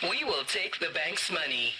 We will take the bank's money.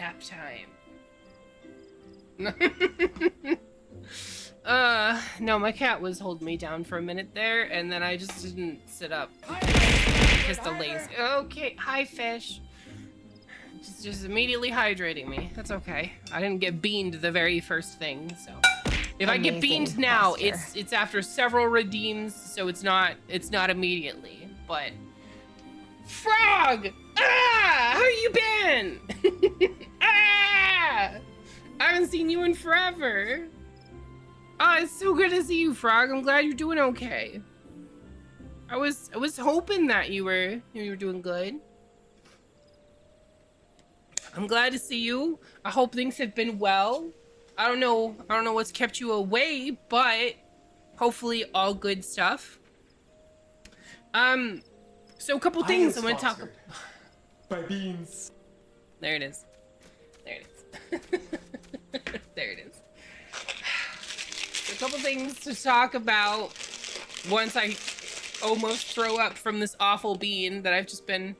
nap time. No, my cat was holding me down for a minute there, and then I just didn't sit up because the lazy. Okay, hi fish. Just immediately hydrating me. That's okay. I didn't get beaned the very first thing, so if I get beaned now, it's after several redeems, so it's not immediately. But Frog! Ah! How you been? Ah! I haven't seen you in forever. Oh, it's so good to see you, Frog. I'm glad you're doing okay. I was hoping that you were doing good. I'm glad to see you. I hope things have been well. I don't know what's kept you away, but hopefully all good stuff. So a couple things I want to talk about. By beans. There it is. There it is. There it is. So a couple things to talk about once I almost throw up from this awful bean that I've just been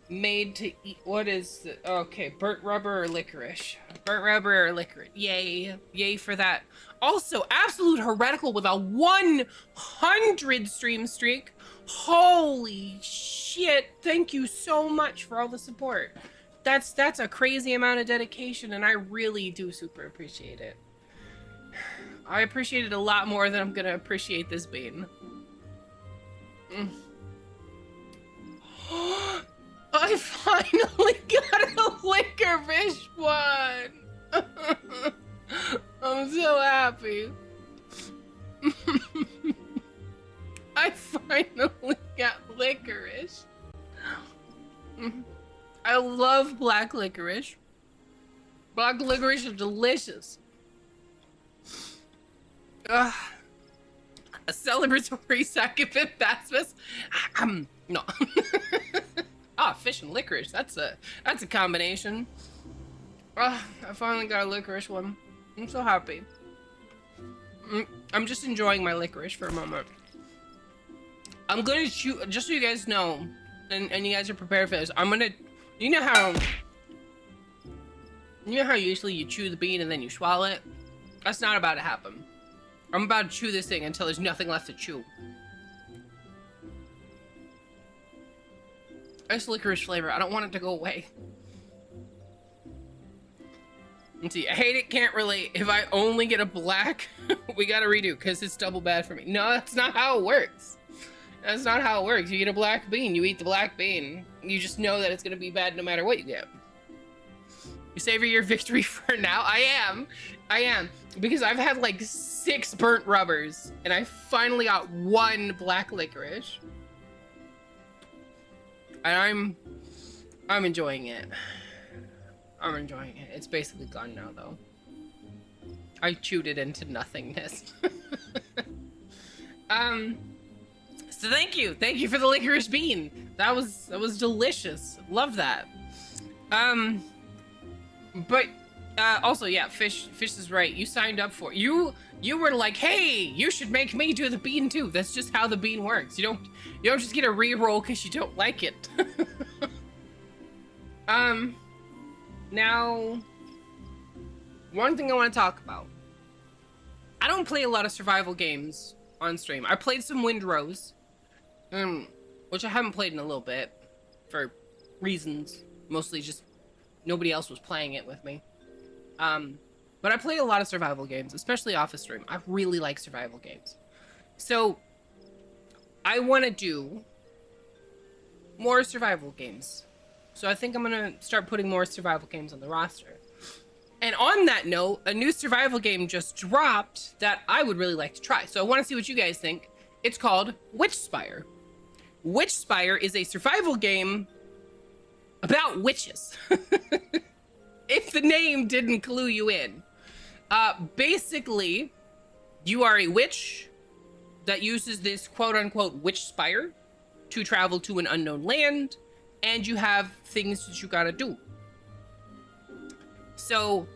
made to eat. What is it? Okay, burnt rubber or licorice? Burnt rubber or licorice? Yay. Yay for that. Also, absolute heretical with a 100 stream streak. Holy shit. Thank you so much for all the support. That's a crazy amount of dedication, and I really do super appreciate it. I appreciate it a lot more than I'm gonna appreciate this bean. I finally got a licorice one! I'm so happy. I finally got licorice. I love black licorice. Black licorice is delicious. A celebratory succubus Basmus. No. Ah, fish and licorice. That's a combination. I finally got a licorice one. I'm so happy. I'm just enjoying my licorice for a moment. I'm gonna chew, just so you guys know, and you guys are prepared for this. I'm gonna, you know how usually you chew the bean and then you swallow it? That's not about to happen. I'm about to chew this thing until there's nothing left to chew. It's licorice flavor. I don't want it to go away. Let's see. I hate it, can't relate. If I only get a black, we gotta redo because it's double bad for me. No, that's not how it works. That's not how it works. You get a black bean, you eat the black bean. You just know that it's gonna be bad no matter what you get. You savor your victory for now? I am. Because I've had like 6 burnt rubbers and I finally got 1 black licorice. And I'm enjoying it. I'm enjoying it. It's basically gone now though. I chewed it into nothingness. So thank you for the licorice bean. That was delicious. Love that. But also yeah, fish is right. You signed up for it. You were like, hey, you should make me do the bean too. That's just how the bean works. You don't just get a reroll because you don't like it. Now, one thing I want to talk about. I don't play a lot of survival games on stream. I played some Windrose, which I haven't played in a little bit for reasons. Mostly just nobody else was playing it with me. But I play a lot of survival games, especially off of stream. I really like survival games. So, I want to do more survival games. So I think I'm gonna start putting more survival games on the roster. And on that note, a new survival game just dropped that I would really like to try. So I want to see what you guys think. It's called Witchspire. Witchspire is a survival game about witches. If the name didn't clue you in. Basically, you are a witch that uses this quote-unquote witch spire to travel to an unknown land, and you have things that you gotta do. So,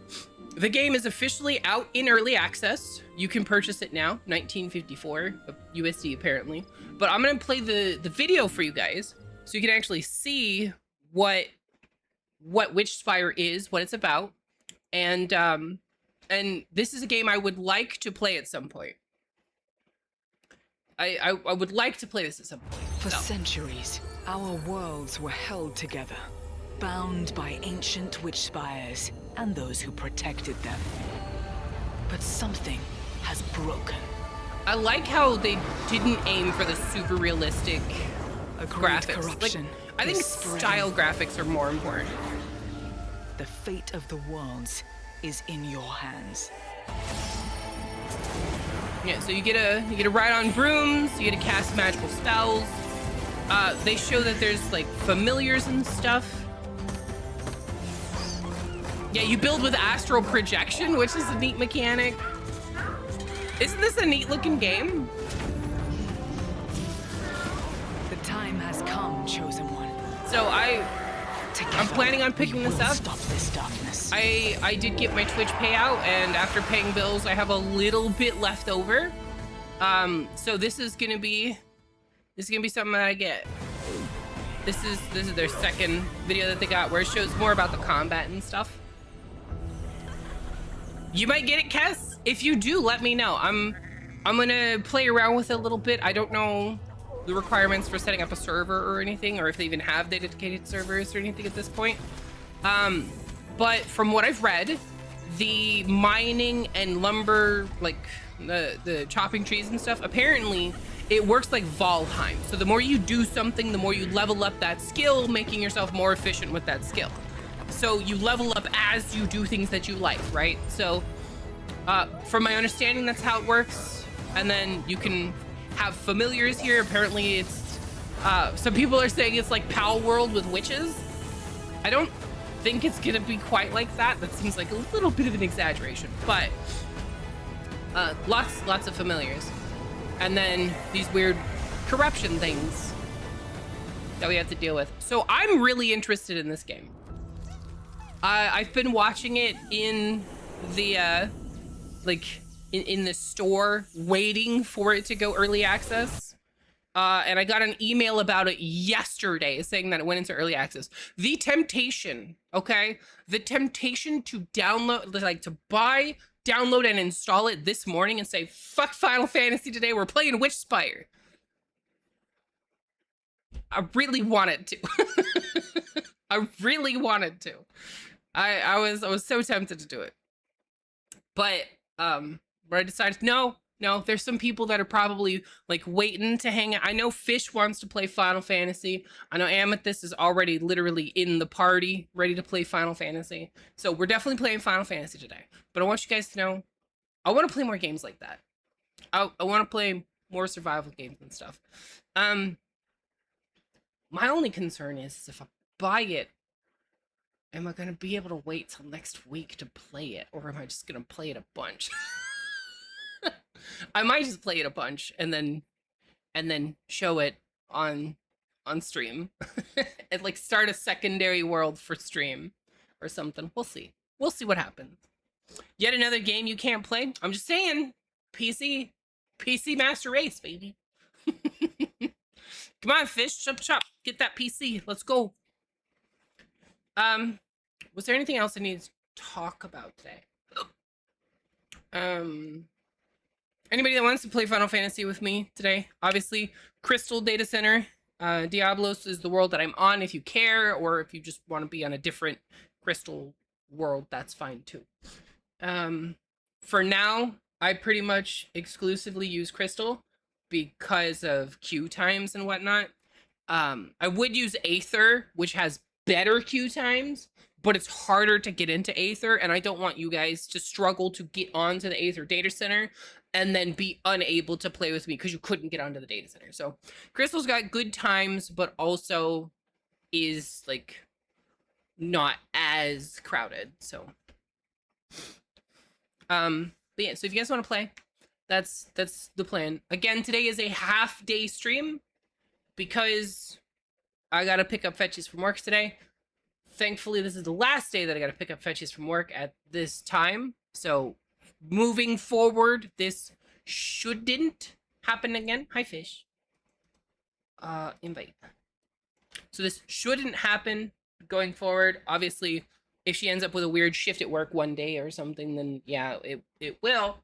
the game is officially out in early access. You can purchase it now, 1954 USD apparently. But I'm gonna play the video for you guys, so you can actually see what what Witchspire is, what it's about, and this is a game I would like to play at some point. I would like to play this at some point. For centuries, our worlds were held together, bound by ancient witch spires and those who protected them. But something has broken. I like how they didn't aim for the super realistic A great graphics. corruption. I think is spreading. style graphics are more important. The fate of the worlds is in your hands. Yeah, so you get to ride on brooms, you get to cast magical spells. They show that there's like familiars and stuff. Yeah, you build with astral projection, which is a neat mechanic. Isn't this a neat looking game? The time has come, chosen one. So I'm planning on picking this up. Stop this darkness. I did get my Twitch payout, and after paying bills, I have a little bit left over. So this is gonna be something that I get. This is their second video that they got, where it shows more about the combat and stuff. You might get it, Kess. If you do, let me know. I'm gonna play around with it a little bit. I don't know the requirements for setting up a server or anything, or if they even have dedicated servers or anything at this point. But from what I've read, the mining and lumber, like the chopping trees and stuff, apparently it works like Valheim. So the more you do something, the more you level up that skill, making yourself more efficient with that skill. So you level up as you do things that you like, right? So from my understanding, that's how it works. And then you can have familiars here. Apparently it's some people are saying it's like Pal World with witches. I don't think it's gonna be quite like that. That seems like a little bit of an exaggeration, but lots of familiars. And then these weird corruption things that we have to deal with. So I'm really interested in this game. I've been watching it in the in the store, waiting for it to go early access. And I got an email about it yesterday saying that it went into early access. The temptation, okay? The temptation to download, like to buy, download, and install it this morning and say, fuck Final Fantasy today, we're playing Witchspire. I really wanted to. I really wanted to. I was so tempted to do it. But I decided no, there's some people that are probably like waiting to hang out. I know Fish wants to play Final Fantasy. I know Amethyst is already literally in the party, ready to play Final Fantasy. So we're definitely playing Final Fantasy today. But I want you guys to know, I want to play more games like that. I want to play more survival games and stuff. My only concern is if I buy it, am I gonna be able to wait till next week to play it, or am I just gonna play it a bunch? I might just play it a bunch and then show it on stream and like start a secondary world for stream or something. We'll see. We'll see what happens. Yet another game you can't play. I'm just saying, PC Master Race, baby. Come on, Fish, chop, get that PC. Let's go. Was there anything else I need to talk about today? Anybody that wants to play Final Fantasy with me today? Obviously, Crystal Data Center. Diablos is the world that I'm on if you care, or if you just want to be on a different Crystal world, that's fine too. For now, I pretty much exclusively use Crystal because of queue times and whatnot. I would use Aether, which has better queue times, but it's harder to get into Aether, and I don't want you guys to struggle to get onto the Aether data center and then be unable to play with me because you couldn't get onto the data center. So Crystal's got good times, but also is like not as crowded. So but yeah, so if you guys want to play, that's the plan. Again, today is a half-day stream because I gotta pick up fetches from work today. Thankfully, this is the last day that I gotta pick up fetches from work at this time. So moving forward, this shouldn't happen again. Hi, Fish. Invite. So this shouldn't happen going forward. Obviously, if she ends up with a weird shift at work one day or something, then yeah, it will.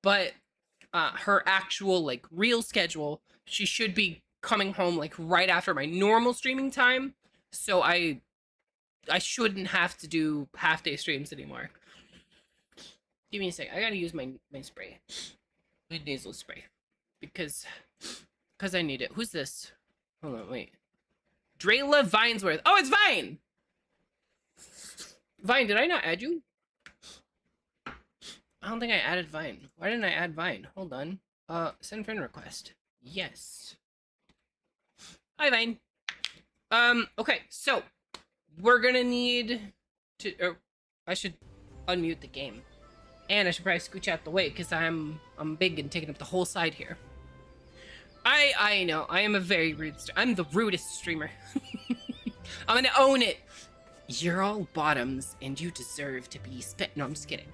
But her actual like real schedule, she should be coming home like right after my normal streaming time. So I shouldn't have to do half day streams anymore. Give me a sec. I gotta use my spray, my nasal spray, because I need it. Who's this? Hold on, wait. Drayla Vinesworth. Oh, it's Vine. Vine, did I not add you? I don't think I added Vine. Why didn't I add Vine? Hold on. Send friend request. Yes. Hi, Vine. Okay, so we're gonna need to, or I should unmute the game. And I should probably scooch out the way because I'm big and taking up the whole side here. I know, I am a very rude I'm the rudest streamer. I'm gonna own it. You're all bottoms and you deserve to be spit. No, I'm just kidding.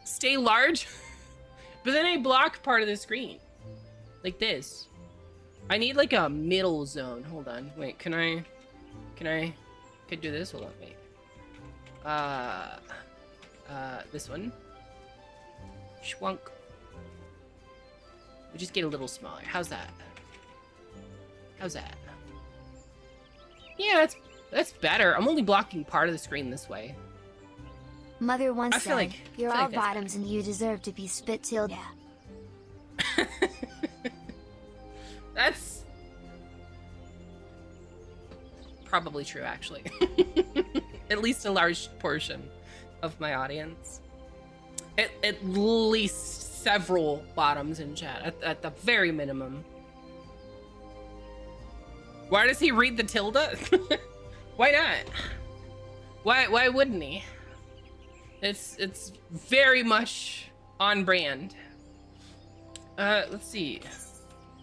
Stay large, but then I block part of the screen. Like this. I need like a middle zone. Hold on. Wait, can I could do this? Hold on, wait. This one. Schwunk. We just get a little smaller. How's that? How's that? Yeah, that's better. I'm only blocking part of the screen this way. Mother once said, like, you're I feel all like that's bottoms and you deserve to be spit tilde. That's probably true, actually. At least a large portion of my audience. At least several bottoms in chat, at the very minimum. Why does he read the tilde? Why not? Why wouldn't he? It's very much on brand. Let's see.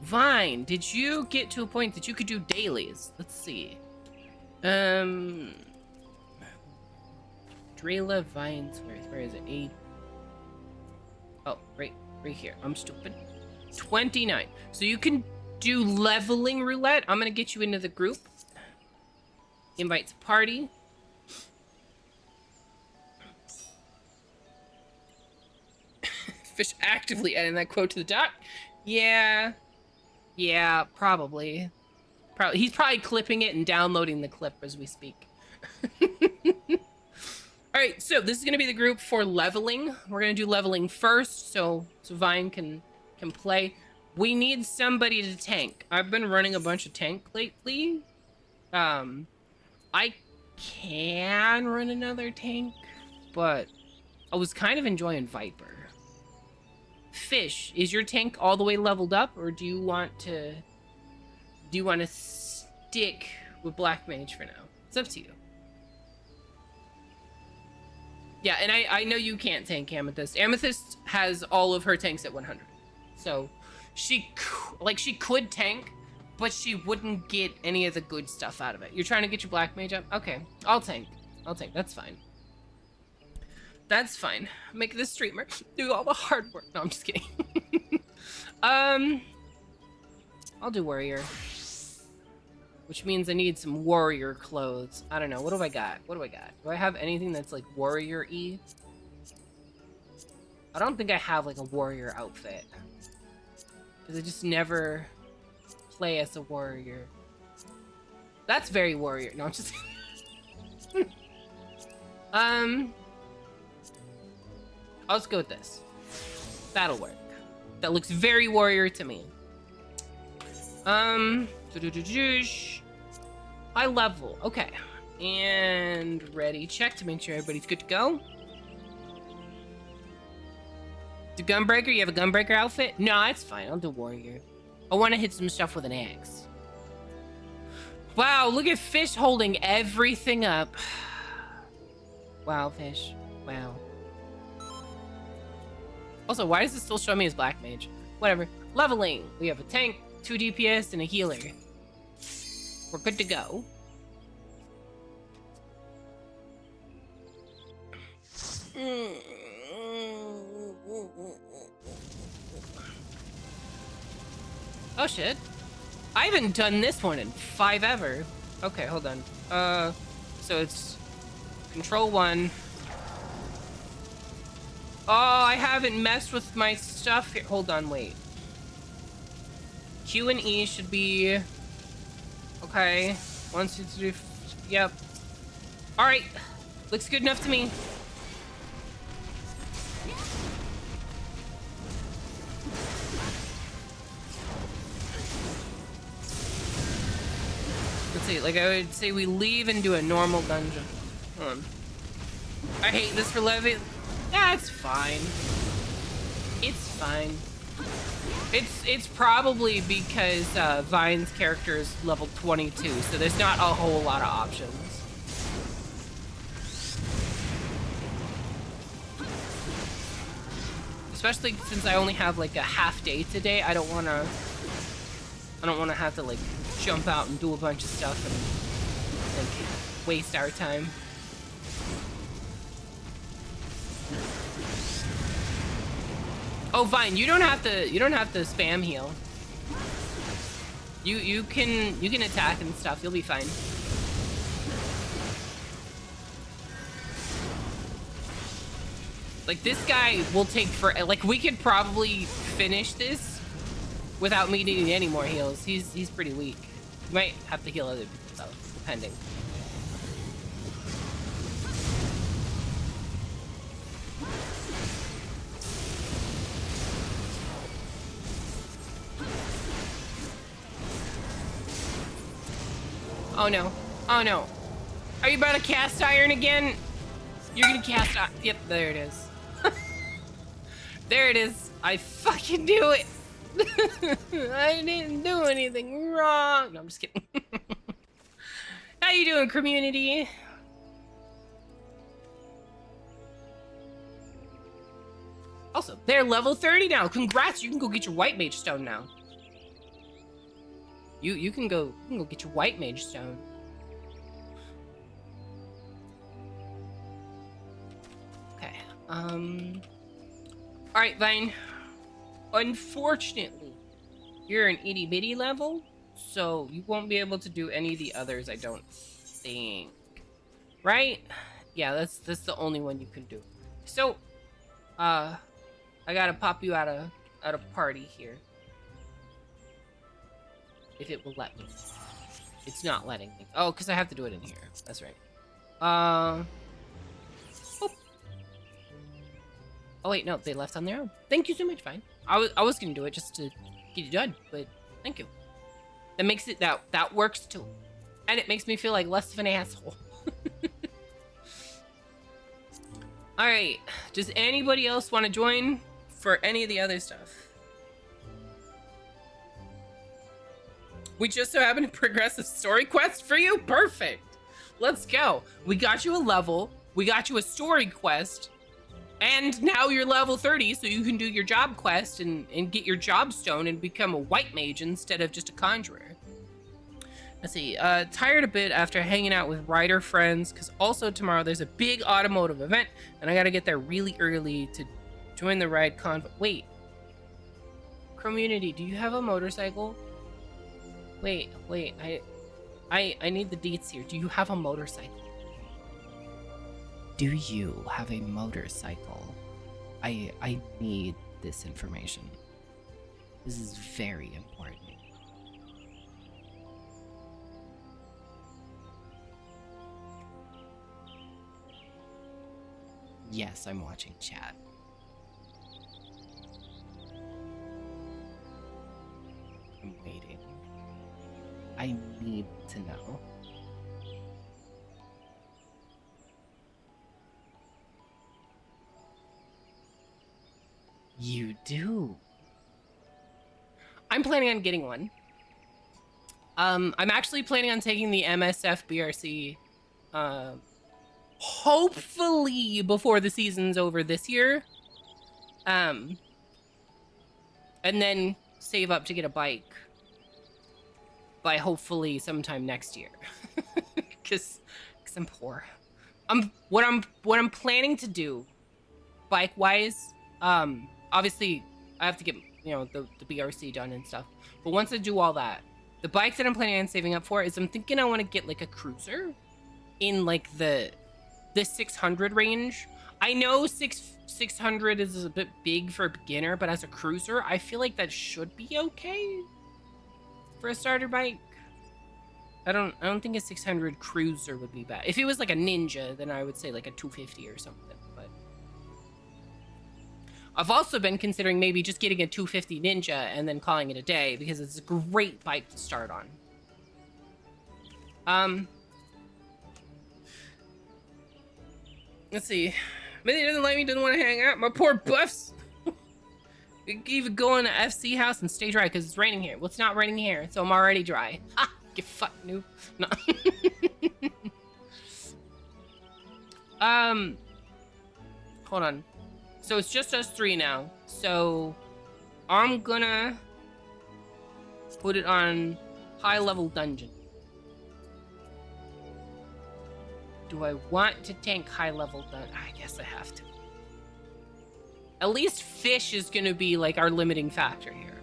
Vine, did you get to a point that you could do dailies? Let's see. Drayla Vinesworth, where is it? Oh, right here. I'm stupid. 29. So you can do leveling roulette. I'm gonna get you into the group. Invite to party. Fish actively adding that quote to the doc. Yeah, probably. He's probably clipping it and downloading the clip as we speak. All right, so this is gonna be the group for leveling. We're gonna do leveling first, so Vine can play. We need somebody to tank. I've been running a bunch of tank lately. I can run another tank, but I was kind of enjoying Viper. Fish, is your tank all the way leveled up, or do you want to stick with Black Mage for now? It's up to you. Yeah, and I know you can't tank Amethyst. Amethyst has all of her tanks at 100. So she could tank, but she wouldn't get any of the good stuff out of it. You're trying to get your Black Mage up? Okay, I'll tank. That's fine. That's fine. Make this streamer do all the hard work. No, I'm just kidding. I'll do warrior. Which means I need some warrior clothes. I don't know. What do I got? Do I have anything that's like warrior-y? I don't think I have like a warrior outfit. Because I just never play as a warrior. That's very warrior. No, I'm just I'll just go with this. That'll work. That looks very warrior to me. High level. Okay. And ready. Check to make sure everybody's good to go. Do Gunbreaker? You have a Gunbreaker outfit? No, that's fine. I'll do warrior. I want to hit some stuff with an axe. Wow, look at Fish holding everything up. Wow, Fish. Wow. Also, why does it still show me as Black Mage? Whatever. Leveling. We have a tank, 2 DPS, and a healer. We're good to go. Oh shit. I haven't done this one in 5 ever. Okay, hold on. So it's control 1. Oh, I haven't messed with my stuff here. Hold on, wait. Q and E should be... Okay. 1, 2, 3, yep. Alright. Looks good enough to me. Let's see, like I would say we leave and do a normal dungeon. Hold on. I hate this for Levy. Yeah, it's fine. It's fine. It's probably because Vine's character is level 22, so there's not a whole lot of options. Especially since I only have like a half day today, I don't wanna have to like jump out and do a bunch of stuff and like waste our time. Oh, Vine, you don't have to spam heal. You can attack and stuff. You'll be fine. Like this guy will take for like we could probably finish this without me needing any more heals. He's pretty weak. You might have to heal other people though, depending. Oh no. Oh no. Are you about to cast iron again? You're gonna cast iron. Yep, there it is. There it is. I fucking do it. I didn't do anything wrong. No, I'm just kidding. How you doing, community? Also, they're level 30 now. Congrats, you can go get your white mage stone now. You can go get your white mage stone. Okay. Alright, Vine. Unfortunately, you're an itty bitty level, so you won't be able to do any of the others, I don't think. Right? Yeah, that's the only one you can do. So, I gotta pop you out of party here. If it will let me. It's not letting me. Oh, because I have to do it in here. That's right. Oh wait, no, they left on their own. Thank you so much, Vine. I was gonna do it just to get it done, but thank you. That makes it that works too. And it makes me feel like less of an asshole. Alright. Does anybody else want to join for any of the other stuff? We just so happen to progress a story quest for you? Perfect. Let's go. We got you a level. We got you a story quest. And now you're level 30, so you can do your job quest and get your job stone and become a white mage instead of just a conjurer. Let's see. Tired a bit after hanging out with rider friends, because also tomorrow there's a big automotive event, and I gotta get there really early to join the ride convoy. Wait. Community, do you have a motorcycle? Wait, I need the deets here. Do you have a motorcycle? Do you have a motorcycle? I need this information. This is very important. Yes, I'm watching chat. I'm waiting. I need to know. You do. I'm planning on getting one. I'm actually planning on taking the MSF BRC, hopefully before the season's over this year. And then save up to get a bike by hopefully sometime next year. Cause I'm poor. What I'm planning to do, bike wise, obviously I have to get, you know, the BRC done and stuff. But once I do all that, The bike that I'm planning on saving up for is I'm thinking I want to get like a cruiser in like the 600 range. I know 600 is a bit big for a beginner, but as a cruiser, I feel like that should be okay for a starter bike. I don't think a 600 cruiser would be bad. If it was like a Ninja, then I would say like a 250 or something. But I've also been considering maybe just getting a 250 Ninja and then calling it a day because it's a great bike to start on. Let's see. Millie doesn't like me, doesn't want to hang out. My poor buffs. We can even go in the FC house and stay dry because it's raining here. Well, it's not raining here, so I'm already dry. Ha! Get fucked, noob. No. Hold on. So it's just us three now. So I'm gonna put it on high level dungeon. Do I want to tank high level dungeon? I guess I have to. At least fish is gonna be like our limiting factor here.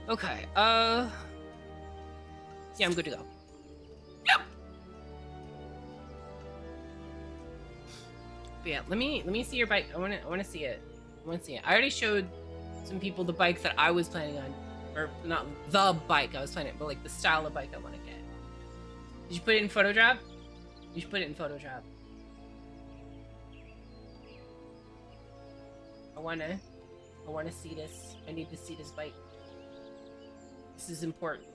Okay, yeah, I'm good to go. Yep. But yeah, let me see your bike. I wanna see it. I already showed some people the bike that I was planning on, or not the bike I was planning, but like the style of bike I want to get. Did you put it in Photodrop? You should put it in Photodrop. I wanna see this. I need to see this bike. This is important.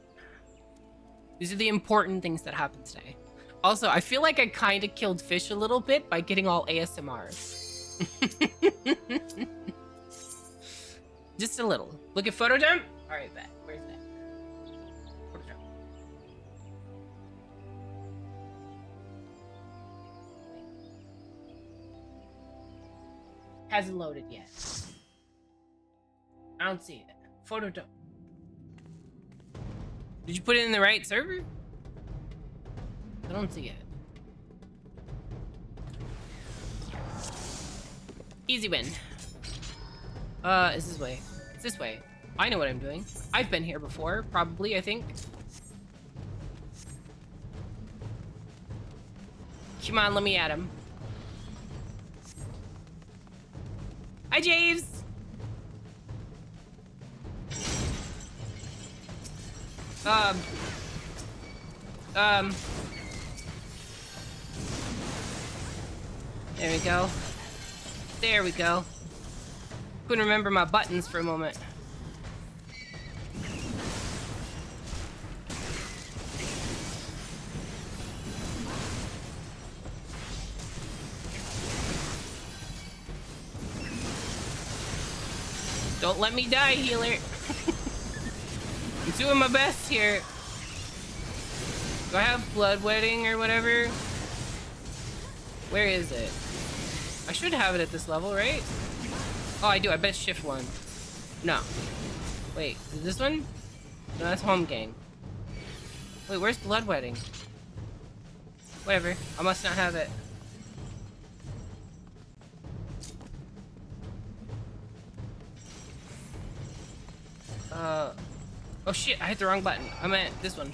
These are the important things that happen today. Also, I feel like I kind of killed fish a little bit by getting all ASMR. Just a little. Look at Photodrop. All right, bet. Where's that? Photodrop. Hasn't loaded yet. I don't see it. Photodrop. Did you put it in the right server? I don't see it. Easy win. It's this way. It's this way. I know what I'm doing. I've been here before, probably, I think. Come on, let me at him. Hi, Javes! There we go. There we go. Couldn't remember my buttons for a moment. Don't let me die, healer. I'm doing my best here. Do I have bloodwetting or whatever? Where is it? I should have it at this level, right? Oh, I do. I bet shift 1. No. Wait, is this one? No, that's home gang. Wait, where's bloodwetting? Whatever. I must not have it. Oh shit, I hit the wrong button. I meant this one.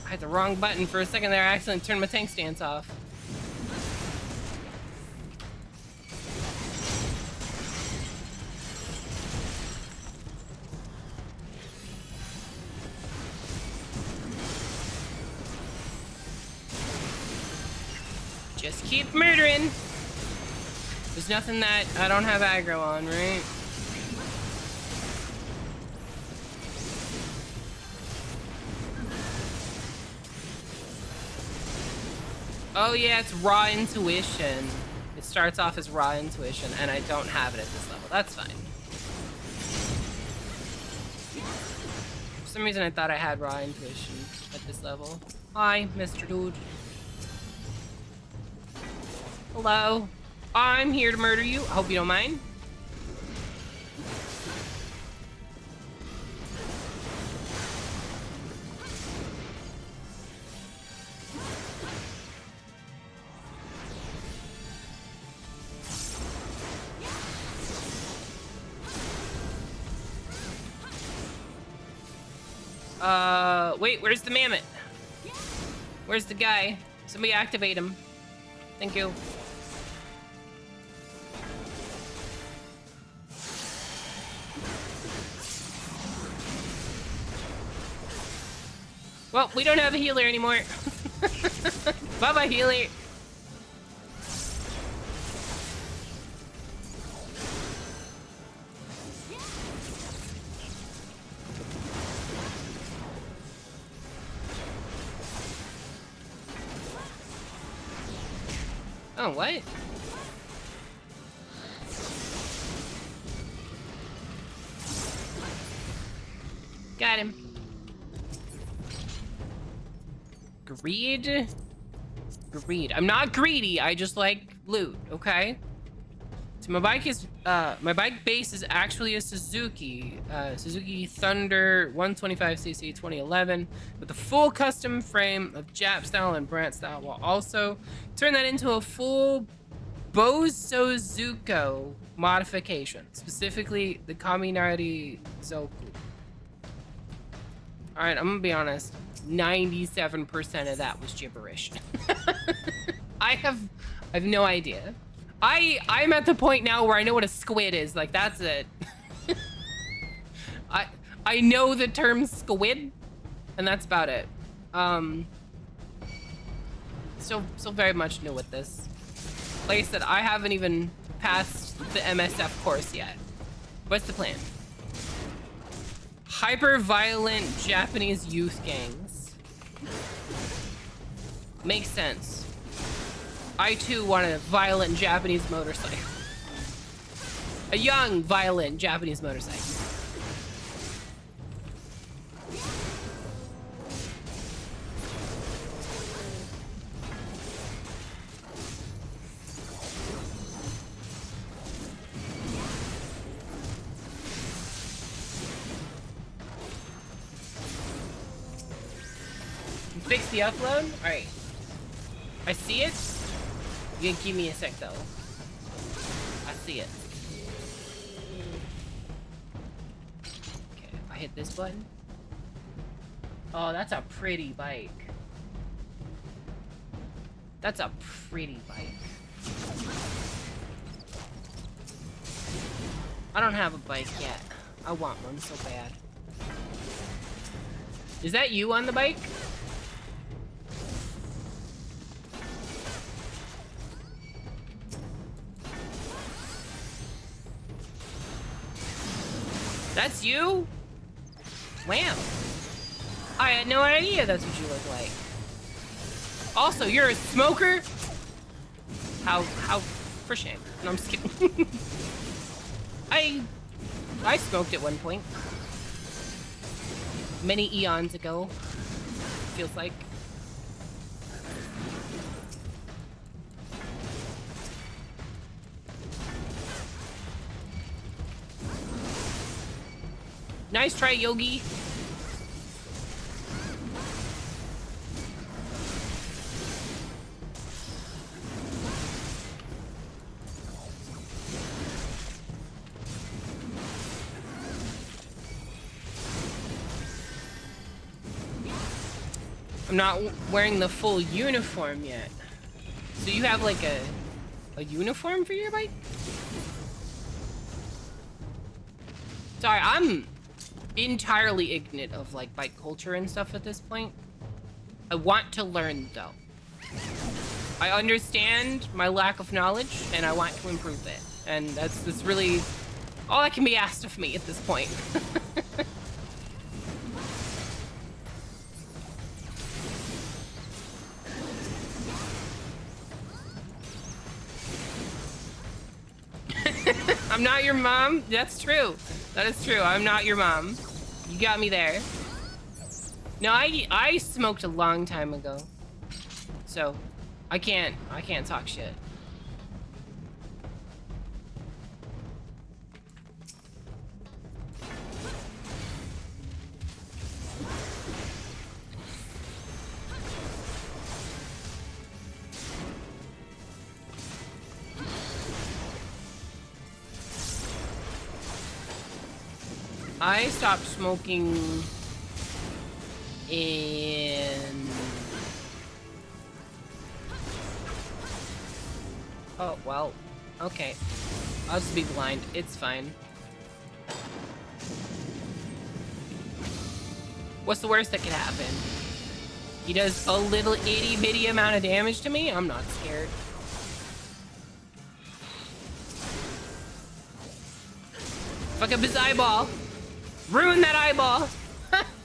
I hit the wrong button for a second there. I accidentally turned my tank stance off. Just keep murdering. There's nothing that I don't have aggro on, right? Oh yeah, it's raw intuition. It starts off as raw intuition, and I don't have it at this level. That's fine. For some reason I thought I had raw intuition at this level. Hi, Mr. Dude. Hello. I'm here to murder you. I hope you don't mind. Wait, where's the mammoth? Where's the guy? Somebody activate him. Thank you. Well, we don't have a healer anymore. Bye-bye, healer. Oh, what? Got him. Greed? Greed. I'm not greedy, I just like loot, okay? So my bike base is actually a Suzuki. Suzuki Thunder 125cc 2011 with a full custom frame of Jap style and Brant style, while also turn that into a full Bosozuko modification, specifically the Kaminari Zoku. Alright, I'm gonna be honest. 97% of that was gibberish. I have no idea. I'm at the point now where I know what a squid is. Like, that's it. I know the term squid, and that's about it. Still very much new with this. Like I said, I haven't even passed the MSF course yet. What's the plan? Hyper-violent Japanese youth gangs. Makes sense. I too want a violent Japanese motorcycle. A young, violent Japanese motorcycle. Fix the upload? Alright. I see it. You can give me a sec though. I see it. Okay, I hit this button. Oh, that's a pretty bike. That's a pretty bike. I don't have a bike yet. I want one so bad. Is that you on the bike? That's you? Wow. I had no idea that's what you look like. Also, you're a smoker? How for shame. No, I'm just kidding. I smoked at one point. Many eons ago. Feels like. Nice try, Yogi. I'm not wearing the full uniform yet. So you have like a uniform for your bike? Sorry, I'm entirely ignorant of like bike culture and stuff at this point. I want to learn though. I understand my lack of knowledge and I want to improve it. And that's really all that can be asked of me at this point. I'm not your mom. That's true. That is true. I'm not your mom. You got me there. No, I smoked a long time ago. So, I can't talk shit. I stopped smoking And... oh, well. Okay. I'll just be blind. It's fine. What's the worst that could happen? He does a little itty-bitty amount of damage to me? I'm not scared. Fuck up his eyeball. Ruin that eyeball.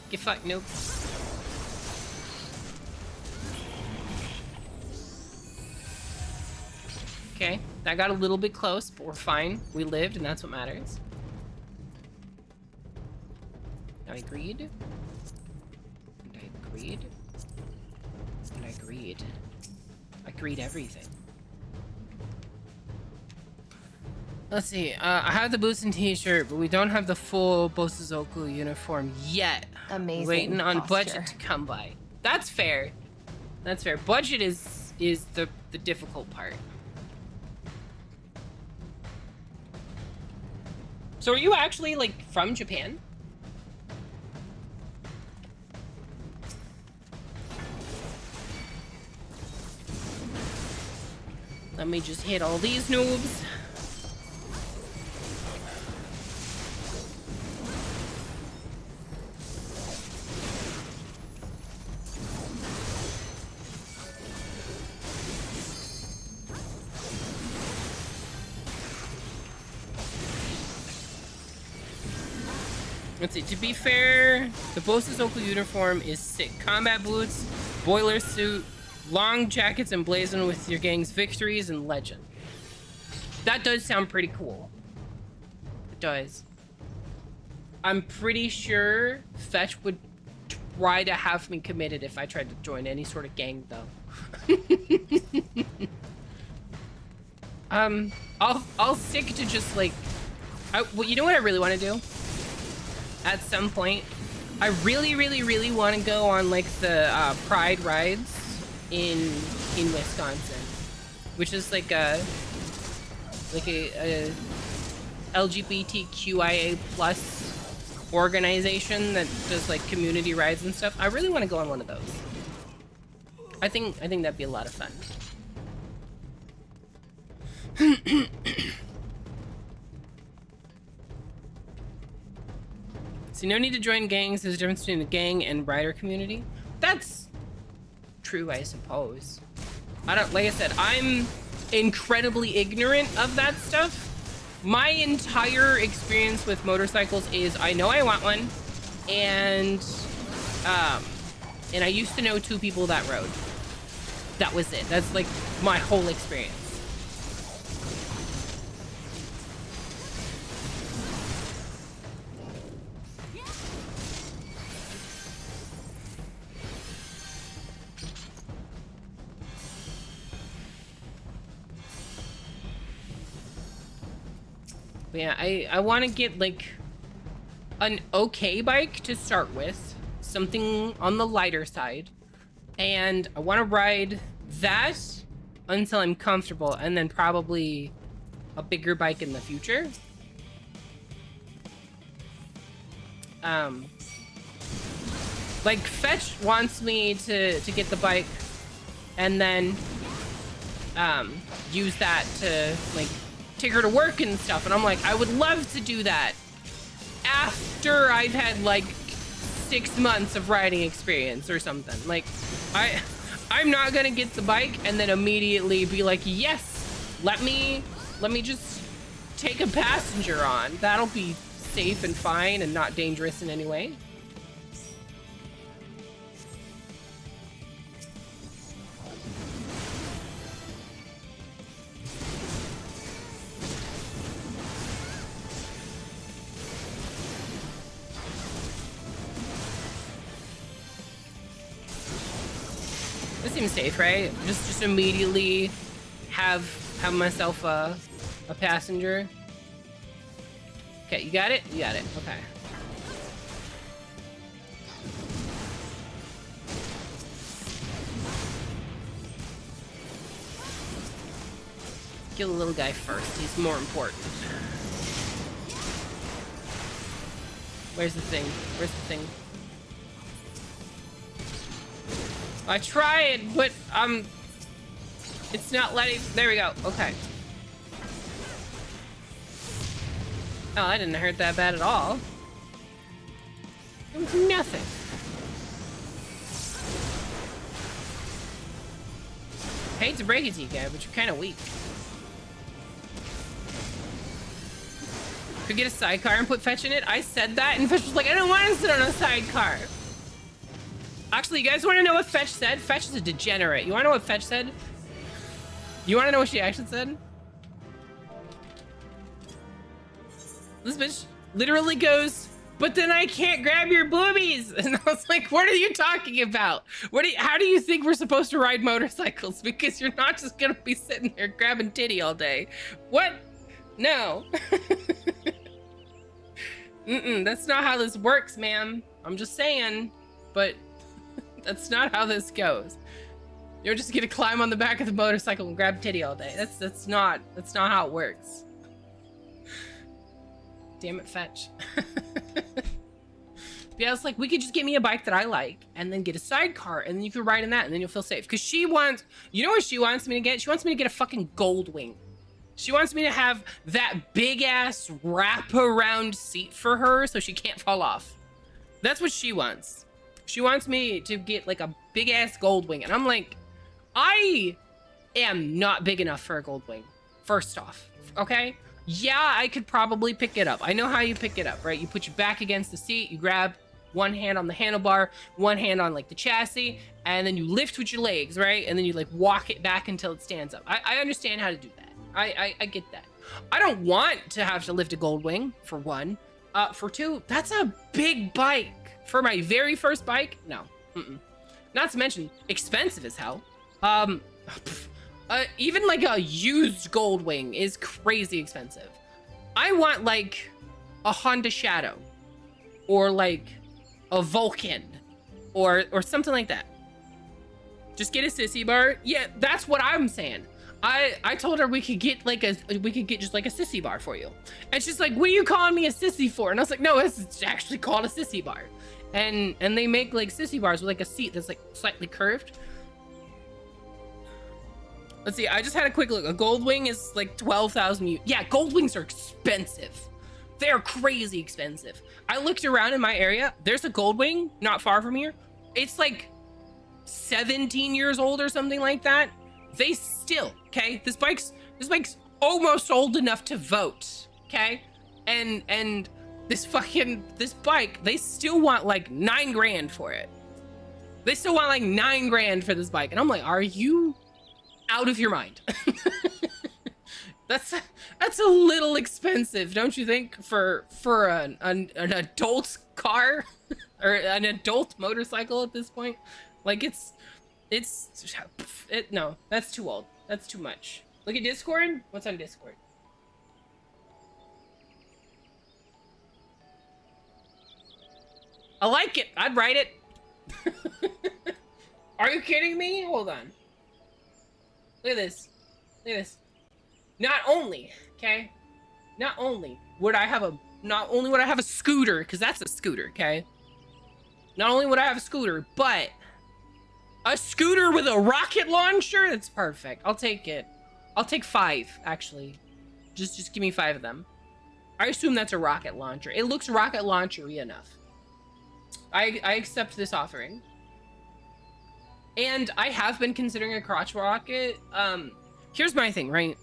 Get fucked, nope. Okay, that got a little bit close, but we're fine. We lived, and that's what matters. I agreed. And I agreed. And I agreed. I agreed everything. Let's see. I have the boots and t-shirt, but we don't have the full Bosuzoku uniform yet. Amazing. Waiting on posture. budget to come by. That's fair. That's fair. Budget is the difficult part. So are you actually like from Japan? Let me just hit all these noobs. Let's see, to be fair, the Bosuzoku uniform is sick. Combat boots, boiler suit, long jackets emblazoned with your gang's victories and legend. That does sound pretty cool. It does. I'm pretty sure Fetch would try to have me committed if I tried to join any sort of gang, though. I'll stick to just like, well, you know what I really want to do? At some point, I really want to go on like the Pride rides in Wisconsin, which is like a LGBTQIA plus organization that does like community rides and stuff. I really want to go on one of those. I think that'd be a lot of fun. See, no need to join gangs. There's a difference between a gang and rider community. That's true, I suppose. Like I said, I'm incredibly ignorant of that stuff. My entire experience with motorcycles is I know I want one, and I used to know 2 people that rode. That was it. That's like my whole experience. But yeah, I want to get like an okay bike to start with, something on the lighter side, and I want to ride that until I'm comfortable, and then probably a bigger bike in the future. Like Fetch wants me to get the bike and then use that to like take her to work and stuff, and I'm like, I would love to do that after I've had like 6 months of riding experience or something. Like I'm not gonna get the bike and then immediately be like, yes, let me just take a passenger on. That'll be safe and fine and not dangerous in any way. This seems safe, right? Just immediately have myself a passenger. Okay, you got it? You got it. Okay. Kill the little guy first. He's more important. Where's the thing? Where's the thing? I tried, but it's not letting. There we go. Okay. Oh, that didn't hurt that bad at all. It was nothing. Hate to break it to you guys, but you're kind of weak. Could get a sidecar and put Fetch in it. I said that, and Fetch was like, I don't want to sit on a sidecar. Actually, you guys want to know what Fetch said? Fetch is a degenerate. You want to know what Fetch said? You want to know what she actually said? This bitch literally goes, but then I can't grab your boobies. And I was like, what are you talking about? How do you think we're supposed to ride motorcycles? Because you're not just gonna be sitting there grabbing titty all day. What? No. That's not how this works, ma'am. I'm just saying, but that's not how this goes. You're just gonna climb on the back of the motorcycle and grab titty all day. That's not how it works. Damn it, Fetch. Yeah, it's like, we could just get me a bike that I like and then get a sidecar and then you can ride in that and then you'll feel safe. Because she wants, you know what she wants me to get? She wants me to get a fucking gold wing. She wants me to have that big ass wrap-around seat for her so she can't fall off. That's what she wants. She wants me to get like a big ass gold wing. And I'm like, I am not big enough for a gold wing, first off, okay? Yeah, I could probably pick it up. I know how you pick it up, right? You put your back against the seat, you grab one hand on the handlebar, one hand on like the chassis, and then you lift with your legs, right? And then you like walk it back until it stands up. I understand how to do that. I get that. I don't want to have to lift a gold wing, for one. For two, that's a big bike. For my very first bike, no. Not to mention, expensive as hell. Even like a used gold wing is crazy expensive. I want like a Honda Shadow or like a Vulcan or something like that. Just get a sissy bar. Yeah, that's what I'm saying. I told her we could get just like a sissy bar for you. And she's like, what are you calling me a sissy for? And I was like, no, it's actually called a sissy bar. And they make like sissy bars with like a seat that's like slightly curved. Let's see, I just had a quick look. A gold wing is like 12,000. Yeah, gold wings are expensive. They're crazy expensive. I looked around in my area. There's a gold wing not far from here. It's like 17 years old or something like that. They still, okay? This bike's almost old enough to vote, okay? And this bike, they still want like 9 grand for it. They still want like 9 grand for this bike. And I'm like, are you out of your mind? That's a little expensive, don't you think, for an adult car or an adult motorcycle at this point? Like no, that's too old. That's too much. Look at Discord. What's on Discord? I like it. I'd write it. Are you kidding me? Hold on. Look at this. Look at this. Not only would I have a scooter, because that's a scooter, okay? Not only would I have a scooter, but a scooter with a rocket launcher? That's perfect. I'll take it. I'll take 5, actually. Just give me 5 of them. I assume that's a rocket launcher. It looks rocket launcher-y enough. I accept this offering. And I have been considering a crotch rocket. Here's my thing, right?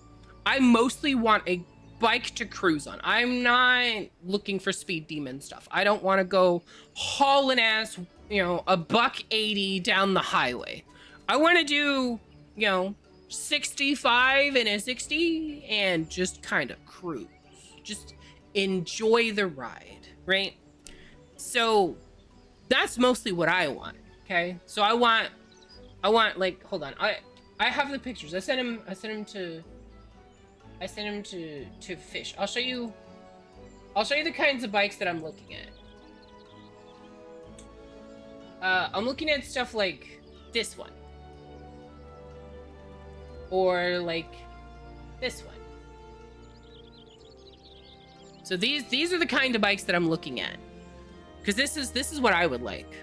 I mostly want a bike to cruise on. I'm not looking for speed demon stuff. I don't want to go hauling ass, a $180 down the highway. I want to do, 65 and a 60 and just kind of cruise. Just enjoy the ride, right? So that's mostly what I want, okay? So I want like, hold on. I have the pictures. I sent him to Fish. I'll show you the kinds of bikes that I'm looking at. I'm looking at stuff like this one. Or like this one. So these are the kind of bikes that I'm looking at. Because this is what I would like.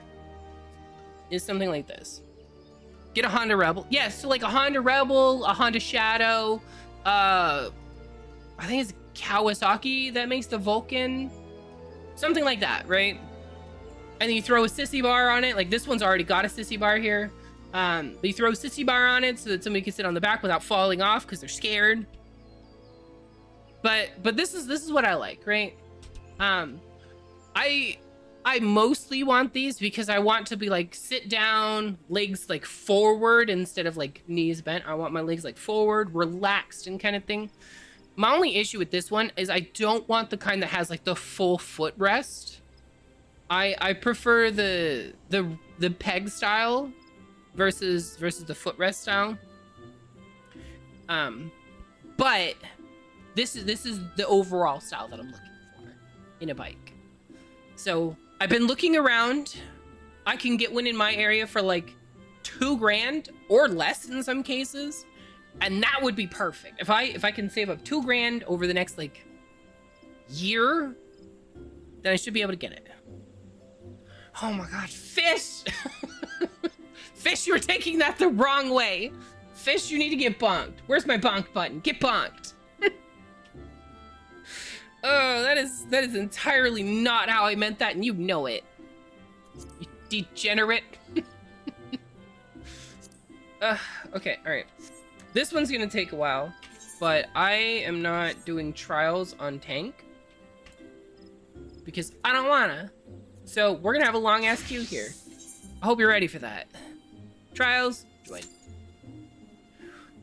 Is something like this. Get a Honda Rebel. Yes, so like a Honda Rebel, a Honda Shadow, I think it's Kawasaki that makes the Vulcan. Something like that, right? And then you throw a sissy bar on it. Like this one's already got a sissy bar here. But you throw a sissy bar on it so that somebody can sit on the back without falling off because they're scared. But this is what I like, right? I mostly want these because I want to be like sit down, legs like forward instead of like knees bent. I want my legs like forward, relaxed and kind of thing. My only issue with this one is I don't want the kind that has like the full footrest. I prefer the peg style versus the footrest style. But this is the overall style that I'm looking for in a bike. So I've been looking around. I can get one in my area for like $2,000 or less in some cases, and that would be perfect. If I can save up $2,000 over the next like year, then I should be able to get it. Oh my god, Fish! Fish, you were taking that the wrong way. Fish, you need to get bonked. Where's my bonk button? Get bonked. Oh, that is entirely not how I meant that, and you know it. You degenerate. Okay, alright. This one's gonna take a while, but I am not doing trials on tank because I don't wanna. So we're gonna have a long ass queue here. I hope you're ready for that. Trials, join.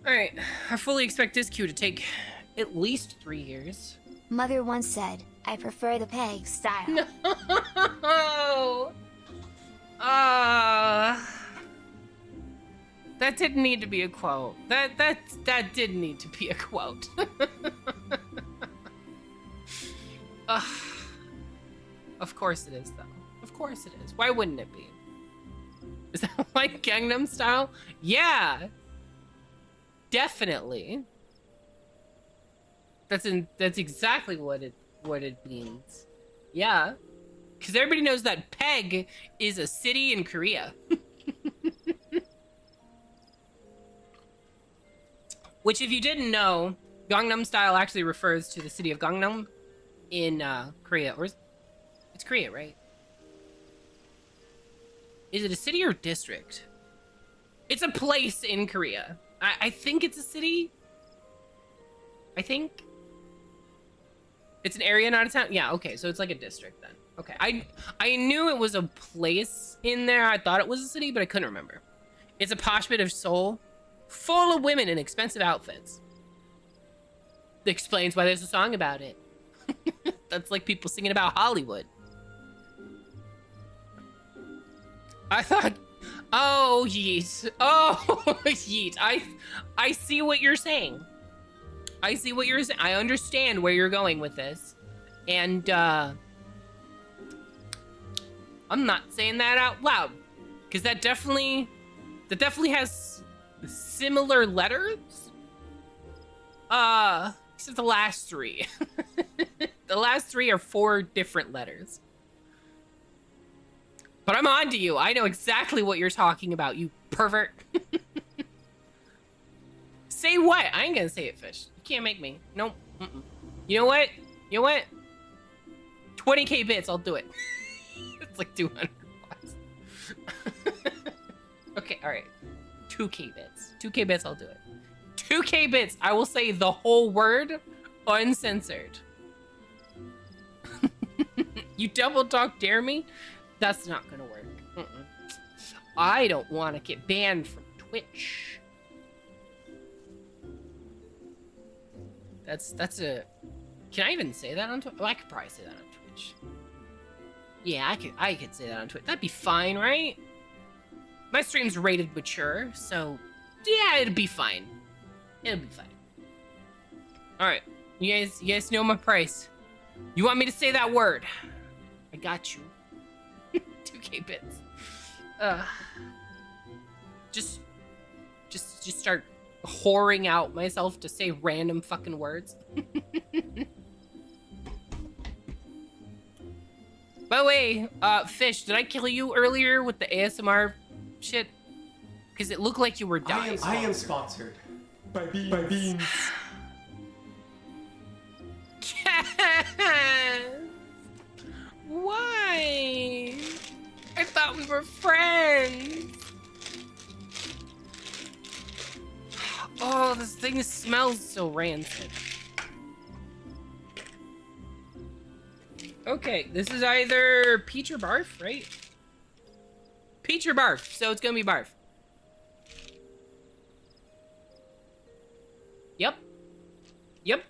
Alright, I fully expect this queue to take at least 3 years. Mother once said, I prefer the peg style. No! That didn't need to be a quote. That did need to be a quote. Of course it is, though. Of course it is. Why wouldn't it be? Is that like Gangnam Style? Yeah! Definitely. That's exactly what it means. Yeah. Because everybody knows that Peg is a city in Korea. Which, if you didn't know, Gangnam Style actually refers to the city of Gangnam in Korea. Or it's Korea, right? Is it a city or district? It's a place in Korea. I think it's a city. I think. It's an area, not a town? Yeah, okay, so it's like a district then. Okay, I knew it was a place in there. I thought it was a city, but I couldn't remember. It's a posh bit of Seoul, full of women in expensive outfits. That explains why there's a song about it. That's like people singing about Hollywood. I thought, oh, yeet. Oh, yeet. I see what you're saying. I see what you're saying. I understand where you're going with this. And, I'm not saying that out loud. Because that definitely has similar letters. Except the last 3. The last 3 are 4 different letters. But I'm on to you. I know exactly what you're talking about, you pervert. Say what? I ain't gonna say it, Fish. You can't make me. Nope. You know what? 20k bits, I'll do it. It's like 200 bucks. Okay, alright. 2k bits. 2k bits, I'll do it. 2k bits, I will say the whole word uncensored. You double dog dare me? That's not gonna work. I don't want to get banned from Twitch. That's a... Can I even say that on Twitch? Oh, I could probably say that on Twitch. Yeah, I could say that on Twitch. That'd be fine, right? My stream's rated mature, so yeah, it'd be fine. It'll be fine. Alright. You guys know my price. You want me to say that word? I got you. 2k bits. Just start whoring out myself to say random fucking words. By the way, Fish, did I kill you earlier with the ASMR shit? Because it looked like you were I dying. am sponsored by beans. Why? I thought we were friends. Oh, this thing smells so rancid. Okay, this is either peach or barf, right? Peach or barf, so it's gonna be barf. Yep. Yep.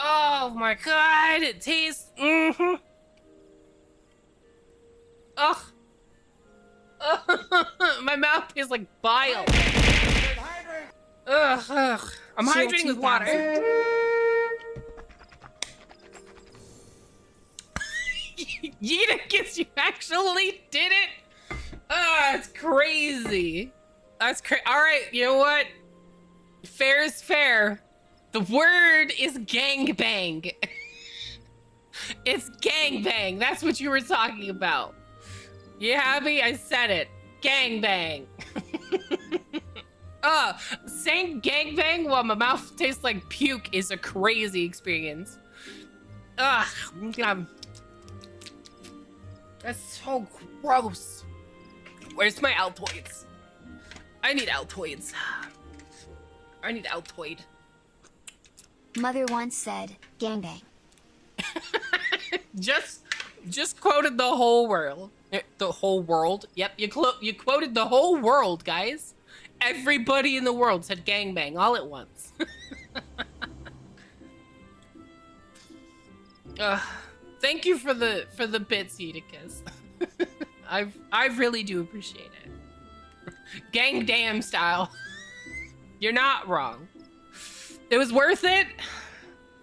Oh my god, it tastes. Ugh. My mouth tastes like bile. Ugh. I'm hydrating with water. Yeeticus, you actually did it? Ah, it's crazy. That's crazy. All right, you know what? Fair is fair. The word is gangbang. It's gangbang. That's what you were talking about. You happy? I said it. Gangbang. Saying gangbang while my mouth tastes like puke is a crazy experience. Ugh. That's so gross. Where's my Altoids? I need Altoids. I need Altoid. Mother once said, gangbang. Just quoted the whole world. The whole world. Yep, you quoted the whole world, guys. Everybody in the world said gangbang all at once. Thank you for the bits, Eutychus. I really do appreciate it. Gang damn style. You're not wrong. It was worth it.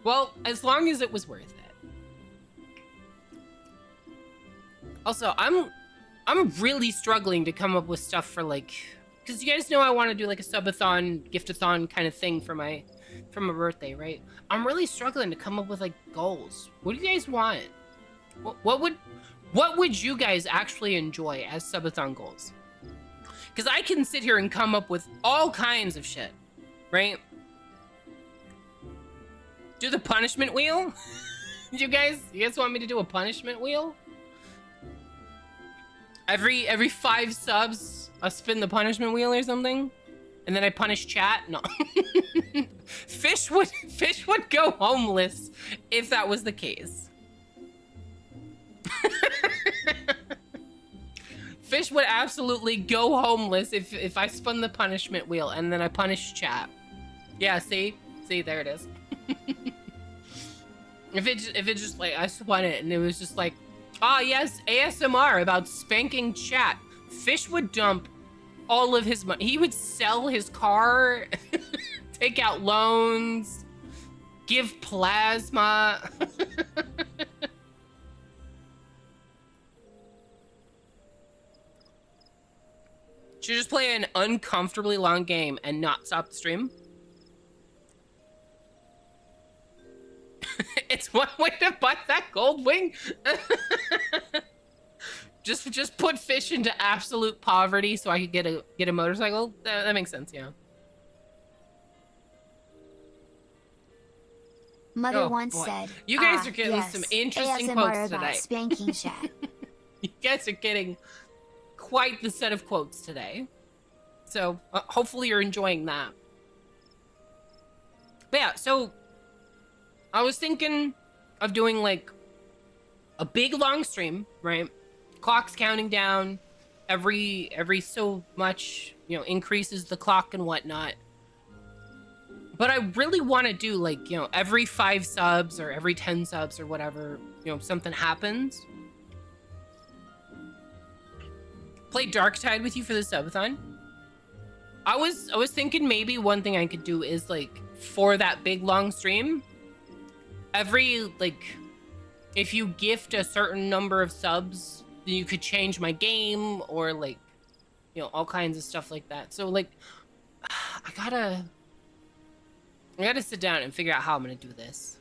Well, as long as it was worth it. Also, I'm really struggling to come up with stuff for like, because you guys know I want to do like a subathon, giftathon kind of thing for my birthday, right? I'm really struggling to come up with like goals. What do you guys want? What would you guys actually enjoy as subathon goals? Because I can sit here and come up with all kinds of shit, right? Do the punishment wheel? You guys want me to do a punishment wheel? Every 5 subs, I'll spin the punishment wheel or something, and then I punish chat. No, Fish would go homeless if that was the case. Fish would absolutely go homeless if I spun the punishment wheel and then I punish chat. Yeah, see, there it is. If it just like I spun it and it was just like, ah yes, ASMR about spanking chat. Fish would dump all of his money. He would sell his car, take out loans, give plasma. Should just play an uncomfortably long game and not stop the stream? It's one way to buy that gold wing. just put Fish into absolute poverty so I could get a motorcycle. That makes sense, yeah. Mother Oh, once boy. said, You guys are getting yes, some interesting ASMR quotes about today. spanking chat. You guys are getting quite the set of quotes today. So hopefully you're enjoying that. But yeah, so I was thinking of doing like a big long stream, right? Clock's counting down. Every so much, increases the clock and whatnot. But I really want to do like, every 5 subs or every 10 subs or whatever, something happens. Play Darktide with you for the subathon. I was thinking maybe one thing I could do is like for that big long stream, every like if you gift a certain number of subs, then you could change my game or like all kinds of stuff like that. So like I I gotta sit down and figure out how I'm gonna do this.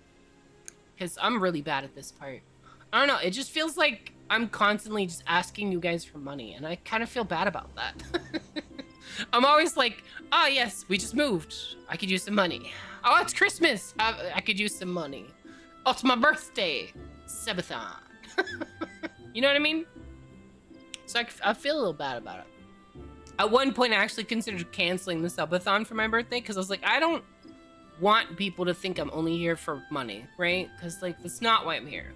Because I'm really bad at this part. I don't know, it just feels like I'm constantly just asking you guys for money, and I kind of feel bad about that. I'm always like, oh yes, we just moved. I could use some money. Oh, it's Christmas. I could use some money. Oh, it's my birthday. Subathon. You know what I mean? So I feel a little bad about it. At one point, I actually considered canceling the subathon for my birthday because I was like, I don't want people to think I'm only here for money, right? Because like, that's not why I'm here.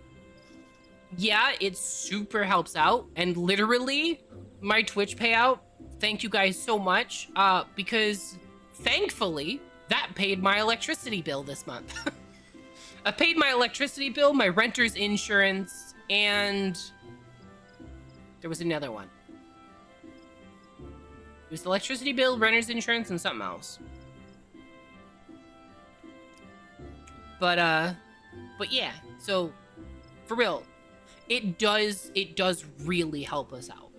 Yeah, it super helps out. And literally, my Twitch payout, thank you guys so much, because thankfully, that paid my electricity bill this month. I paid my electricity bill, my renter's insurance, and there was another one. It was the electricity bill, renter's insurance, and something else. But yeah, so for real, it does really help us out.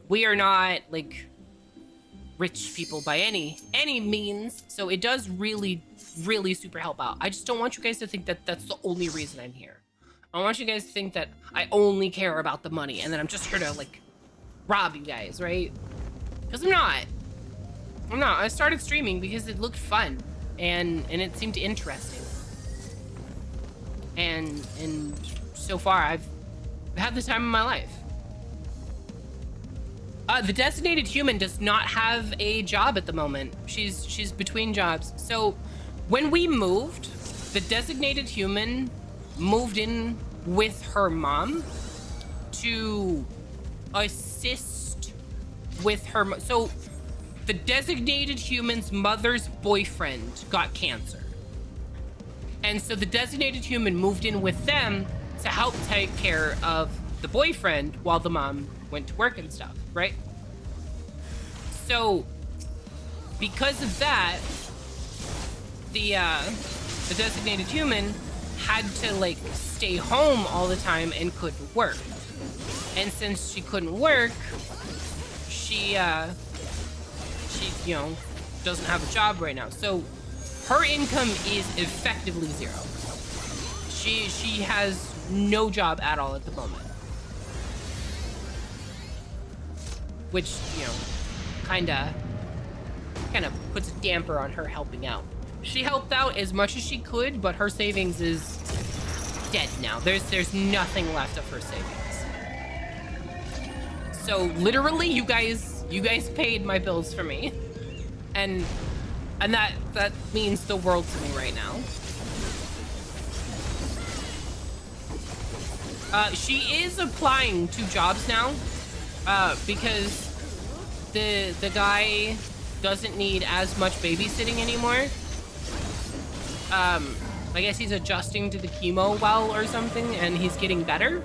We are not like rich people by any means, so it does really super help out. I just don't want you guys to think that that's the only reason I'm here. I don't want you guys to think that I only care about the money and that I'm just here to like rob you guys, right? Because I'm not. I started streaming because it looked fun and it seemed interesting. And so far I've had the time of my life. The designated human does not have a job at the moment. She's between jobs. So when we moved, the designated human moved in with her mom to assist with her. So the designated human's mother's boyfriend got cancer. And so the designated human moved in with them to help take care of the boyfriend while the mom went to work and stuff, right? So because of that, the designated human had to like stay home all the time and couldn't work. And since she couldn't work, she you know, doesn't have a job right now. So her income is effectively zero. She has no job at all at the moment. Which, you know, kind of puts a damper on her helping out. She helped out as much as she could, but her savings is dead now. There's nothing left of her savings. So literally, you guys paid my bills for me, and that means the world to me right now. She is applying to jobs now, because the guy doesn't need as much babysitting anymore. I guess he's adjusting to the chemo well or something, and he's getting better.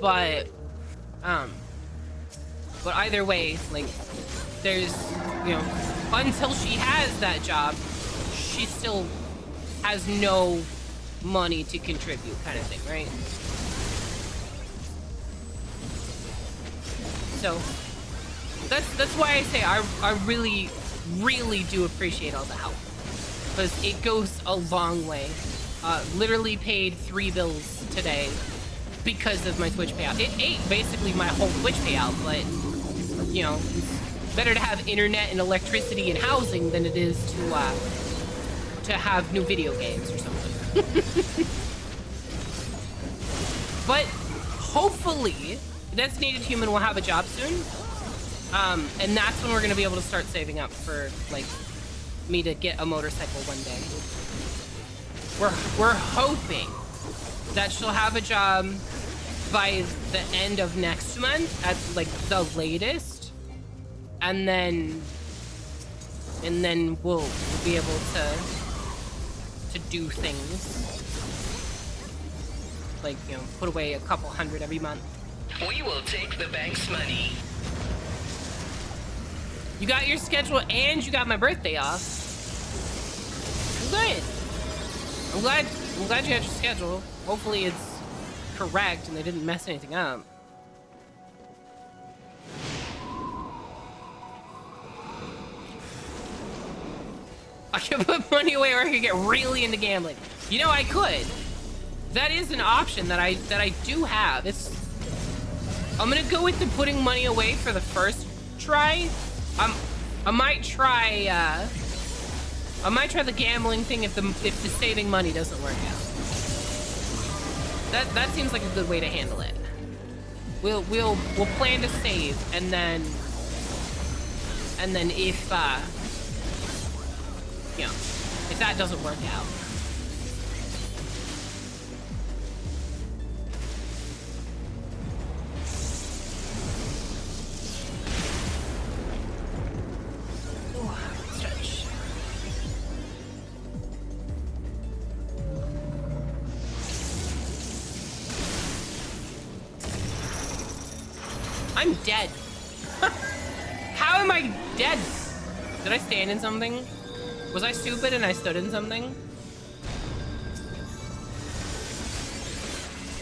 But either way, like, there's, you know, until she has that job, she still has no money to contribute, kind of thing, right? So that's why I say I really do appreciate all the help, because it goes a long way. Literally paid 3 bills today because of my Twitch payout. It ate basically my whole Twitch payout, but you know, it's better to have internet and electricity and housing than it is to have new video games or something. But hopefully the designated human will have a job soon, and that's when we're gonna be able to start saving up for like me to get a motorcycle one day. We're hoping that she'll have a job by the end of next month at like the latest, and then we'll be able to do things like, you know, put away a couple hundred every month. We will take the bank's money. You got your schedule and you got my birthday off. Good. I'm glad you had your schedule. Hopefully it's correct and they didn't mess anything up. I could put money away or I could get really into gambling. You know, I could. That is an option that I do have. I'm gonna go with the putting money away for the first try. I might try the gambling thing if the saving money doesn't work out. That seems like a good way to handle it. We'll plan to save and then if you know, if that doesn't work out. Stretch. I'm dead. How am I dead? Did I stand in something? Was I stupid and I stood in something?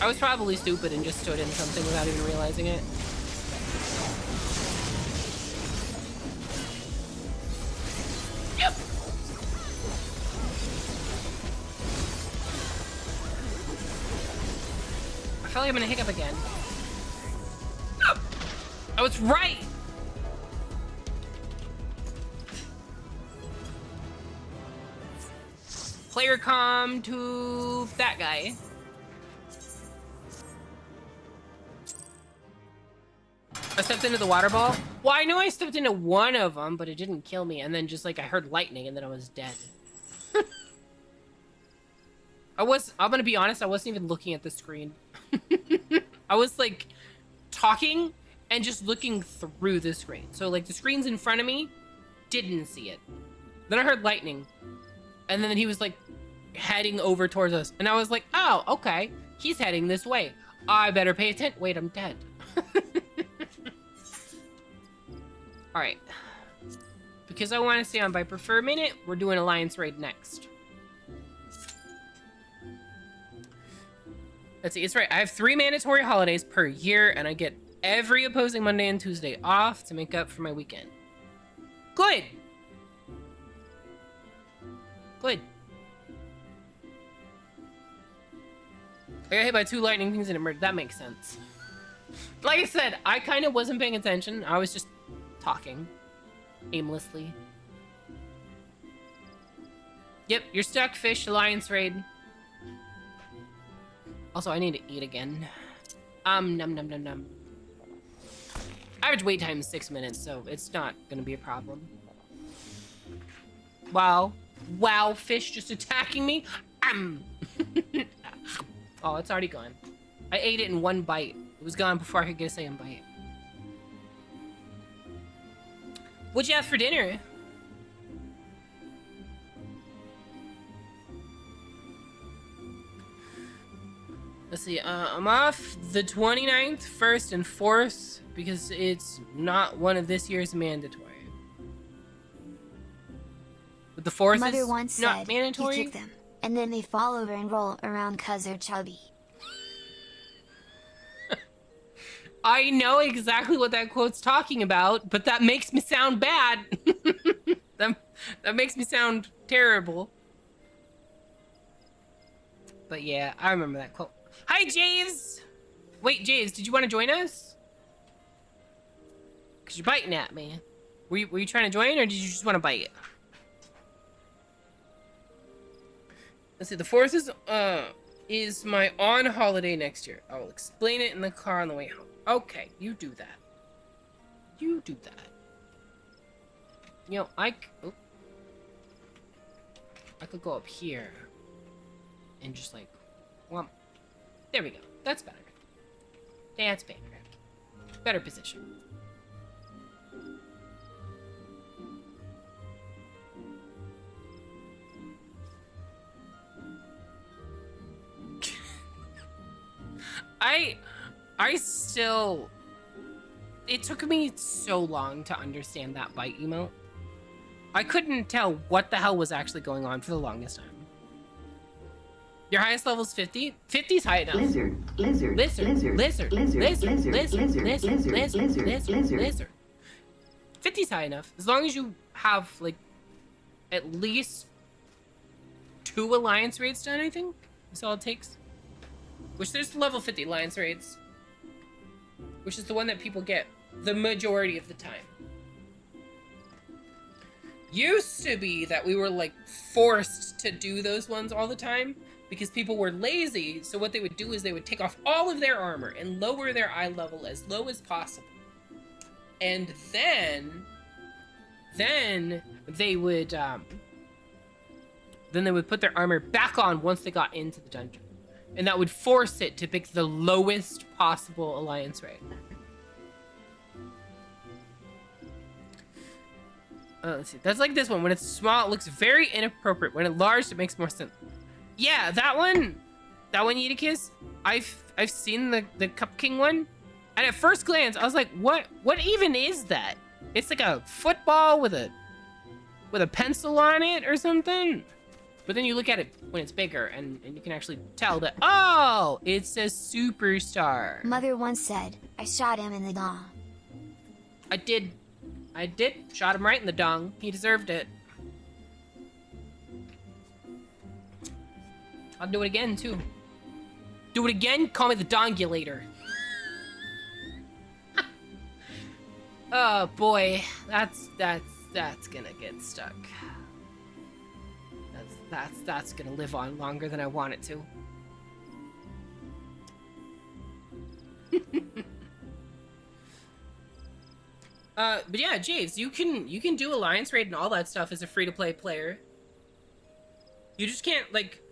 I was probably stupid and just stood in something without even realizing it. Yep. I feel like I'm gonna hiccup again. I was right! Player comm to that guy. I stepped into the water ball. Well, I know I stepped into one of them, but it didn't kill me. And then just like I heard lightning and then I was dead. I'm gonna be honest, I wasn't even looking at the screen. I was like talking and just looking through the screen. So like the screen's in front of me, didn't see it. Then I heard lightning. And then he was like heading over towards us. And I was like, oh, okay. He's heading this way. I better pay attention. Wait, I'm dead. All right. Because I want to stay on Viper for a minute, we're doing Alliance Raid next. Let's see, it's right. I have 3 mandatory holidays per year, and I get every opposing Monday and Tuesday off to make up for my weekend. Good. Good. I got hit by 2 lightning things and it murdered. That makes sense. Like I said, I kind of wasn't paying attention. I was just talking aimlessly. Yep, you're stuck, fish, Alliance Raid. Also, I need to eat again. Num num num num. Average wait time is 6 minutes, so it's not gonna be a problem. Wow. Wow, fish just attacking me. Oh, it's already gone. I ate it in 1 bite. It was gone before I could get a second bite. What'd you have for dinner? Let's see, I'm off the 29th, 1st, and 4th because it's not one of this year's mandatory. But the 4th Mother is once not said, mandatory? You kick them, and then they fall over and roll around 'cause they're chubby. I know exactly what that quote's talking about, but that makes me sound bad. that makes me sound terrible. But yeah, I remember that quote. Hi, Javes! Wait, Javes, did you want to join us? Because you're biting at me. Were you trying to join, or did you just want to bite? Let's see, the 4th is my on holiday next year. I will explain it in the car on the way home. Okay, you do that. You do that. You know, I could go up here and just like, well, there we go. That's better. That's better. Better position. I still... It took me so long to understand that bite emote. I couldn't tell what the hell was actually going on for the longest time. Your highest level is 50? 50's high enough. Lizard, lizard, Lizard, lizard, lizard, lizard, lizard, lizard, lizard, lizard, lizard, lizard, lizard, lizard. 50's high enough. As long as you have, like, at least 2 alliance raids done, I think. That's all it takes. Which there's the level 50 alliance raids. Which is the one that people get the majority of the time. Used to be that we were like forced to do those ones all the time because people were lazy. So what they would do is they would take off all of their armor and lower their eye level as low as possible. And then they would put their armor back on once they got into the dungeon. And that would force it to pick the lowest possible alliance rate. Let's see. That's like this one. When it's small, it looks very inappropriate. When it's large, it makes more sense. Yeah, that one, Yeetikis, I've seen the Cup King one. And at first glance, I was like, what even is that? It's like a football with a pencil on it or something. But then you look at it when it's bigger and you can actually tell that, oh, it's a superstar. Mother once said, I shot him in the dong. I did. Shot him right in the dong. He deserved it. I'll do it again, too. Do it again? Call me the dongulator. Oh, boy. That's gonna get stuck. That's gonna live on longer than I want it to. But yeah, Javes, you can do alliance raid and all that stuff as a free-to-play player. You just can't like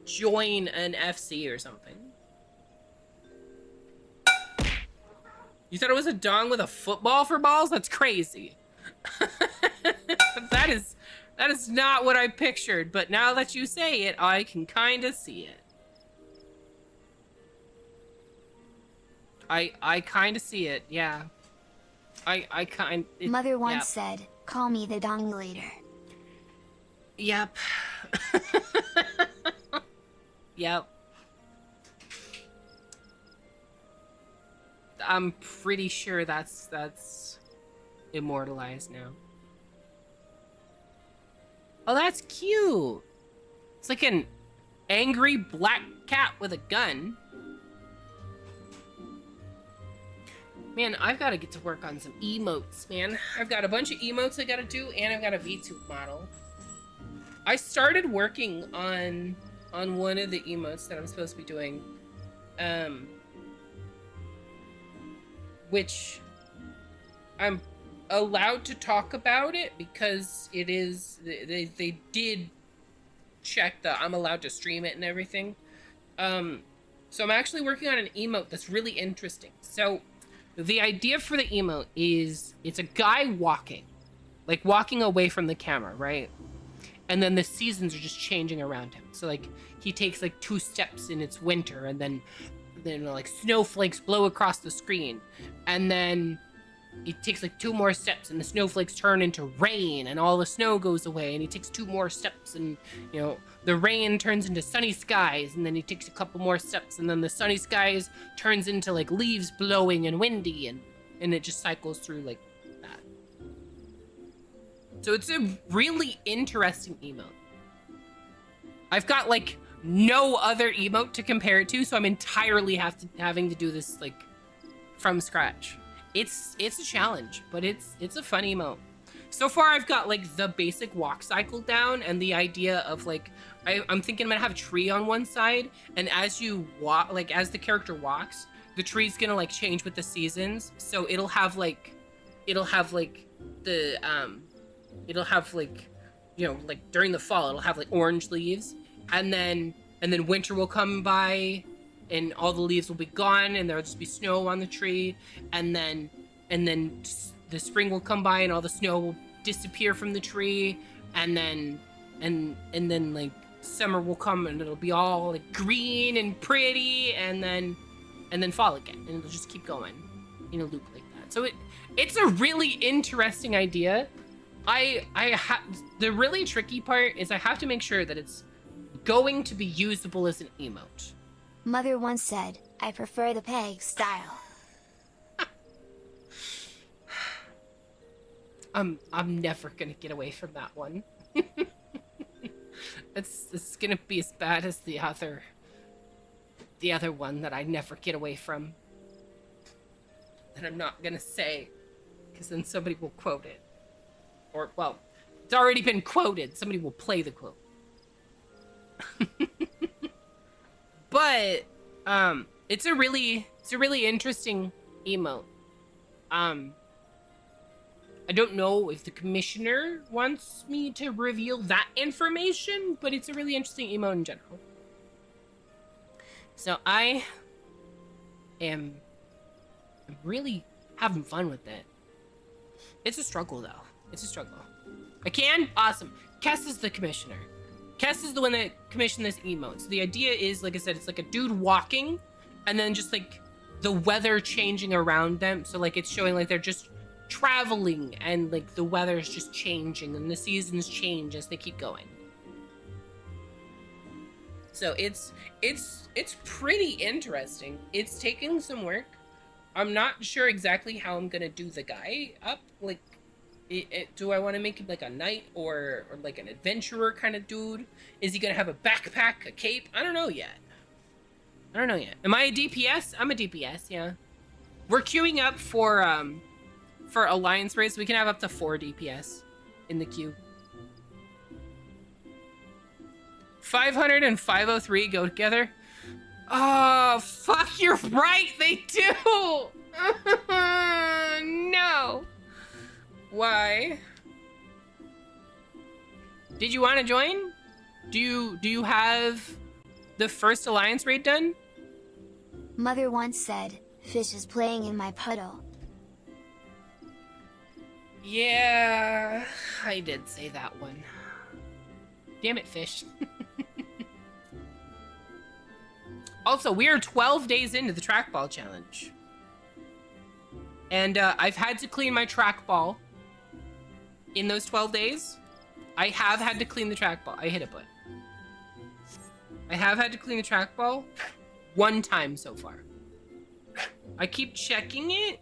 join an FC or something. You thought it was a dong with a football for balls? That's crazy. That is not what I pictured, but now that you say it, I can kind of see it. I kind of see it, yeah. Mother once said, call me the dongulator. Yep. Yep. I'm pretty sure that's immortalized now. Oh, that's cute. It's like an angry black cat with a gun. Man, I've got to get to work on some emotes, man. I've got a bunch of emotes I got to do, and I've got a VTube model. I started working on one of the emotes that I'm supposed to be doing, which I'm allowed to talk about it because it is, they did check that I'm allowed to stream it and everything. So I'm actually working on an emote that's really interesting. So the idea for the emote is it's a guy walking away from the camera, right? And then the seasons are just changing around him. So like he takes like 2 steps and it's winter, and then like snowflakes blow across the screen, and then he takes like 2 more steps and the snowflakes turn into rain and all the snow goes away, and he takes 2 more steps and, you know, the rain turns into sunny skies, and then he takes a couple more steps and then the sunny skies turns into like leaves blowing and windy, and it just cycles through like that. So it's a really interesting emote. I've got like no other emote to compare it to, so I'm entirely having to do this like from scratch. It's a challenge, but it's a fun emote. So far, I've got like the basic walk cycle down, and the idea of like I'm thinking I'm gonna have a tree on one side, and as you walk, like as the character walks, the tree's gonna like change with the seasons. So it'll have like you know, like during the fall it'll have like orange leaves, and then winter will come by and all the leaves will be gone and there'll just be snow on the tree, and then the spring will come by and all the snow will disappear from the tree, and then like summer will come and it'll be all like green and pretty, and then fall again, and it'll just keep going in a loop like that. So it's a really interesting idea. The really tricky part is I have to make sure that it's going to be usable as an emote. Mother once said, I prefer the peg style. I'm never gonna get away from that one. It's gonna be as bad as the other one that I never get away from. That I'm not gonna say, because then somebody will quote it. Or, well, it's already been quoted. Somebody will play the quote. But, it's a really interesting emote. I don't know if the commissioner wants me to reveal that information, but it's a really interesting emote in general. So I'm really having fun with it. It's a struggle, though. It's a struggle. I can? Awesome. Kess is the commissioner. Kess is the one that commissioned this emote. So the idea is, like I said, it's like a dude walking, and then just, like, the weather changing around them. So, like, it's showing, like, they're just traveling, and, like, the weather's just changing, and the seasons change as they keep going. So it's pretty interesting. It's taking some work. I'm not sure exactly how I'm gonna do the guy up. Like, do I want to make him like a knight or like an adventurer kind of dude? Is he gonna have a backpack, a cape? I don't know yet. Am I a DPS? I'm a DPS, yeah. We're queuing up for alliance raids. We can have up to 4 DPS in the queue. 500 and 503 go together. Oh, fuck, you're right, they do! No. Why? Did you want to join? Do you have the first alliance raid done? Mother once said, "Fish is playing in my puddle." Yeah, I did say that one. Damn it, Fish. Also, we are 12 days into the trackball challenge. And I've had to clean my trackball in those 12 days. I have had to clean the trackball. I hit a butt. I have had to clean the trackball 1 time so far. I keep checking it.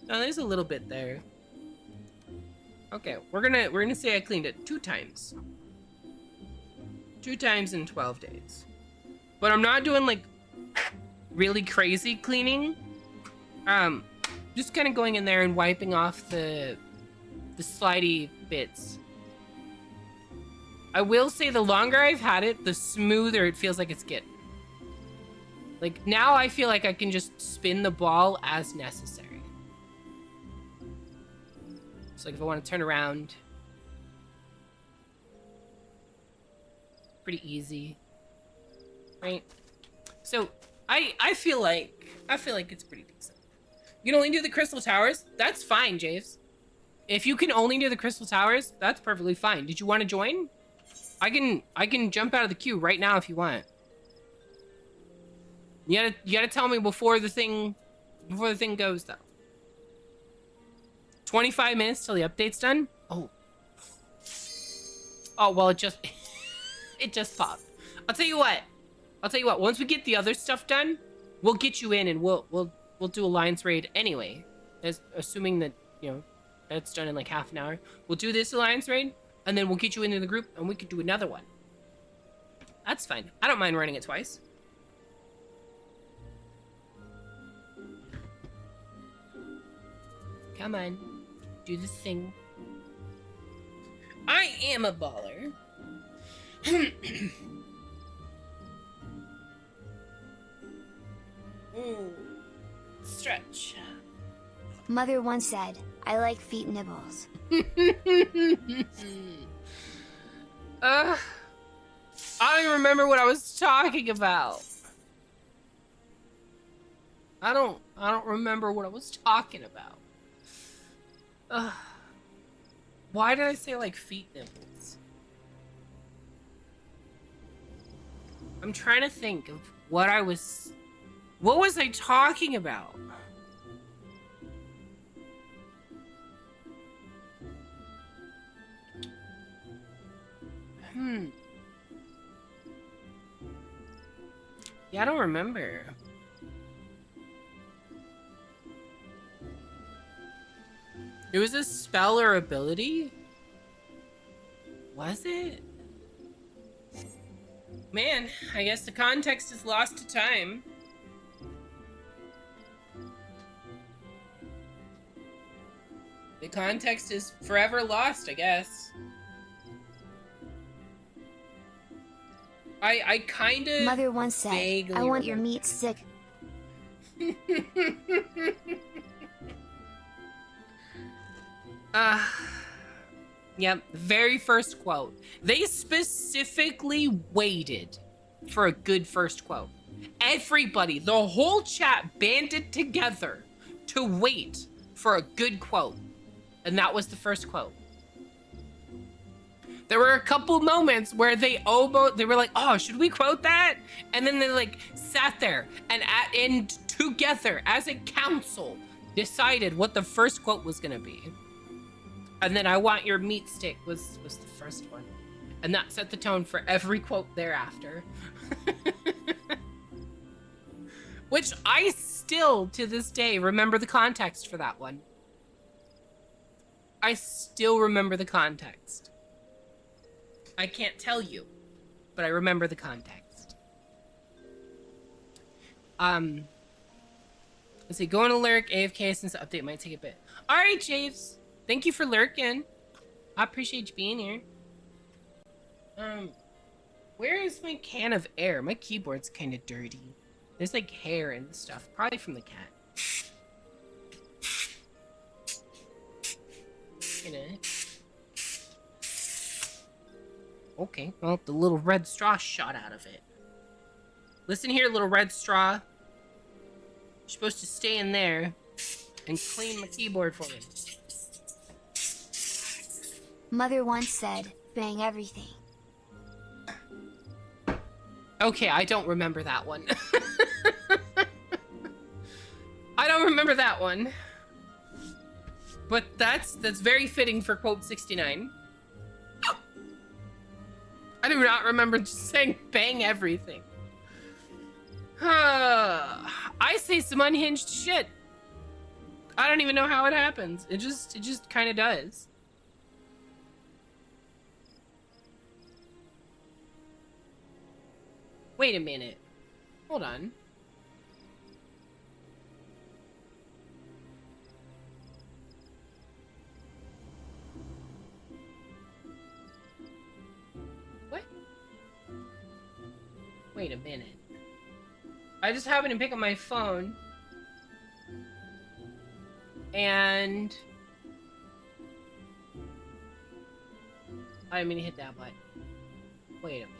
No, there's a little bit there. Okay, we're gonna say I cleaned it 2 times. 2 times in 12 days. But I'm not doing like really crazy cleaning. Just kind of going in there and wiping off the slidey bits. I will say the longer I've had it, the smoother it feels like it's getting. Like, now I feel like I can just spin the ball as necessary. So, like, if I want to turn around, pretty easy, right? So, I feel like it's pretty decent. You can only do the Crystal Towers. That's fine, Javes. If you can only do the Crystal Towers, that's perfectly fine. Did you want to join? I can jump out of the queue right now if you want. You gotta tell me before the thing goes though. 25 minutes till the update's done? Oh. Oh, well, it just popped. I'll tell you what. Once we get the other stuff done, we'll get you in and we'll do Alliance raid anyway. Assuming that, you know, that's done in like half an hour. We'll do this Alliance raid and then we'll get you into the group and we could do another one. That's fine. I don't mind running it twice. Come on. Do this thing. I am a baller. Ooh. Stretch. Mother once said, "I like feet nibbles." I don't even remember what I was talking about. I don't remember what I was talking about. Why did I say like feet nibbles? I'm trying to think of what was I talking about? Yeah, I don't remember. It was a spell or ability? Was it? Man, I guess the context is lost to time. The context is forever lost, I guess. I kind of Mother once said, I want your meat stick. Yep, very first quote. They specifically waited for a good first quote. Everybody, the whole chat banded together to wait for a good quote. And that was the first quote. There were a couple moments where they were like, oh, should we quote that? And then they like sat there and together as a council decided what the first quote was gonna be. And then I want your meat stick was the first one. And that set the tone for every quote thereafter. Which I still, to this day, remember the context for that one. I still remember the context. I can't tell you, but I remember the context. Let's see, going to lurk, AFK since the update might take a bit. All right, Javes. Thank you for lurking. I appreciate you being here. Where is my can of air? My keyboard's kind of dirty. There's like hair and stuff, probably from the cat. Okay, well, the little red straw shot out of it. Listen here, little red straw. You're supposed to stay in there and clean my keyboard for me. Mother once said, bang everything. Okay, I don't remember that one. I don't remember that one. But that's very fitting for quote 69. I do not remember just saying bang everything. I say some unhinged shit. I don't even know how it happens. It just kind of does. Wait a minute. Hold on. What? Wait a minute. I just happened to pick up my phone. And I didn't mean to hit that button. Wait a minute.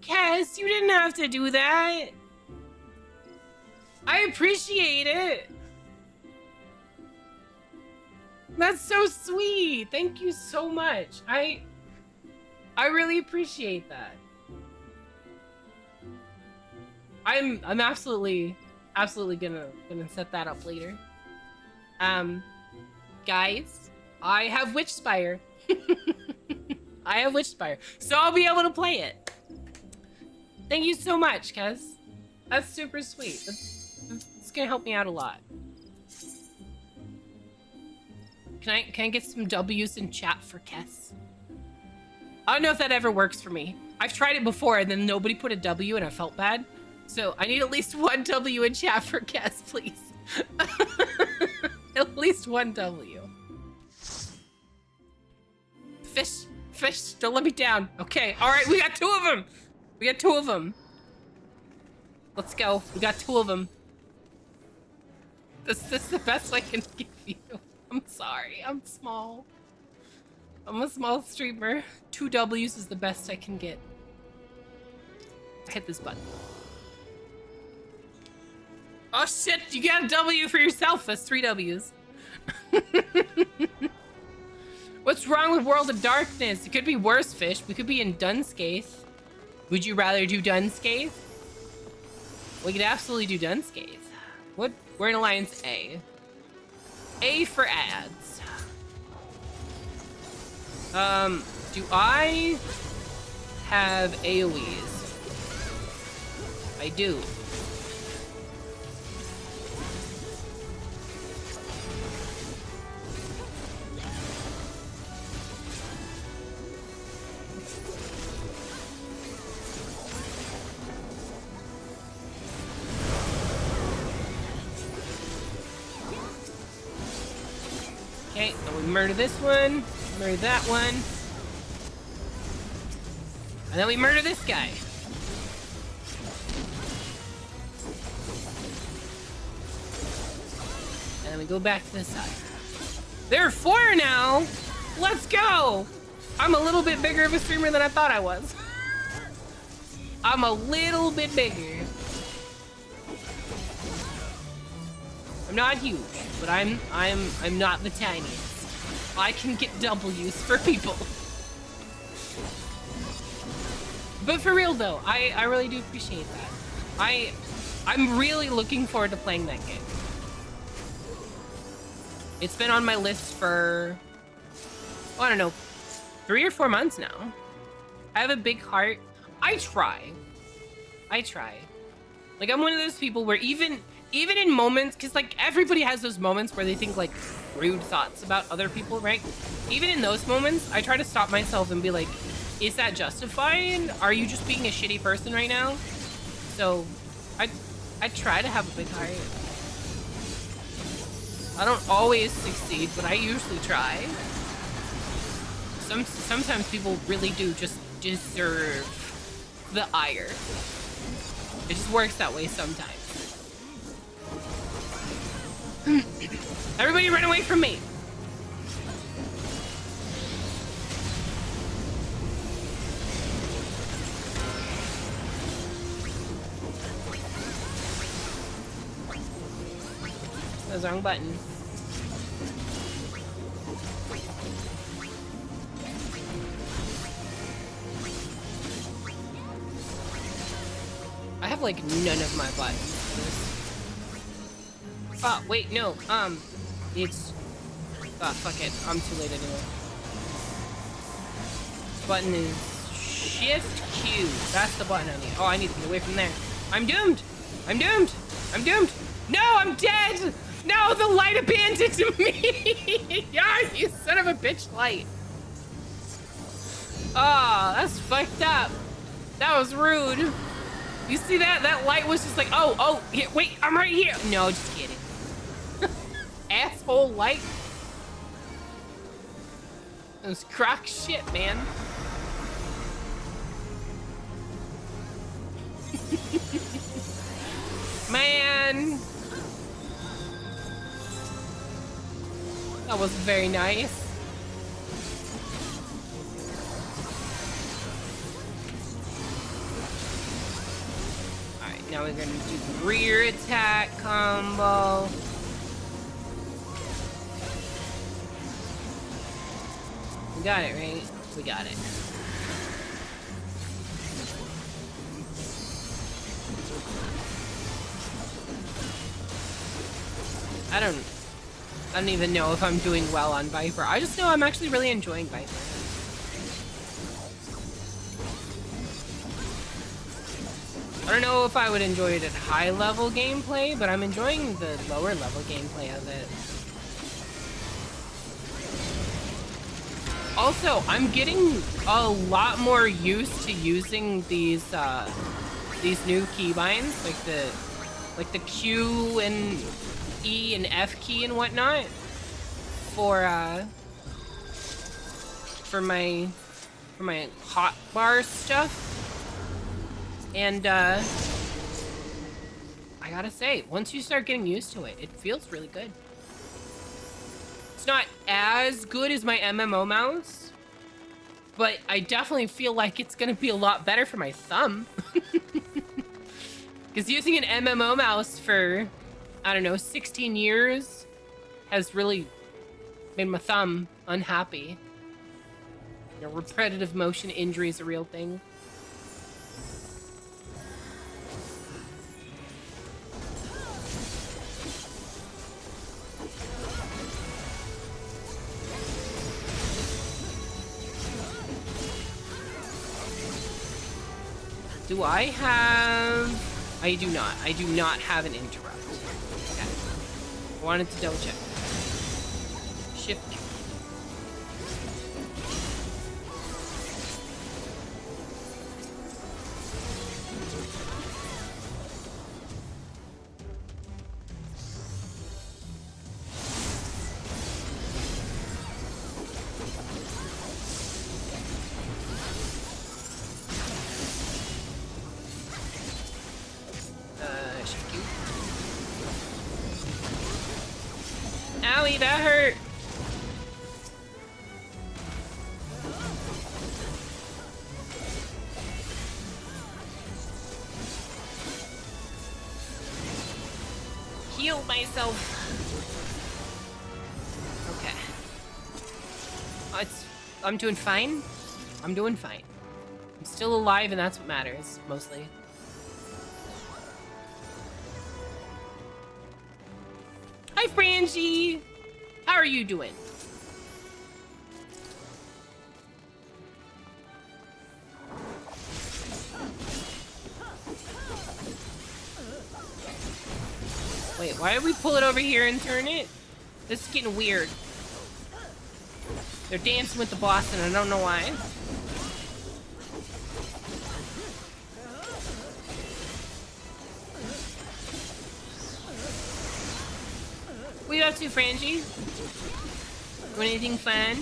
Cass, you didn't have to do that. I appreciate it. That's so sweet. Thank you so much. I really appreciate that. I'm absolutely gonna set that up later. Guys, I have Witchspire. I have Witchspire, so I'll be able to play it. Thank you so much, Kez. That's super sweet. It's gonna help me out a lot. Can I get some W's in chat for Kez? I don't know if that ever works for me. I've tried it before and then nobody put a W and I felt bad. So I need at least one W in chat for Kez, please. At least one W. Fish, don't let me down. Okay, all right, we got two of them. We got two of them. Let's go. We got two of them. This is the best I can give you. I'm sorry. I'm small. I'm a small streamer. 2 W's is the best I can get. Hit this button. Oh shit, you got a W for yourself. That's 3 W's. What's wrong with World of Darkness? It could be worse, Fish. We could be in Dunscaith. Would you rather do Dunscaith? We could absolutely do Dunscaith. What? We're in Alliance A. A for ads. Do I have AoEs? I do. murder this one, murder that one. And then we murder this guy. And then we go back to this side. There are 4 now! Let's go! I'm a little bit bigger of a streamer than I thought I was. I'm a little bit bigger. I'm not huge, but I'm not the tiniest. I can get W's for people. But for real though, I really do appreciate that. I'm really looking forward to playing that game. It's been on my list for, I don't know, 3 or 4 months now. I have a big heart. I try. Like, I'm one of those people where even in moments, because like everybody has those moments where they think like rude thoughts about other people, right? Even in those moments, I try to stop myself and be like, is that justified? Are you just being a shitty person right now? So I try to have a big heart. I don't always succeed, but I usually try. Sometimes people really do just deserve the ire. It just works that way sometimes. Everybody run away from me! That was the wrong button. I have like none of my buttons. Oh, wait, no. It's... Ah, fuck it. I'm too late anyway. Button is Shift Q. That's the button I need. Oh, I need to get away from there. I'm doomed! I'm doomed! I'm doomed! No, I'm dead! No, the light abandoned me! Yeah, you son of a bitch light. Oh, that's fucked up. That was rude. You see that? That light was just like, oh, here, wait, I'm right here. No, just kidding. Asshole light. That was crock shit, man. Man. That was very nice. Alright, now we're gonna do the rear attack combo. We got it, right? We got it. I don't even know if I'm doing well on Viper. I just know I'm actually really enjoying Viper. I don't know if I would enjoy it at high level gameplay, but I'm enjoying the lower level gameplay of it. Also, I'm getting a lot more used to using these new keybinds, like the Q and E and F key and whatnot, for my hotbar stuff. And I gotta say, once you start getting used to it, it feels really good. It's not as good as my MMO mouse, but I definitely feel like it's gonna be a lot better for my thumb. Because using an MMO mouse for, I don't know, 16 years has really made my thumb unhappy. You know, repetitive motion injury is a real thing. Do I have... I do not. I do not have an interrupt. Okay. I wanted to double check. Shift. that hurt. Heal myself. Okay. I'm doing fine. I'm doing fine. I'm still alive, and that's what matters, mostly. Hi, Frangie! How are you doing? Wait, why did we pull it over here and turn it? This is getting weird. They're dancing with the boss, and I don't know why. What you up to, Frangie? Doing anything fun?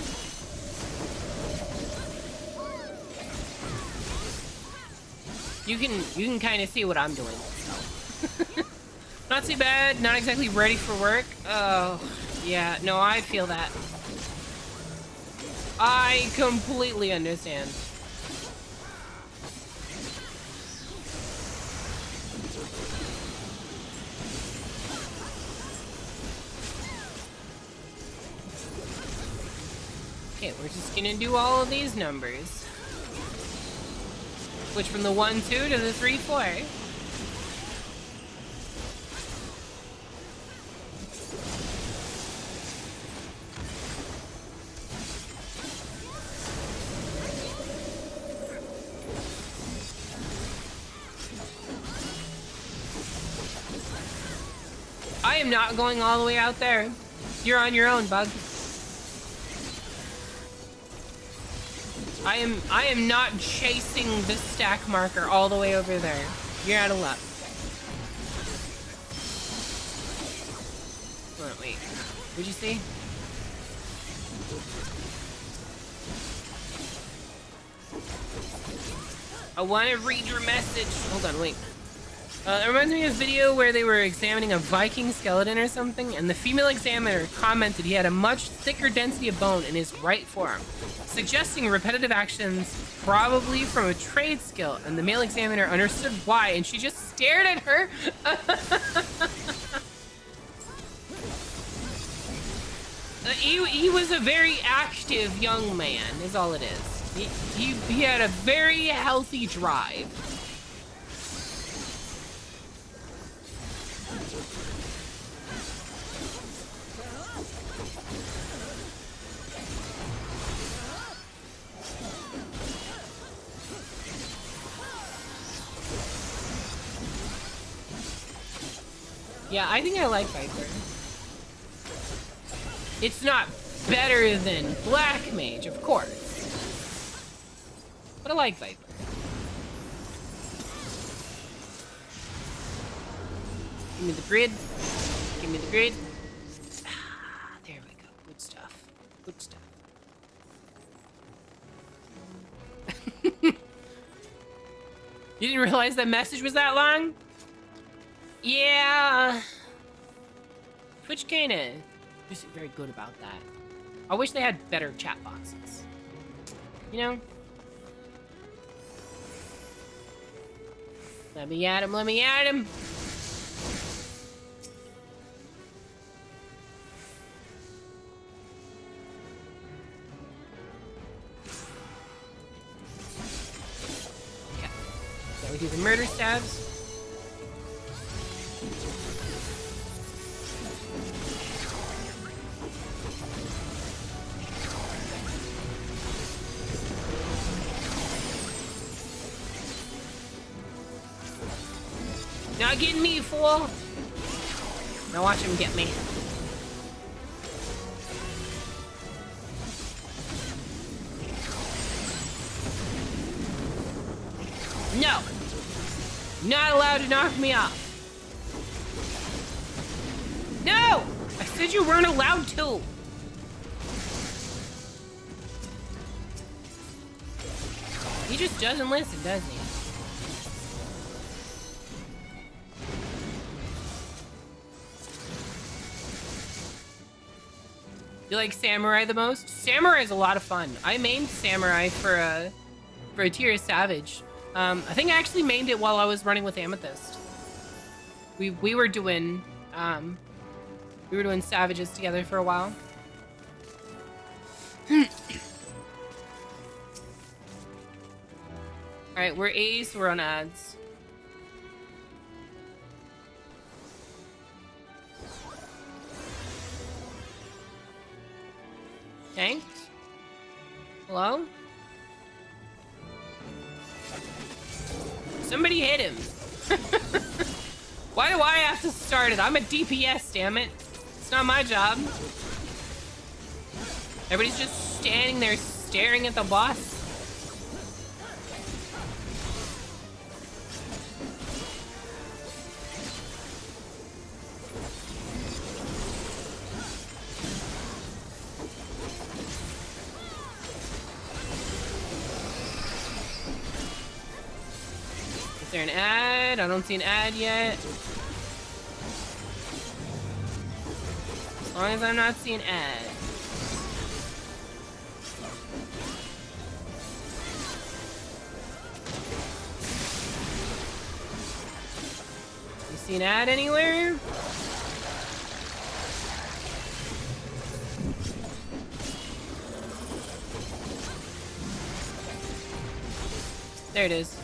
You can kind of see what I'm doing. So. Not too bad. Not exactly ready for work. Oh, yeah. No, I feel that. I completely understand. Okay, we're just gonna do all of these numbers. Switch from the 1, 2 to the 3, 4. I am not going all the way out there. You're on your own, bug. I am not chasing the stack marker all the way over there. You're out of luck. Hold on, wait. What'd you see? I want to read your message. Hold on, wait. It reminds me of a video where they were examining a Viking skeleton or something, and the female examiner commented he had a much thicker density of bone in his right forearm, suggesting repetitive actions probably from a trade skill, and the male examiner understood why, and she just stared at her. He was a very active young man, is all it is. He had a very healthy drive. Yeah, I think I like Viper. It's not better than Black Mage, of course. But I like Viper. Give me the grid. Give me the grid. Ah, there we go. Good stuff. Good stuff. You didn't realize that message was that long? Yeah. Twitch kinda isn't very good about that. I wish they had better chat boxes. You know? Let me at him, let me at him. Okay. So we do the murder stabs. Not getting me, fool. Now watch him get me. No. Not allowed to knock me off. No! I said you weren't allowed to. He just doesn't listen, does he? You like Samurai the most? Samurai is a lot of fun. I mained Samurai for a tier Savage. I think I actually mained it while I was running with Amethyst. We were doing Savages together for a while. Alright, we're A's, we're on ads. Tanked? Hello? Somebody hit him. Why do I have to start it? I'm a DPS, damn it. It's not my job. Everybody's just standing there staring at the boss. Is there an ad? I don't see an ad yet. As long as I'm not seeing ad. You see an ad anywhere? There it is.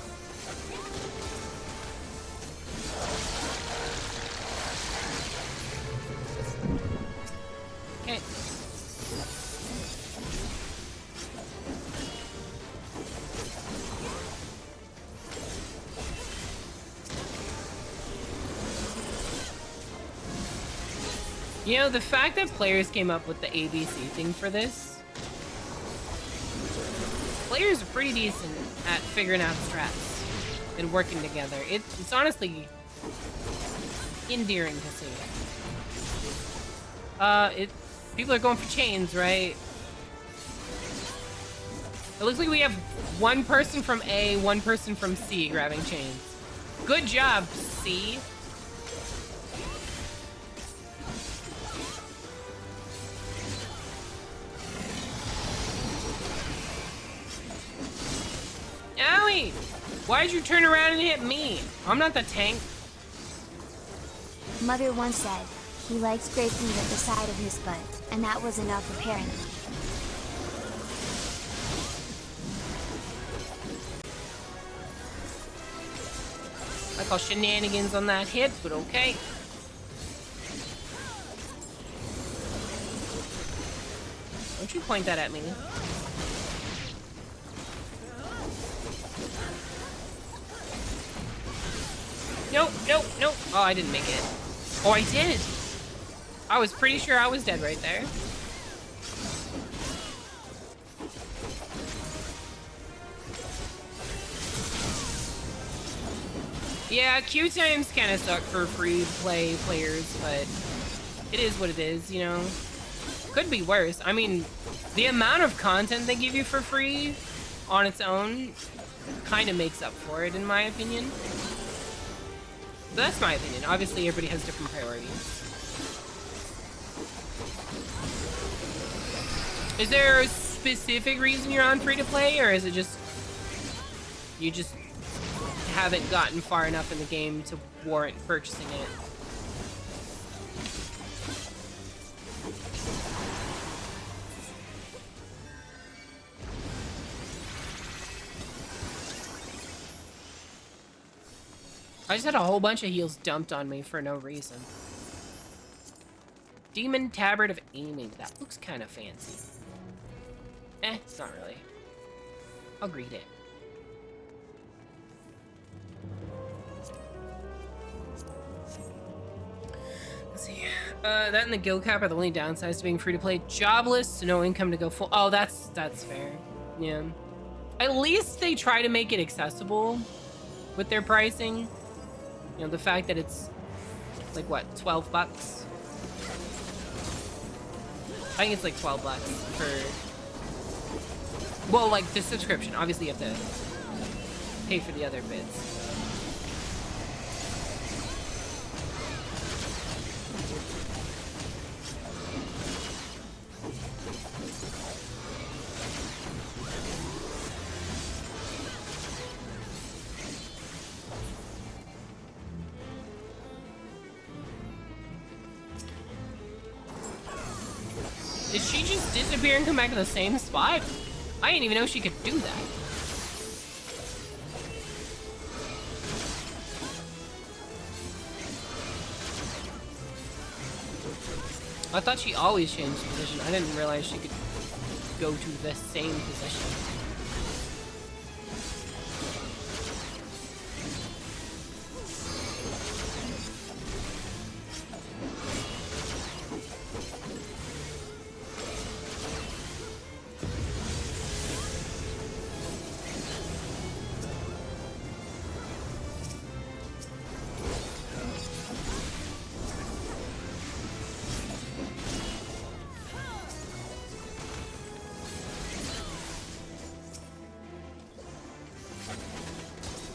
Okay. You know, the fact that players came up with the ABC thing for this, players are pretty decent at figuring out strats and working together. It's honestly endearing to see. People are going for chains, right? It looks like we have one person from A, one person from C grabbing chains. Good job, C. Owie! Why'd you turn around and hit me? I'm not the tank. Mother once said, he likes scraping at the side of his butt, and that was enough apparently. I call shenanigans on that hit, but okay. Don't you point that at me. Nope, nope, nope. Oh, I didn't make it. Oh, I did. I was pretty sure I was dead right there. Yeah, queue times kind of suck for free play players, but it is what it is, you know? Could be worse. I mean, the amount of content they give you for free on its own kind of makes up for it, in my opinion. But that's my opinion. Obviously, everybody has different priorities. Is there a specific reason you're on free-to-play, or is it just you just haven't gotten far enough in the game to warrant purchasing it? I just had a whole bunch of heals dumped on me for no reason. Demon Tabard of Aiming. That looks kind of fancy. It's not really. I'll greet it. Let's see. That and the guild cap are the only downsides to being free to play. Jobless, no income to go full. Oh, that's fair. Yeah. At least they try to make it accessible with their pricing. You know, the fact that it's like what, 12 bucks? I think it's like 12 bucks for, well, like the subscription. Obviously you have to pay for the other bits. disappear and come back to the same spot? I didn't even know she could do that. I thought she always changed position. I didn't realize she could go to the same position.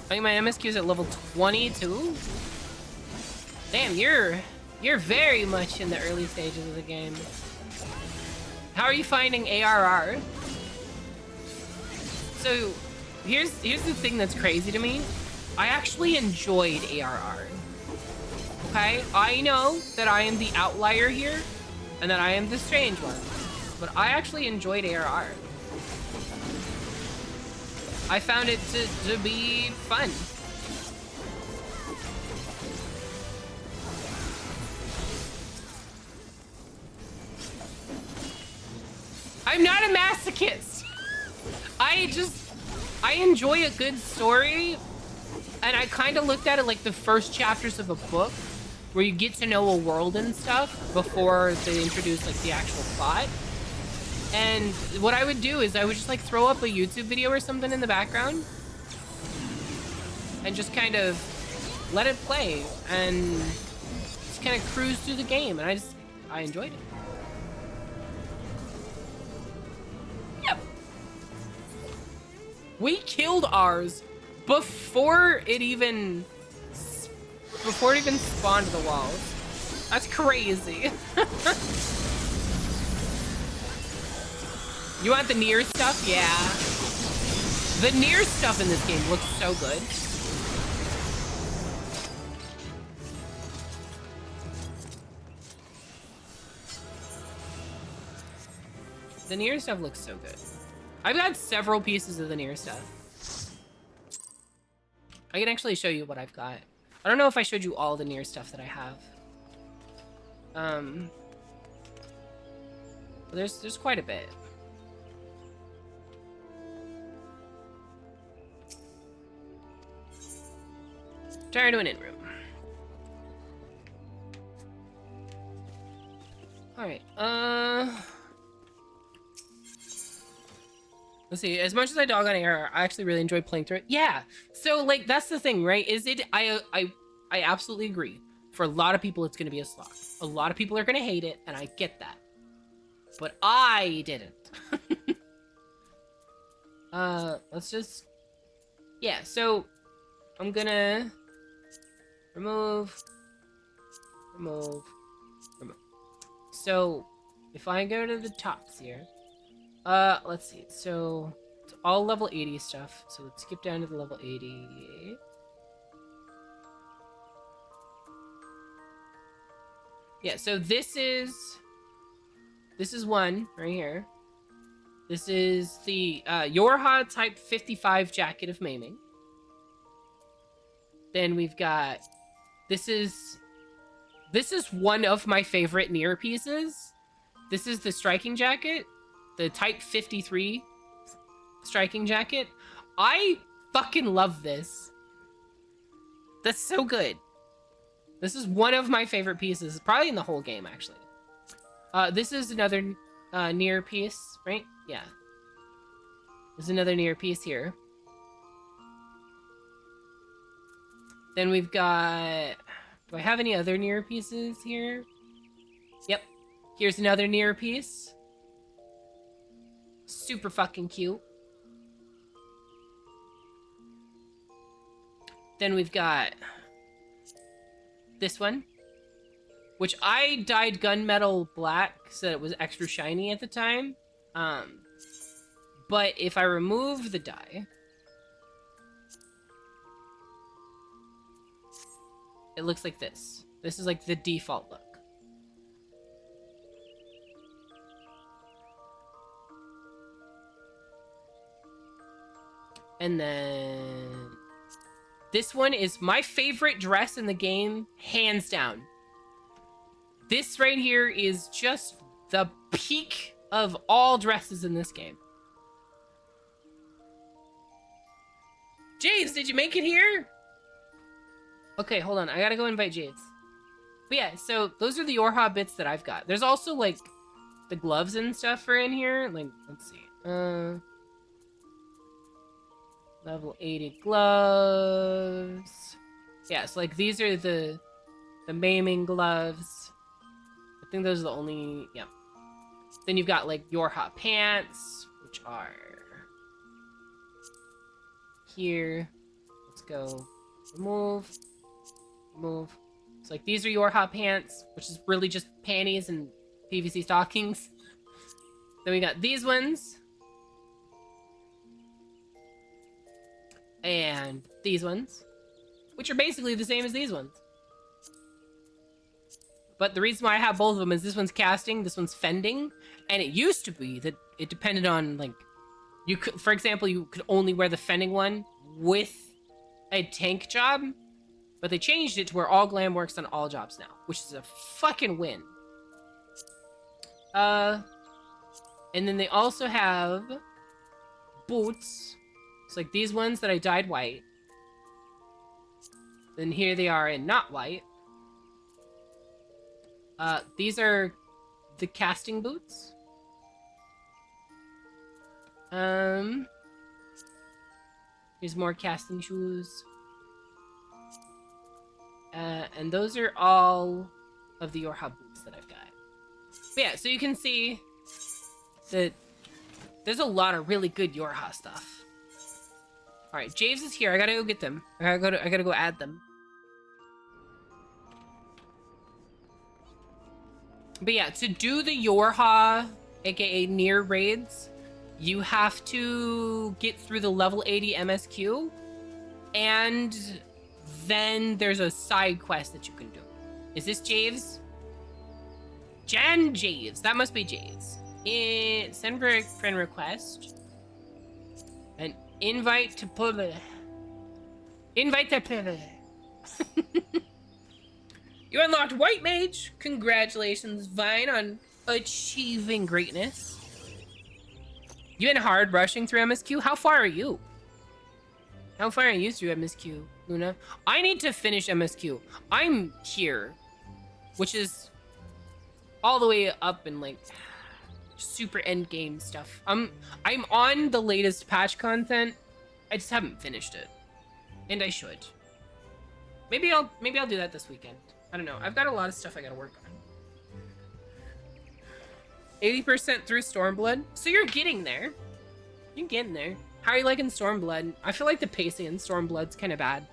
I think my MSQ is at level 22? Damn, you're very much in the early stages of the game. How are you finding ARR? So, here's the thing that's crazy to me. I actually enjoyed ARR. Okay? I know that I am the outlier here, and that I am the strange one. But I actually enjoyed ARR. I found it to be fun. I'm not a masochist. I enjoy a good story, and I kind of looked at it like the first chapters of a book, where you get to know a world and stuff before they introduce like the actual plot. And what I would do is I would just like throw up a YouTube video or something in the background and just kind of let it play and just kind of cruise through the game, and I enjoyed it. Yep. We killed ours before it even spawned the walls. That's crazy. You want the near stuff? Yeah. The near stuff in this game looks so good. The near stuff looks so good. I've got several pieces of the near stuff. I can actually show you what I've got. I don't know if I showed you all the near stuff that I have. There's quite a bit. Turn to an in-room. Alright, let's see. As much as I dog on AR, I actually really enjoy playing through it. Yeah. So, like, that's the thing, right? Is it... I absolutely agree. For a lot of people, it's gonna be a slog. A lot of people are gonna hate it, and I get that. But I didn't. Let's just... Yeah, so... I'm gonna... Remove. So, if I go to the tops here, let's see. So, it's all level 80 stuff. So let's skip down to the level 80. Yeah, so this is one right here. This is the Yorha Type 55 Jacket of Maiming. Then we've got... This is one of my favorite near pieces. This is the striking jacket, the Type 53 striking jacket. I fucking love this. That's so good. This is one of my favorite pieces, probably in the whole game, actually. This is another near piece, right? Yeah. There's another near piece here. Then we've got... Do I have any other near pieces here? Yep. Here's another near piece. Super fucking cute. Then we've got... this one. Which I dyed gunmetal black so that it was extra shiny at the time. But if I remove the dye... it looks like this. This is like the default look. And then this one is my favorite dress in the game, hands down. This right here is just the peak of all dresses in this game. Jades, did you make it here? Okay, hold on. I gotta go invite Jades. But yeah, so those are the Yorha bits that I've got. There's also, like, the gloves and stuff are in here. Like, let's see. Level 80 gloves. Yeah, so, like, these are the maiming gloves. I think those are the only... Yeah. Then you've got, like, Yorha pants, which are... here. Let's go. Remove. Remove. So, like, these are Yorha pants, which is really just panties and PVC stockings. Then we got these ones. And these ones. Which are basically the same as these ones. But the reason why I have both of them is this one's casting, this one's fending. And it used to be that it depended on, like... You could, for example, you could only wear the fending one with a tank job. But they changed it to where all glam works on all jobs now. Which is a fucking win. And then they also have boots. It's like these ones that I dyed white. Then here they are in not white. These are the casting boots. Here's more casting shoes. And those are all of the Yorha boots that I've got. But yeah, so you can see that there's a lot of really good Yorha stuff. All right, Javes is here. I gotta go get them. I gotta go add them. But yeah, to do the Yorha, aka near raids, you have to get through the level 80 MSQ, and then there's a side quest that you can do. Is this Javes? Jan Javes. That must be Javes. Send for a friend request. An invite to play. Invite to play. You unlocked White Mage. Congratulations, Vine, on achieving greatness. You been hard rushing through MSQ? How far are you? How far are you through MSQ, Luna? I need to finish MSQ. I'm here, which is all the way up in, like, super end game stuff. I'm on the latest patch content. I just haven't finished it, and I should. Maybe I'll do that this weekend. I don't know. I've got a lot of stuff I gotta work on. 80% through Stormblood. So you're getting there. You're getting there. How are you liking Stormblood? I feel like the pacing in Stormblood's kind of bad.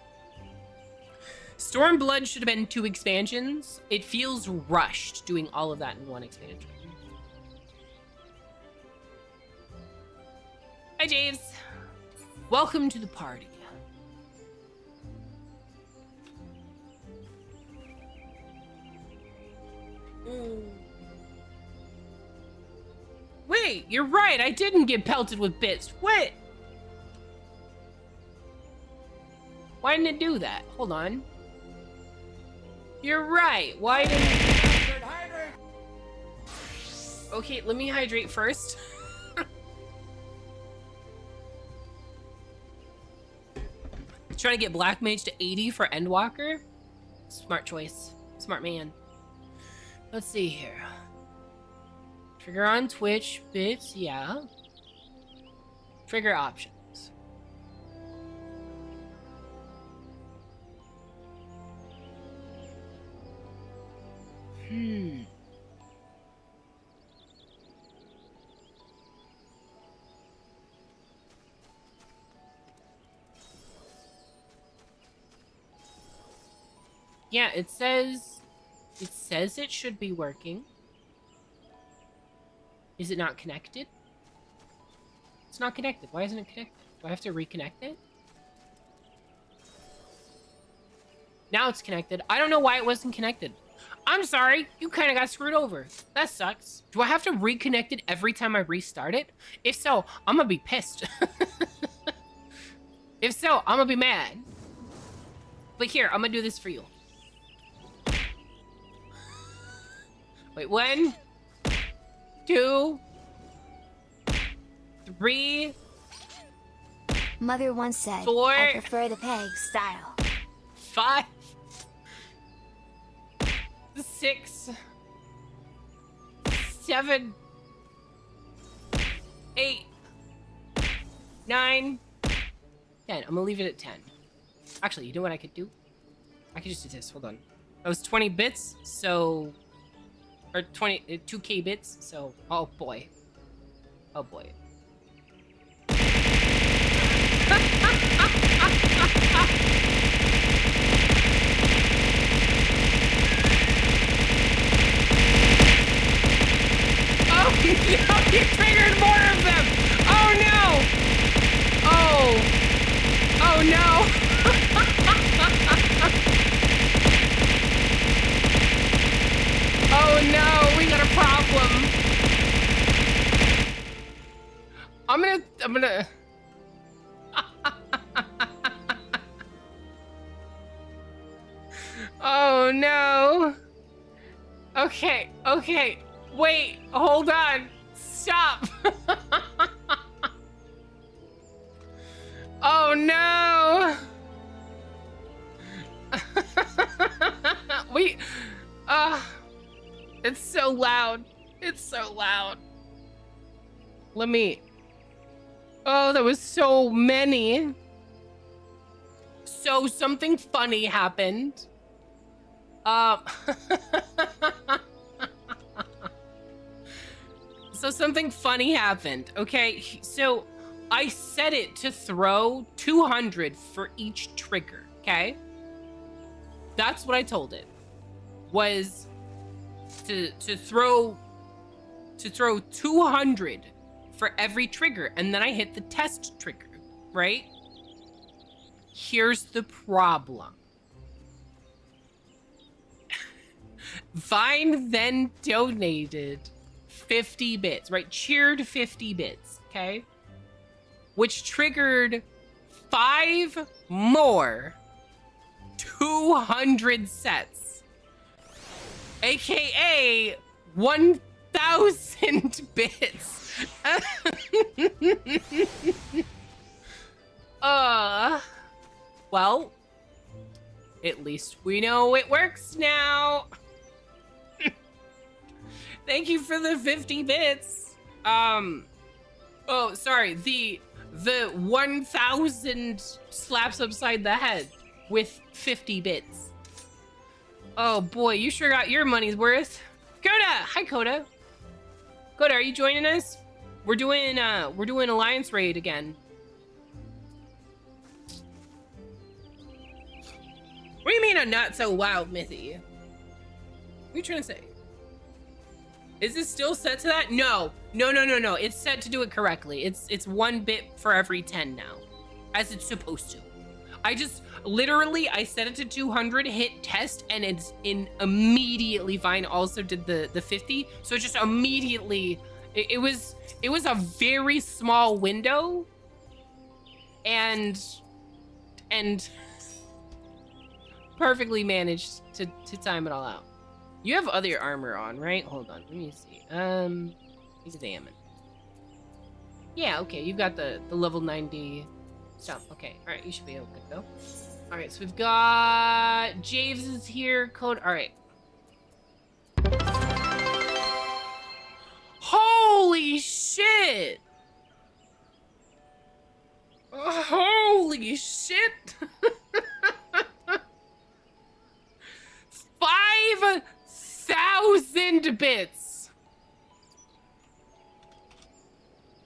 Stormblood should have been 2 expansions. It feels rushed doing all of that in 1 expansion. Hi, Javes. Welcome to the party. Wait, you're right. I didn't get pelted with bits. What? Why didn't it do that? Hold on. You're right. Why didn't it... Okay, let me hydrate first. Trying to get Black Mage to 80 for Endwalker? Smart choice. Smart man. Let's see here. Trigger on Twitch, bits, yeah. Trigger options. Yeah, it says it should be working. Is it not connected? It's not connected. Why isn't it connected? Do I have to reconnect it? Now it's connected. I don't know why it wasn't connected. I'm sorry. You kind of got screwed over. That sucks. Do I have to reconnect it every time I restart it? If so, I'm gonna be pissed. If so, I'm gonna be mad. But here, I'm gonna do this for you. Wait, 1, 2, 3. Mother once said, 4. I prefer the peg style. 5, 6, 7, 8, 9, 10. I'm gonna leave it at 10. Actually, you know what I could do? I could just do this. Hold on. That was 20 bits, so... Or 2K bits, so... Oh, boy. Oh, boy. Oh, no! You triggered more of them! Oh, no! Oh! Oh, no! Oh no, we got a problem. I'm gonna... Oh no. Okay, wait, hold on. Stop. Oh no. Wait, it's so loud. It's so loud. Let me... Oh, there was so many. So something funny happened. So something funny happened, okay? So I set it to throw 200 for each trigger, okay? That's what I told it. Was to throw 200 for every trigger, and then I hit the test trigger, right? Here's the problem. Vine then donated 50 bits, right? Cheered 50 bits, okay? Which triggered 5 more 200 sets. AKA 1,000 bits. Well, at least we know it works now. Thank you for the 50 bits. Oh, sorry. The 1,000 slaps upside the head with 50 bits. Oh boy, you sure got your money's worth. Coda! Hi, Coda. Coda, are you joining us? We're doing Alliance Raid again. What do you mean I'm not so wild, Mithy? What are you trying to say? Is this still set to that? No. It's set to do it correctly. It's 1 bit for every 10 now, as it's supposed to. I just literally I set it to 200, hit test, and it's immediately. Vine also did the 50, so it just immediately. It was a very small window, and perfectly managed to time it all out. You have other armor on, right? Hold on, let me see. Examine. Yeah, okay, you've got the level 90 stuff. Okay, all right, you should be able to go. All right, so we've got Javes is here. Code. All right. Holy shit! Holy shit! 5,000 bits.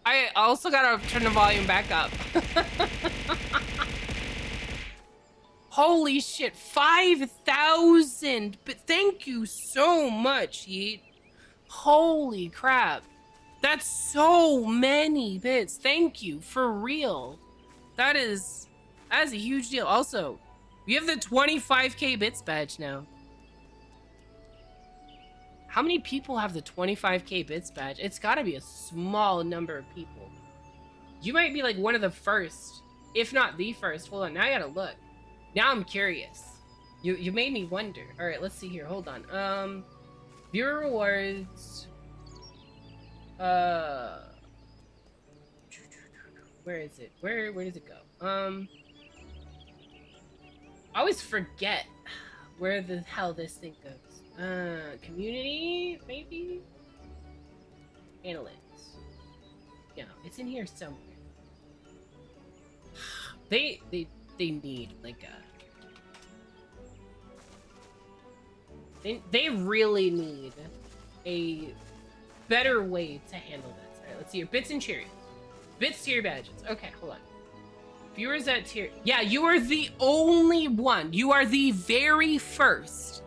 I also gotta turn the volume back up. Holy shit, 5,000. But thank you so much, Yeet. Holy crap. That's so many bits. Thank you, for real. That is a huge deal. Also, we have the 25k bits badge now. How many people have the 25k bits badge? It's gotta be a small number of people. You might be like one of the first if not the first. Hold on, now I gotta look. Now I'm curious. You made me wonder. All right, let's see here. Hold on. Viewer rewards. Where is it? Where does it go? I always forget where the hell this thing goes. Community, maybe? Analytics. Yeah, it's in here somewhere. They need like a... They really need a better way to handle this. Alright, let's see here. Bits and cheer. Bits tier badges. Okay, hold on. Viewers at tier... Yeah, you are the only one. You are the very first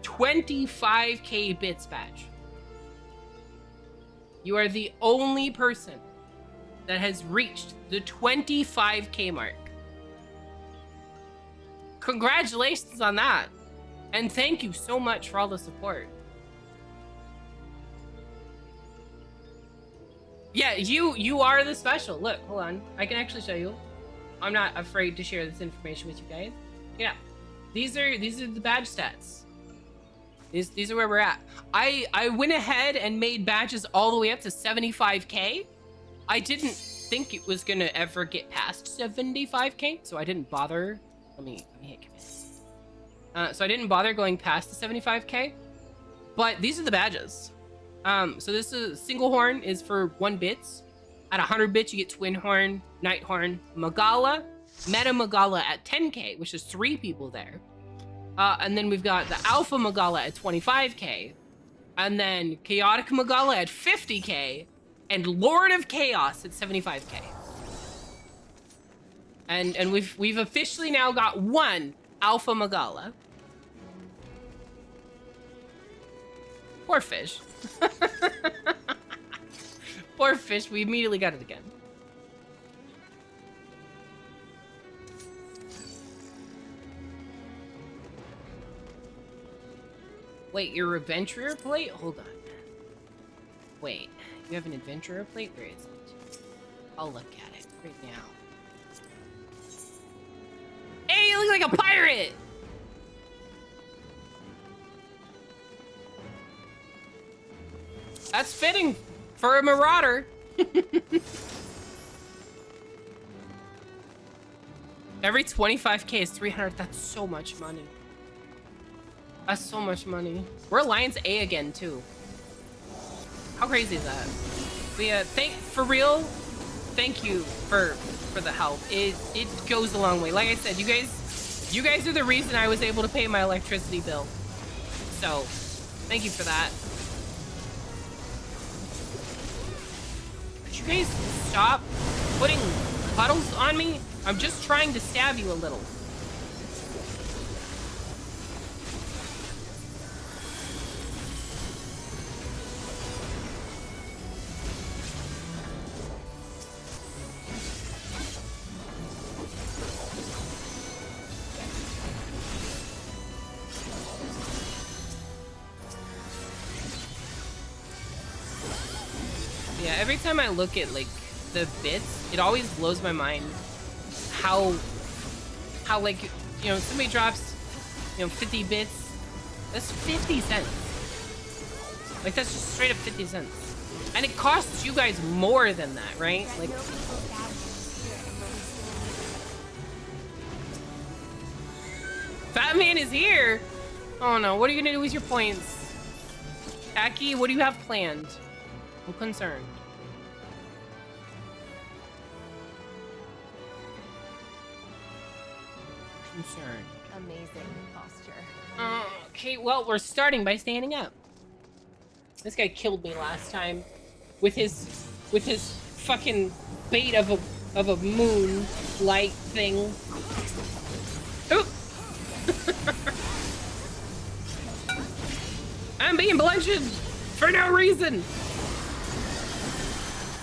25k bits badge. You are the only person that has reached the 25k mark. Congratulations on that. And thank you so much for all the support. Yeah, you are the special. Look, hold on. I can actually show you. I'm not afraid to share this information with you guys. Yeah. These are the badge stats. These are where we're at. I went ahead and made badges all the way up to 75k. I didn't think it was gonna ever get past 75k, so I didn't bother. Let me hit commit. So I didn't bother going past the 75k, but these are the badges. So this is single horn is for 1 bits. At 100 bits, you get twin horn, night horn, Magala, meta Magala at 10k, which is 3 people there. And then we've got the alpha Magala at 25k, and then chaotic Magala at 50k, and Lord of Chaos at 75k. And we've officially now got 1 alpha Magala. Poor fish. Poor fish, we immediately got it again. Wait, your adventurer plate? Hold on. Wait, you have an adventurer plate? Where is it? I'll look at it right now. Hey, you look like a pirate! That's fitting for a marauder. Every 25k is 300. That's so much money. That's so much money. We're Alliance A again, too. How crazy is that? But for real, thank you for the help. It goes a long way. Like I said, you guys are the reason I was able to pay my electricity bill. So, thank you for that. Could you guys stop putting puddles on me? I'm just trying to stab you a little. Yeah, every time I look at like the bits, it always blows my mind how like, you know, somebody drops, you know, 50 bits, that's 50 cents. Like that's just straight up 50 cents. And it costs you guys more than that, right? Like Fat Man is here. Oh no, what are you gonna do with your points? Aki, what do you have planned? I'm concerned. Amazing posture. Okay, well, we're starting by standing up. This guy killed me last time with his fucking bait of a moon light thing. Oop. I'm being bludgeoned for no reason.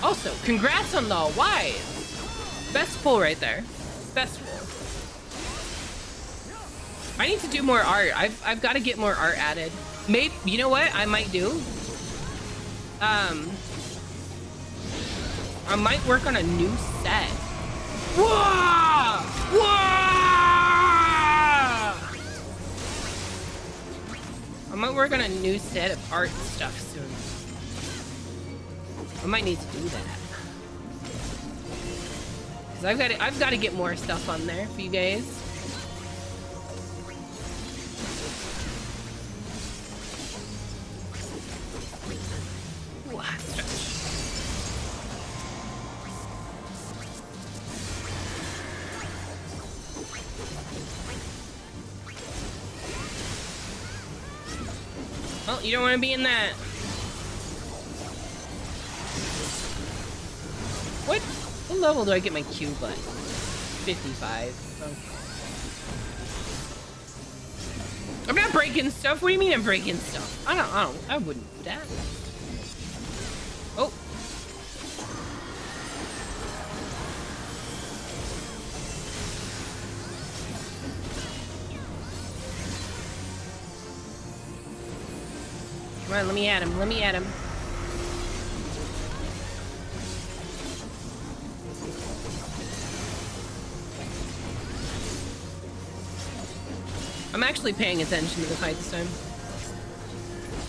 Also, congrats on the wide. Best pull right there. Best pull. I need to do more art. I've got to get more art added. Maybe, you know what I might do? I might work on a new set. Whoa! work on a new set of art stuff soon. I might need to do that. Cause I've got to get more stuff on there for you guys. Ooh, stretch. Well, you don't want to be in that. What level do I get my Q button? 55. Okay. I'm not breaking stuff. What do you mean I'm breaking stuff? I wouldn't do that. Oh. Come on, let me at him. Let me at him. I'm actually paying attention to the fight this time.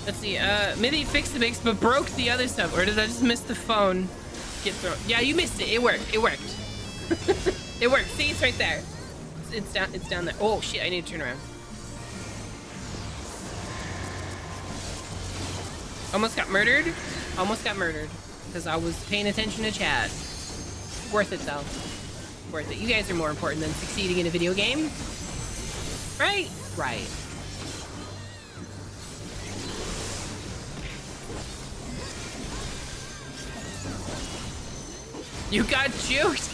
Let's see, maybe he fixed the mix but broke the other stuff, or did I just miss the phone get thrown? Yeah, you missed it. It worked. It worked. It worked. See, it's right there. It's down there. Oh shit, I need to turn around. Almost got murdered. Almost got murdered because I was paying attention to chat. Worth it though. Worth it. You guys are more important than succeeding in a video game. Right? Right. You got juked?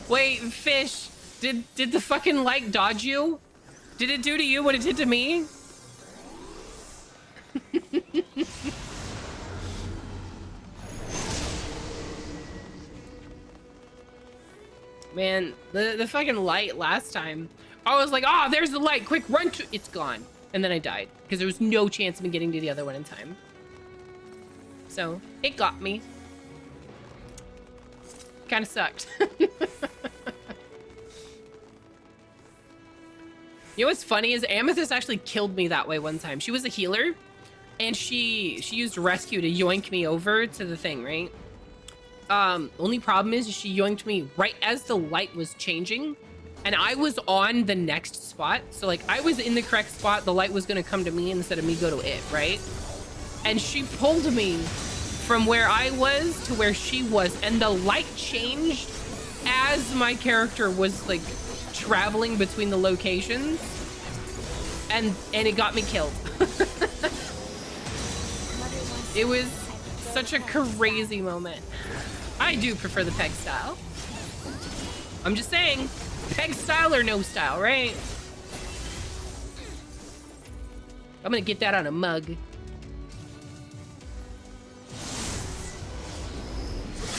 Wait, fish. Did the fucking light dodge you? Did it do to you what it did to me? Man, the fucking light last time, I was like, oh, there's the light, quick, run to, it's gone. And then I died, because there was no chance of me getting to the other one in time. So, it got me. Kind of sucked. You know what's funny is Amethyst actually killed me that way one time. She was a healer, and she used rescue to yoink me over to the thing, right? Only problem is she yoinked me right as the light was changing, and I was on the next spot. So like I was in the correct spot, the light was gonna come to me instead of me go to it, right? And she pulled me from where I was to where she was, and the light changed as my character was like traveling between the locations, and it got me killed. It was such a crazy moment. I do prefer the peg style. I'm just saying, peg style or no style, right? I'm gonna get that on a mug.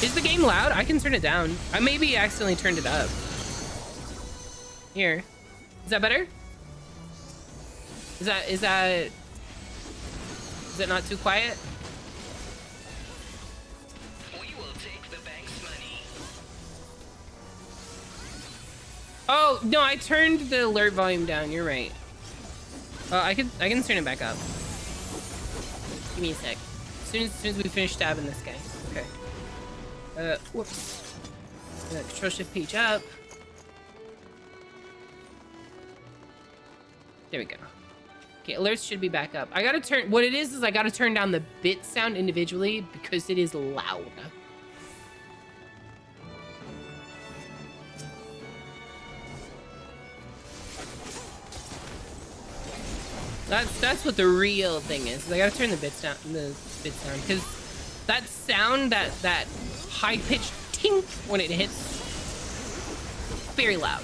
Is the game loud? I can turn it down. I maybe accidentally turned it up. Here. Is that better? Is that not too quiet? We will take the bank's money. Oh, no, I turned the alert volume down. You're right. I can turn it back up. Give me a sec. As soon as we finish stabbing this guy. Okay. Whoops. Control shift page up. There we go. Okay, alerts should be back up. I gotta turn, what it is I gotta turn down the bit sound individually because it is loud. That's what the real thing is. I gotta turn the bits down, because that sound, that high-pitched tink when it hits, very loud.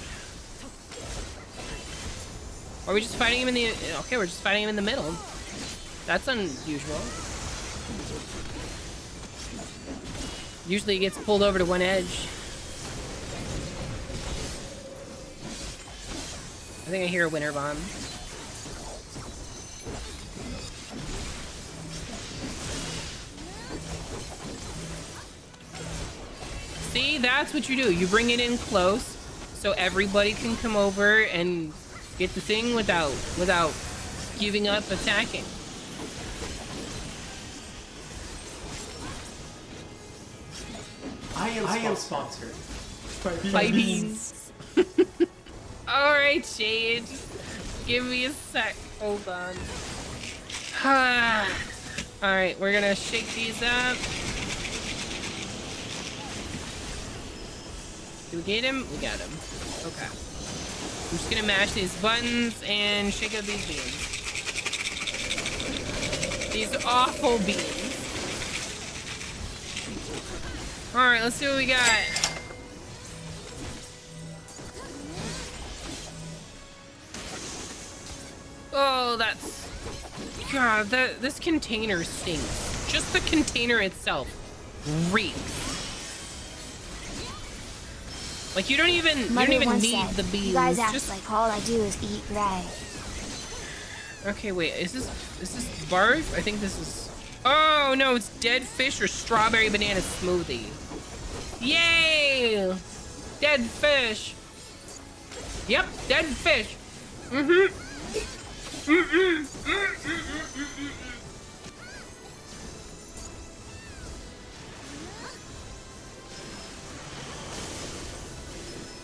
Are we just fighting him in the... Okay, we're just fighting him in the middle. That's unusual. Usually he gets pulled over to one edge. I think I hear a winter bomb. See, that's what you do. You bring it in close so everybody can come over and get the thing without giving up attacking. I am sponsored By beans. Alright, Shade. Give me a sec. Hold on. Alright, we're gonna shake these up. Do we get him? We got him. Okay. I'm just gonna mash these buttons and shake up these beans. These awful beans. Alright, let's see what we got. Oh, that's... God, this container stinks. Just the container itself reeks. Like, you don't even need the beans. You guys act just... like all I do is eat bread. Okay, wait, is this barf? I think this is... Oh, no, it's dead fish or strawberry banana smoothie. Yay! Dead fish. Yep, dead fish. Mm-hmm.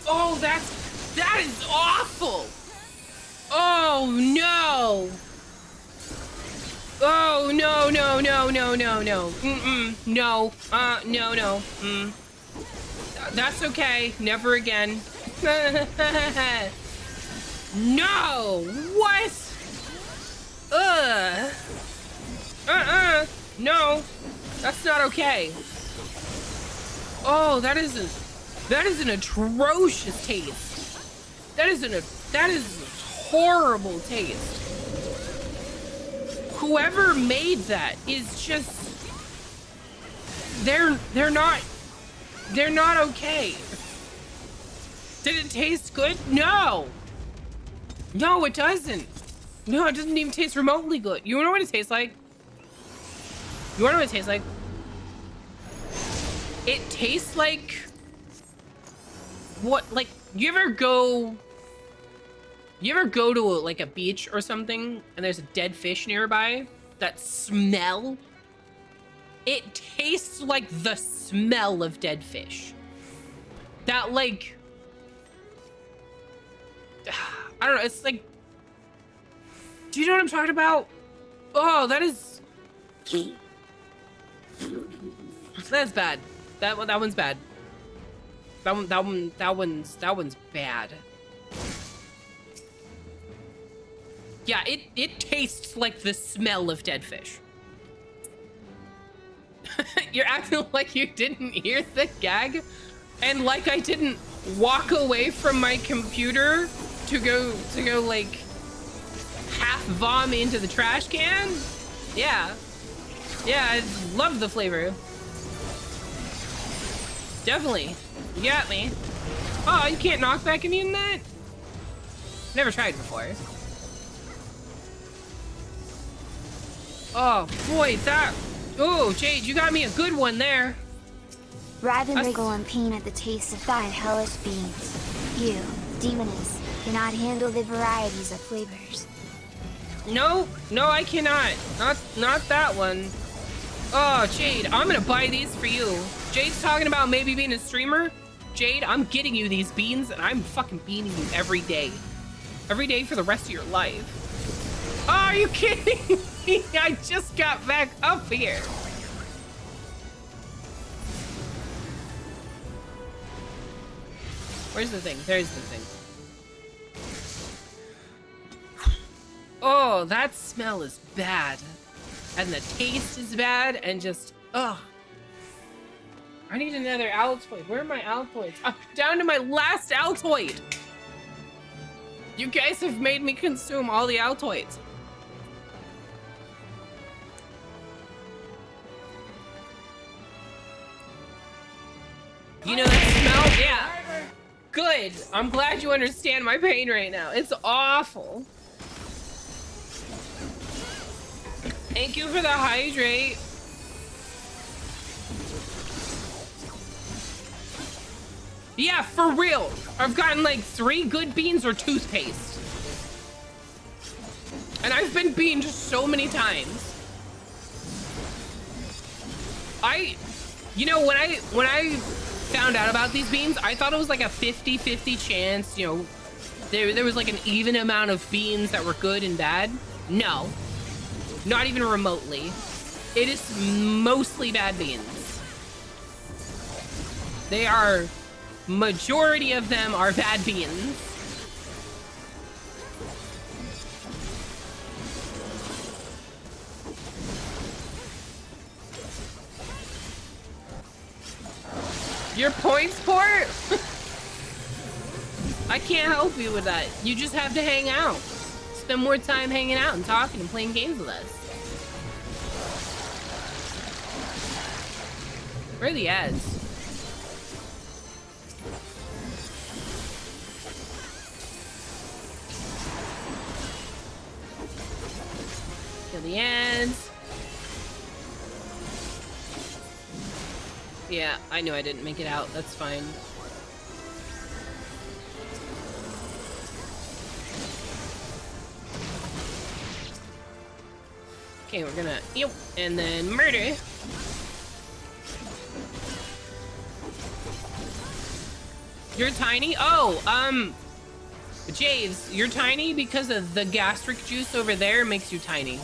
Oh, that is awful. Oh no. Oh no. No. That's okay. Never again. No. What? No, that's not okay. Oh, that is an atrocious taste. That is a horrible taste. Whoever made that is just, they're not okay. Did it taste good? No, it doesn't. No, it doesn't even taste remotely good. You wanna know what it tastes like? It tastes like... What, like, you ever go to like a beach or something and there's a dead fish nearby? That smell? It tastes like the smell of dead fish. That, like... I don't know, it's like... Do you know what I'm talking about? Oh, that is... That's bad. That one's bad. That one's bad. Yeah, it tastes like the smell of dead fish. You're acting like you didn't hear the gag, and like I didn't walk away from my computer to go like half vom into the trash can. Yeah, I love the flavor. Definitely, you got me. Oh, you can't knock back immune that? Never tried before. Oh boy, oh Jade, you got me a good one there. Rather wriggle in pain at the taste of thy hellish beans. You, demoness, cannot handle the varieties of flavors. No, I cannot. Not that one. Oh, Jade, I'm gonna buy these for you. Jade's talking about maybe being a streamer. Jade, I'm getting you these beans and I'm fucking beaning you every day. Every day for the rest of your life. Oh, are you kidding me? I just got back up here. Where's the thing? There's the thing. Oh, that smell is bad. And the taste is bad and just, ugh. I need another Altoid. Where are my Altoids? I'm down to my last Altoid. You guys have made me consume all the Altoids. You know that smell? Yeah. Good. I'm glad you understand my pain right now. It's awful. Thank you for the hydrate. Yeah, for real. I've gotten like 3 good beans or toothpaste. And I've been beamed so many times. You know, when I found out about these beans, I thought it was like a 50-50 chance, you know, there was like an even amount of beans that were good and bad. No, not even remotely. It is mostly bad beans. They are, majority of them are bad beans. Your points port? I can't help you with that. You just have to hang out. Spend more time hanging out and talking and playing games with us. Where are the ads? Kill the ads. Yeah, I knew I didn't make it out. That's fine. Okay, we're gonna and then murder. You're tiny? Oh, Javes, you're tiny because of the gastric juice over there makes you tiny.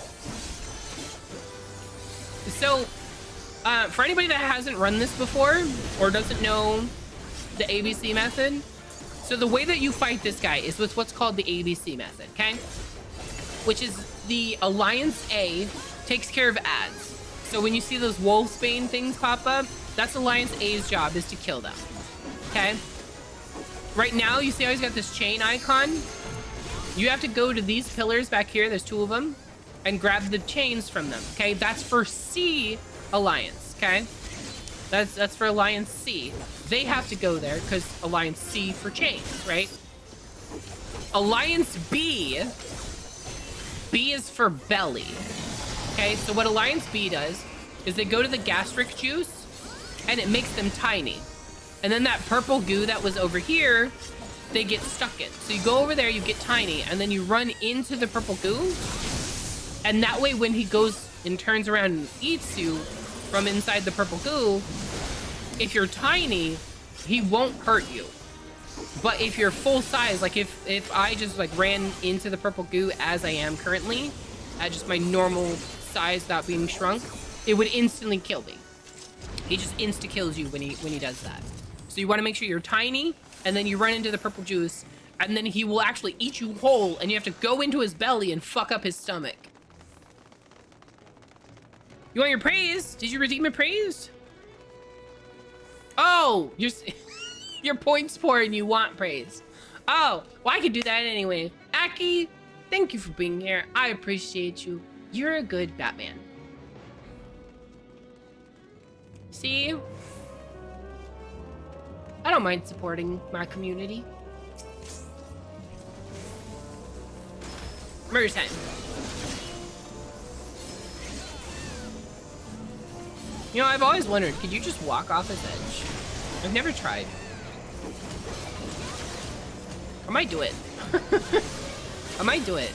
So, for anybody that hasn't run this before or doesn't know the ABC method, so the way that you fight this guy is with what's called the ABC method, okay? Which is the Alliance A takes care of ads. So when you see those Wolfsbane things pop up, that's Alliance A's job, is to kill them, okay? Right now, you see how he's got this chain icon? You have to go to these pillars back here, there's 2 of them, and grab the chains from them, okay? That's for C Alliance, okay? That's for Alliance C. They have to go there because Alliance C for chains, right? Alliance B is for belly. Okay, so what Alliance B does is they go to the gastric juice and it makes them tiny. And then that purple goo that was over here, they get stuck in. So you go over there, you get tiny, and then you run into the purple goo. And that way when he goes and turns around and eats you from inside the purple goo, if you're tiny, he won't hurt you. But if you're full size, like if I just like ran into the purple goo as I am currently, at just my normal size without being shrunk, it would instantly kill me. He just insta-kills you when he does that. So you want to make sure you're tiny, and then you run into the purple juice, and then he will actually eat you whole, and you have to go into his belly and fuck up his stomach. You want your praise? Did you redeem a praise? Oh, your points poor and you want praise. Oh, well, I could do that anyway. Aki, thank you for being here. I appreciate you. You're a good Batman. See? I don't mind supporting my community. Murder time. You know, I've always wondered, could you just walk off his edge? I've never tried. I might do it. I might do it.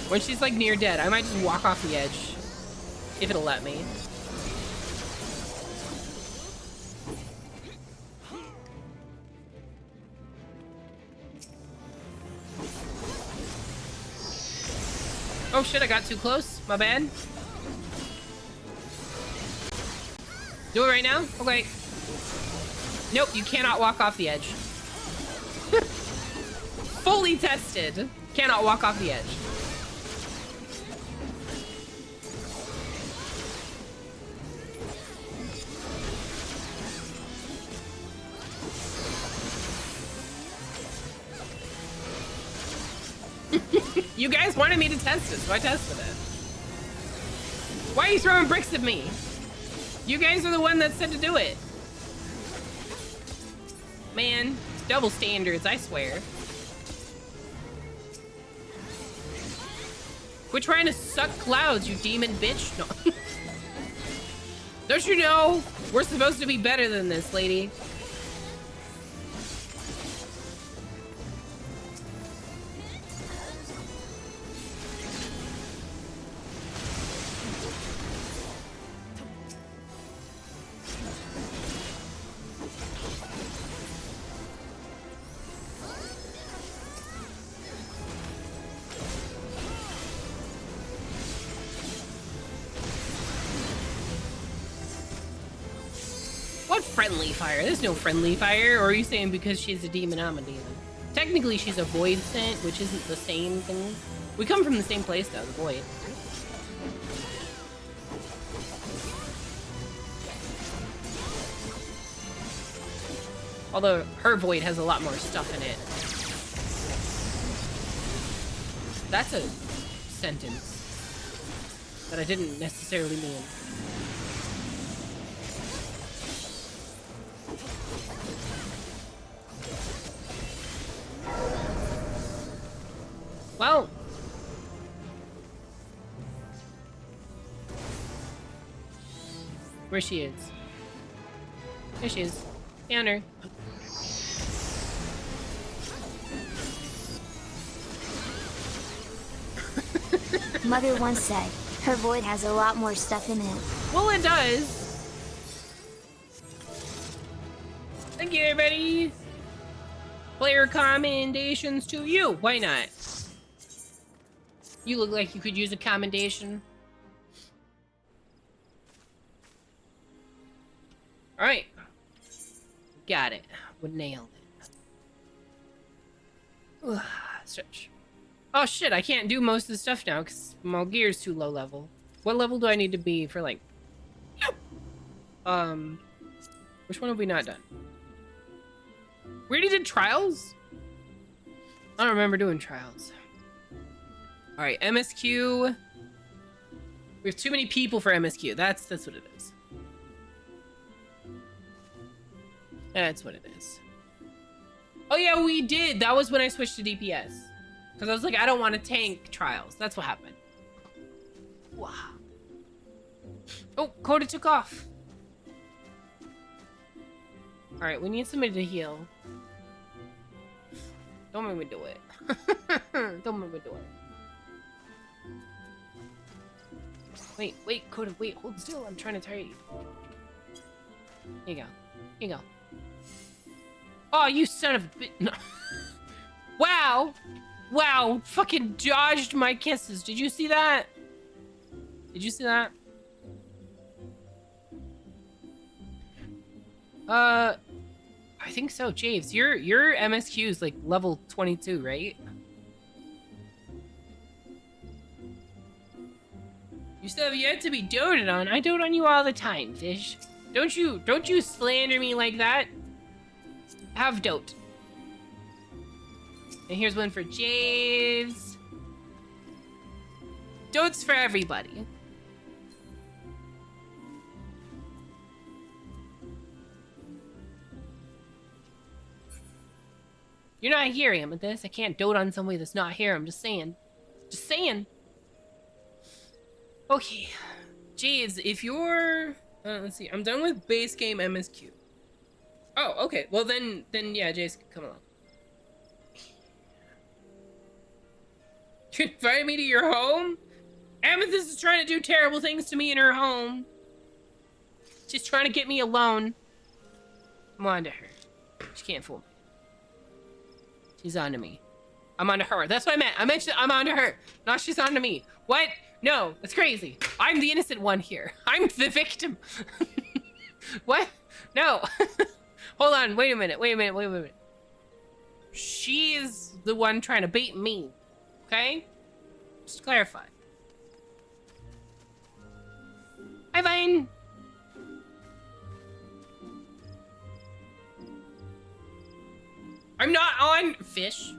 When she's like near dead, I might just walk off the edge. If it'll let me. Oh shit, I got too close. My bad. Do it right now? Okay. Nope, you cannot walk off the edge. Fully tested. Cannot walk off the edge. You guys wanted me to test it, so I tested it. Why are you throwing bricks at me? You guys are the one that said to do it. Man, double standards, I swear. Quit trying to suck clouds, you demon bitch. No. Don't you know? We're supposed to be better than this, lady. friendly fire. There's no friendly fire. Or are you saying because she's a demon, I'm a demon? Technically, she's a void scent, which isn't the same thing. We come from the same place, though, the void. Although her void has a lot more stuff in it. That's a sentence that I didn't necessarily mean. Well, where she is? There she is. Found her. Mother once said, her void has a lot more stuff in it. Well, it does. Thank you, everybody. Player commendations to you. Why not? You look like you could use a commendation. All right. Got it. We nailed it. Ugh, stretch. Oh shit, I can't do most of the stuff now because my gear's too low level. What level do I need to be for like... Which one have we not done? We already did trials? I don't remember doing trials. Alright, MSQ. We have too many people for MSQ. That's what it is. That's what it is. Oh yeah, we did. That was when I switched to DPS. Because I was like, I don't want to tank trials. That's what happened. Wow. Oh, Coda took off. Alright, we need somebody to heal. Don't make me do it. Don't make me do it. Wait, Coda, wait, hold still. I'm trying to tell you. Here you go. Here you go. Oh, you son of a bitch. No. Wow. Wow, fucking dodged my kisses. Did you see that? Did you see that? I think so, Javes. Your MSQ is like level 22, right? You still have yet to be doted on. I dote on you all the time, fish. Don't you slander me like that. Have dote. And here's one for Javes. Dotes for everybody. You're not hearing with this. I can't dote on somebody that's not here. I'm just saying. Just saying. Okay. Javes, if you're... let's see. I'm done with base game MSQ. Oh, okay. Well, then yeah, Javes, come along. You invited me to your home? Amethyst is trying to do terrible things to me in her home. She's trying to get me alone. I'm on to her. She can't fool me. She's on to me. I'm on to her. That's what I meant. I mentioned I'm on to her. Not she's on to me. What? No, that's crazy. I'm the innocent one here. I'm the victim. What? No. Hold on. Wait a minute. She's the one trying to bait me. Okay? Just to clarify. Hi, Vine. I'm not on fish.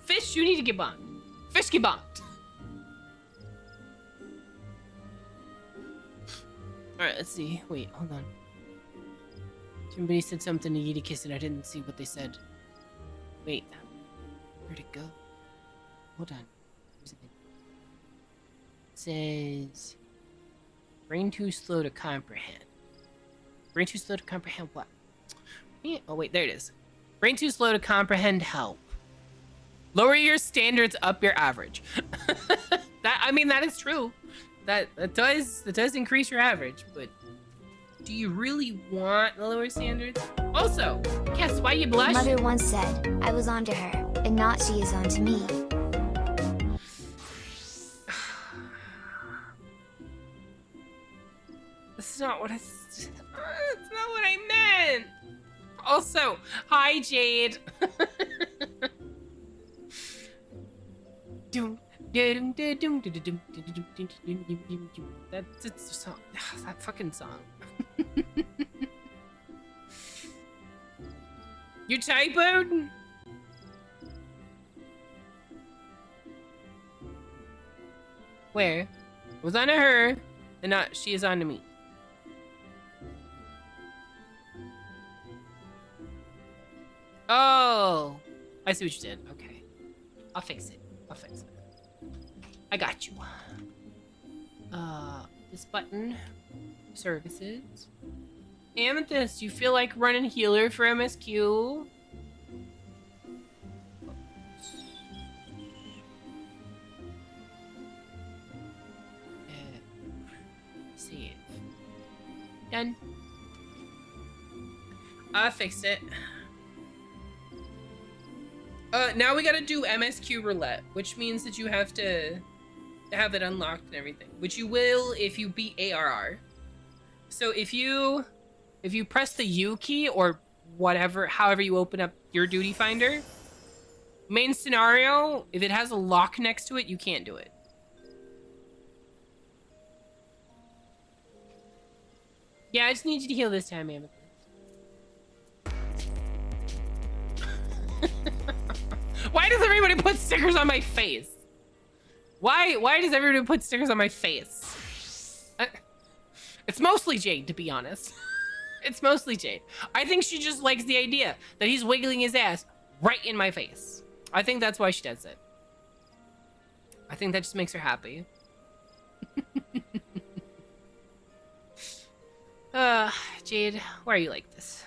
Fish, you need to get bombed. Fish, get bombed. Alright, let's see. Wait, hold on. Somebody said something to Yeetikis and I didn't see what they said. Wait. Where'd it go? Hold on. It says... Brain too slow to comprehend. Brain too slow to comprehend what? Yeah. Oh wait, there it is. Brain too slow to comprehend help. Lower your standards, up your average. That is true. That does increase your average, but do you really want the lower standards? Also, Cass, why you blush? Mother once said, I was onto her, and not she is onto me. That's not what it's not what I Also, hi, Jade. That's a song. That fucking song. You typoed? Where? It was on to her, and not she is on to me. Oh, I see what you did. Okay, I'll fix it. I'll fix it. I got you. This button, services. Amethyst, you feel like running healer for MSQ? Save. Done. I fixed it. Now we gotta do MSQ roulette, which means that you have to have it unlocked and everything, which you will if you beat ARR. So if you press the U key or whatever, however you open up your duty finder, main scenario, if it has a lock next to it, you can't do it. Yeah, I just need you to heal this time, Amethyst. Why does everybody put stickers on my face? Why does everybody put stickers on my face? It's mostly Jade, to be honest. It's mostly Jade. I think she just likes the idea that he's wiggling his ass right in my face. I think that's why she does it. I think that just makes her happy. Jade, why are you like this?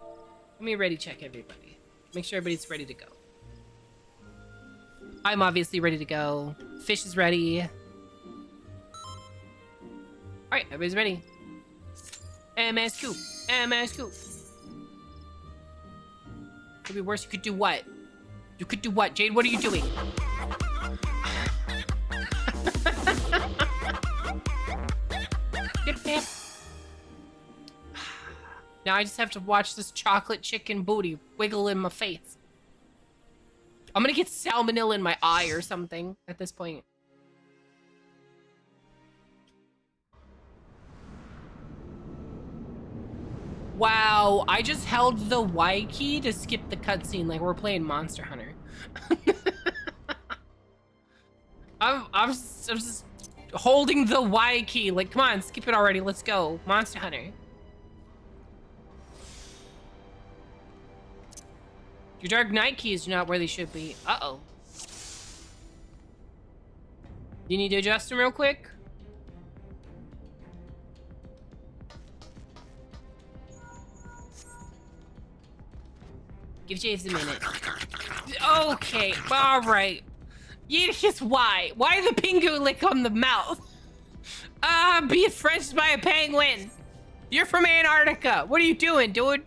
Let me ready check everybody. Make sure everybody's ready to go. I'm obviously ready to go. Fish is ready. Alright, everybody's ready. MSQ. MSQ. Could be worse. You could do what? You could do what? Jade, what are you doing? Now I just have to watch this chocolate chicken booty wiggle in my face. I'm gonna get salmonella in my eye or something at this point. Wow, I just held the Y key to skip the cutscene like we're playing Monster Hunter. I'm just holding the Y key like, come on, skip it already, let's go. Monster Hunter. Your Dark Knight keys are not where they should be. Uh-oh. You need to adjust them real quick? Give Javes a minute. Okay, alright. Yes, why? Why the pingu lick on the mouth? Be Frenched by a penguin. You're from Antarctica. What are you doing, dude?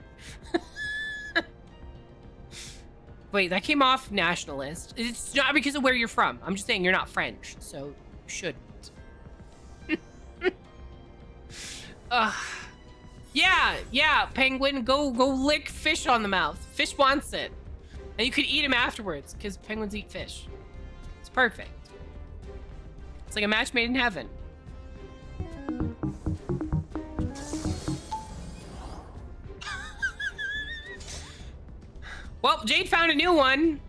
Wait, that came off nationalist. It's not because of where you're from. I'm just saying you're not French, so you shouldn't. Yeah, penguin, go lick fish on the mouth. Fish wants it. And you could eat him afterwards, because penguins eat fish. It's perfect. It's like a match made in heaven. Well, Jade found a new one.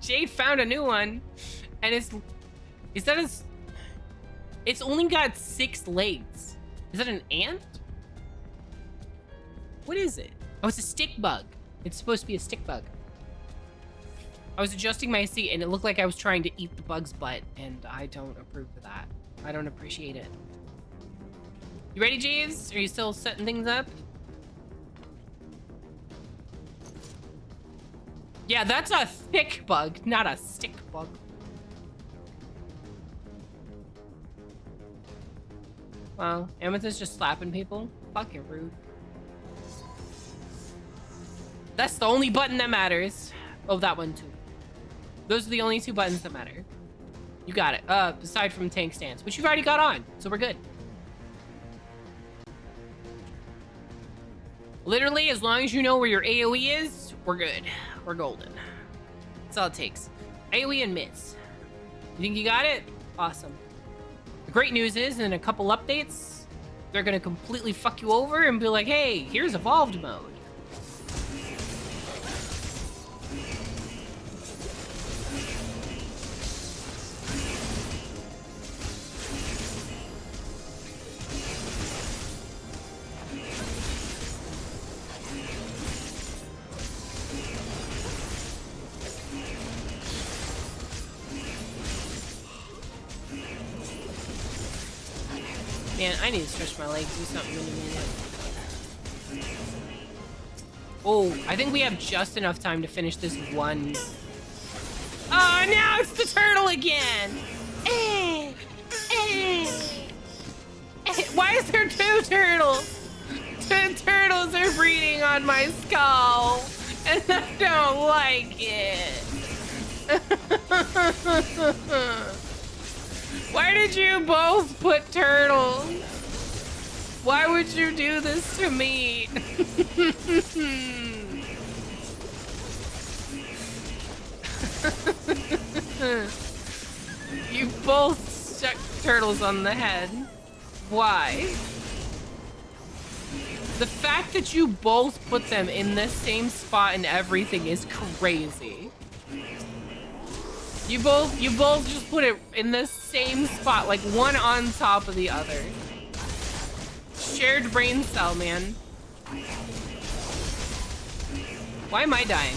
Jade found a new one. And it's only got 6 legs. Is that an ant? What is it? Oh, it's a stick bug. It's supposed to be a stick bug. I was adjusting my seat and it looked like I was trying to eat the bug's butt, and I don't approve of that. I don't appreciate it. You ready, Jeeves? Are you still setting things up? Yeah, that's a thick bug, not a stick bug. Wow, Amethyst just slapping people? Fucking rude. That's the only button that matters. Oh, that one too. Those are the only 2 buttons that matter. You got it. Aside from tank stance, which you've already got on, so we're good. Literally, as long as you know where your AoE is, we're good. We're golden. That's all it takes. AoE and miss. You think you got it? Awesome. The great news is, in a couple updates, they're gonna completely fuck you over and be like, hey, here's evolved mode. Man, I need to stretch my legs, do something in a minute. Oh, I think we have just enough time to finish this one. Oh, now it's the turtle again! Why is there two turtles? Two turtles are breeding on my skull, and I don't like it. Why did you both put turtles? Why would you do this to me? You both stuck turtles on the head. Why? The fact that you both put them in the same spot and everything is crazy. You both just put it in the same spot, like one on top of the other. Shared brain cell, man. Why am I dying?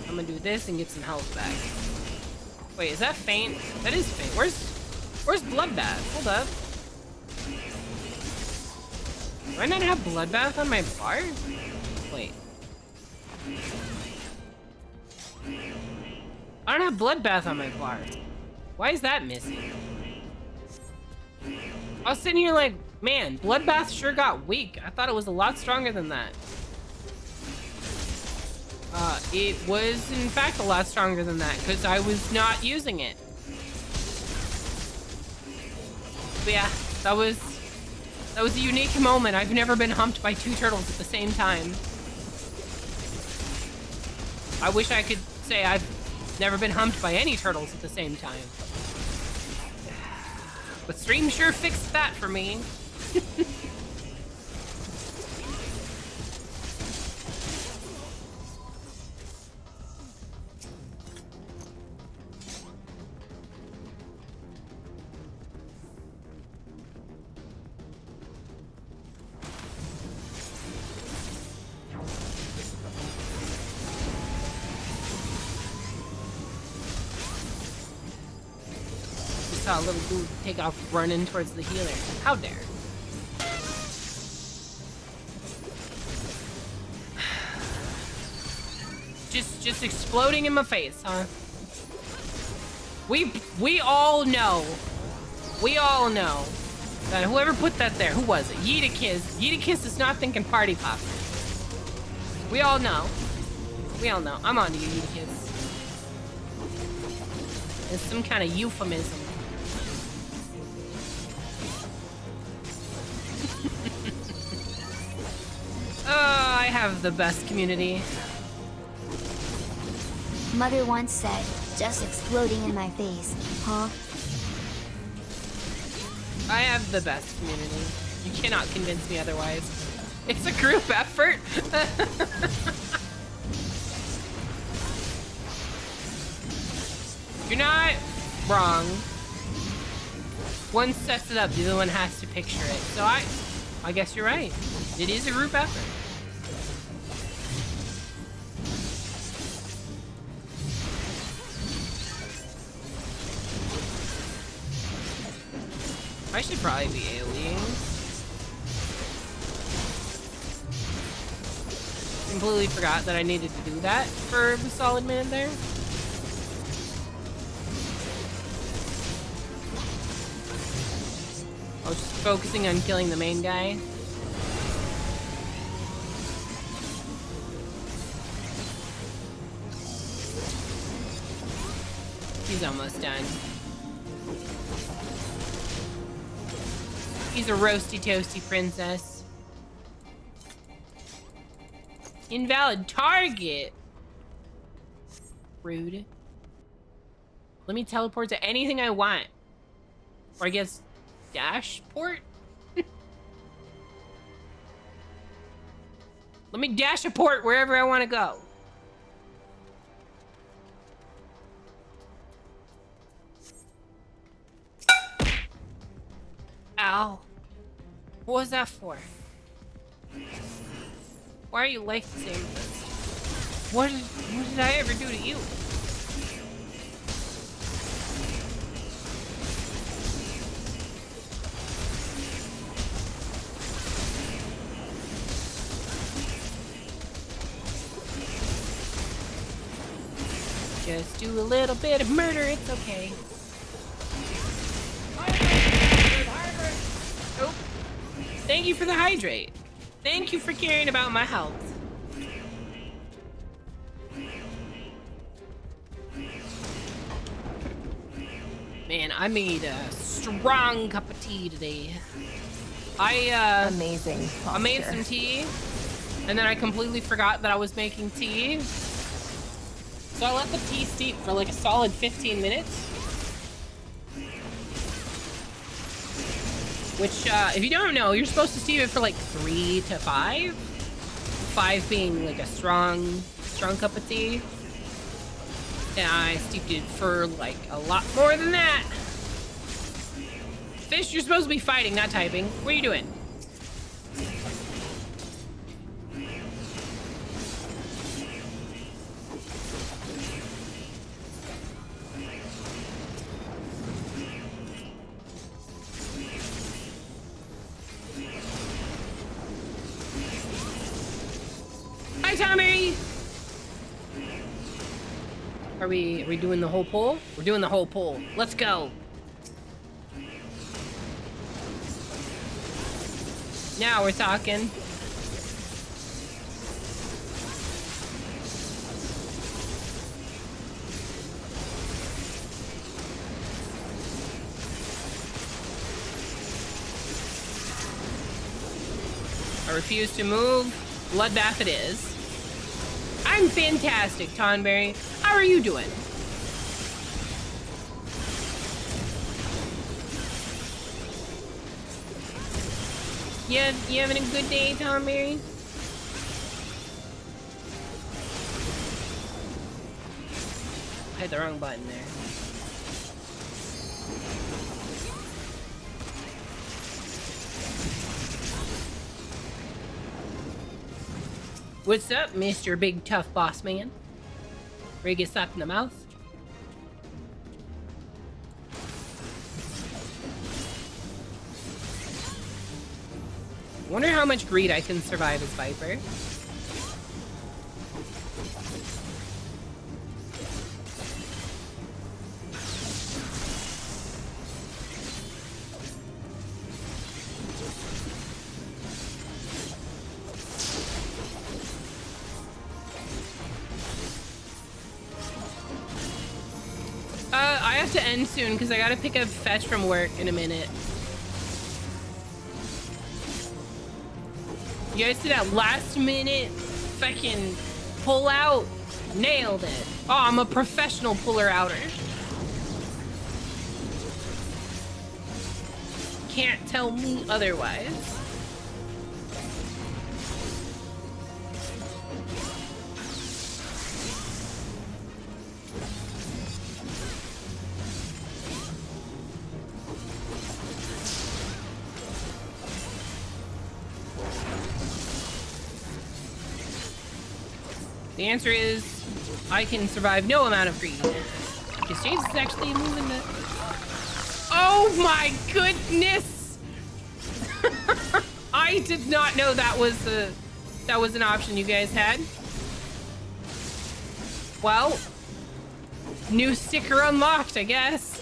I'm gonna do this and get some health back. Wait, is that faint? That is faint. Where's Bloodbath? Hold up. Do I not have Bloodbath on my bar? Wait. I don't have Bloodbath on my bar. Why is that missing? I was sitting here like, man, Bloodbath sure got weak. I thought it was a lot stronger than that. It was in fact a lot stronger than that because I was not using it. But yeah, that was a unique moment. I've never been humped by two turtles at the same time. I wish I could say I've never been humped by any turtles at the same time. But stream sure fixed that for me. Saw a little dude take off running towards the healer. How dare. Just exploding in my face, huh? We all know. We all know that whoever put that there, who was it? Yeetikis. Yeetikis is not thinking party popper. We all know. We all know. I'm on to you, Yeetikis. It's some kind of euphemism. Oh, I have the best community. Mother once said, just exploding in my face, huh? I have the best community. You cannot convince me otherwise. It's a group effort. You're not wrong. One sets it up, the other one has to picture it. So I guess you're right. It is a group effort. I should probably be AoEing. Completely forgot that I needed to do that for a solid minute there. I was just focusing on killing the main guy. He's almost done. He's a roasty toasty princess. Invalid target. Rude. Let me teleport to anything I want. Or I guess dash port? Let me dash a port wherever I want to go. Ow. What was that for? Why are you like the same? What did I ever do to you? Just do a little bit of murder, it's okay. Oh. Thank you for the hydrate. Thank you for caring about my health. Man, I made a strong cup of tea today. Amazing posture. I made some tea, and then I completely forgot that I was making tea. So I let the tea steep for like a solid 15 minutes. Which, if you don't know, you're supposed to steep it for like 3 to 5. 5 being like a strong cup of tea. And I steeped it for like a lot more than that. Fish, you're supposed to be fighting, not typing. What are you doing? Hi, Tommy! Are we doing the whole pull? We're doing the whole pull. Let's go. Now we're talking. I refuse to move. Bloodbath it is. I'm fantastic, Tonberry. How are you doing? You having a good day, Tonberry? I hit the wrong button there. What's up, Mr. Big Tough Boss Man? Ready to get slapped in the mouth? Wonder how much greed I can survive as Viper. I have to end soon because I gotta pick up fetch from work in a minute. You guys did that last minute fucking pull out. Nailed it. Oh, I'm a professional puller outer. Can't tell me otherwise. The answer is, I can survive no amount of greed. Because James is actually moving the... Oh my goodness! I did not know that was an option you guys had. Well, new sticker unlocked, I guess.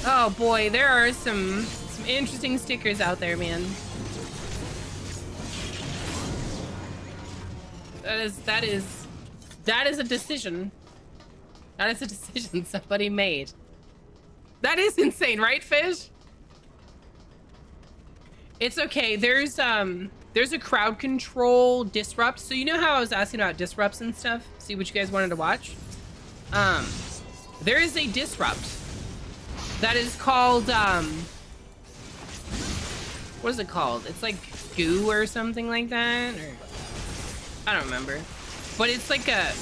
Oh boy, there are some interesting stickers out there, man. That is a decision. That is a decision somebody made. That is insane, right, Fish? It's okay. There's a crowd control disrupt. So you know how I was asking about disrupts and stuff? See what you guys wanted to watch? There is a disrupt that is called what is it called? It's like goo or something like that, or I don't remember. But it's like a,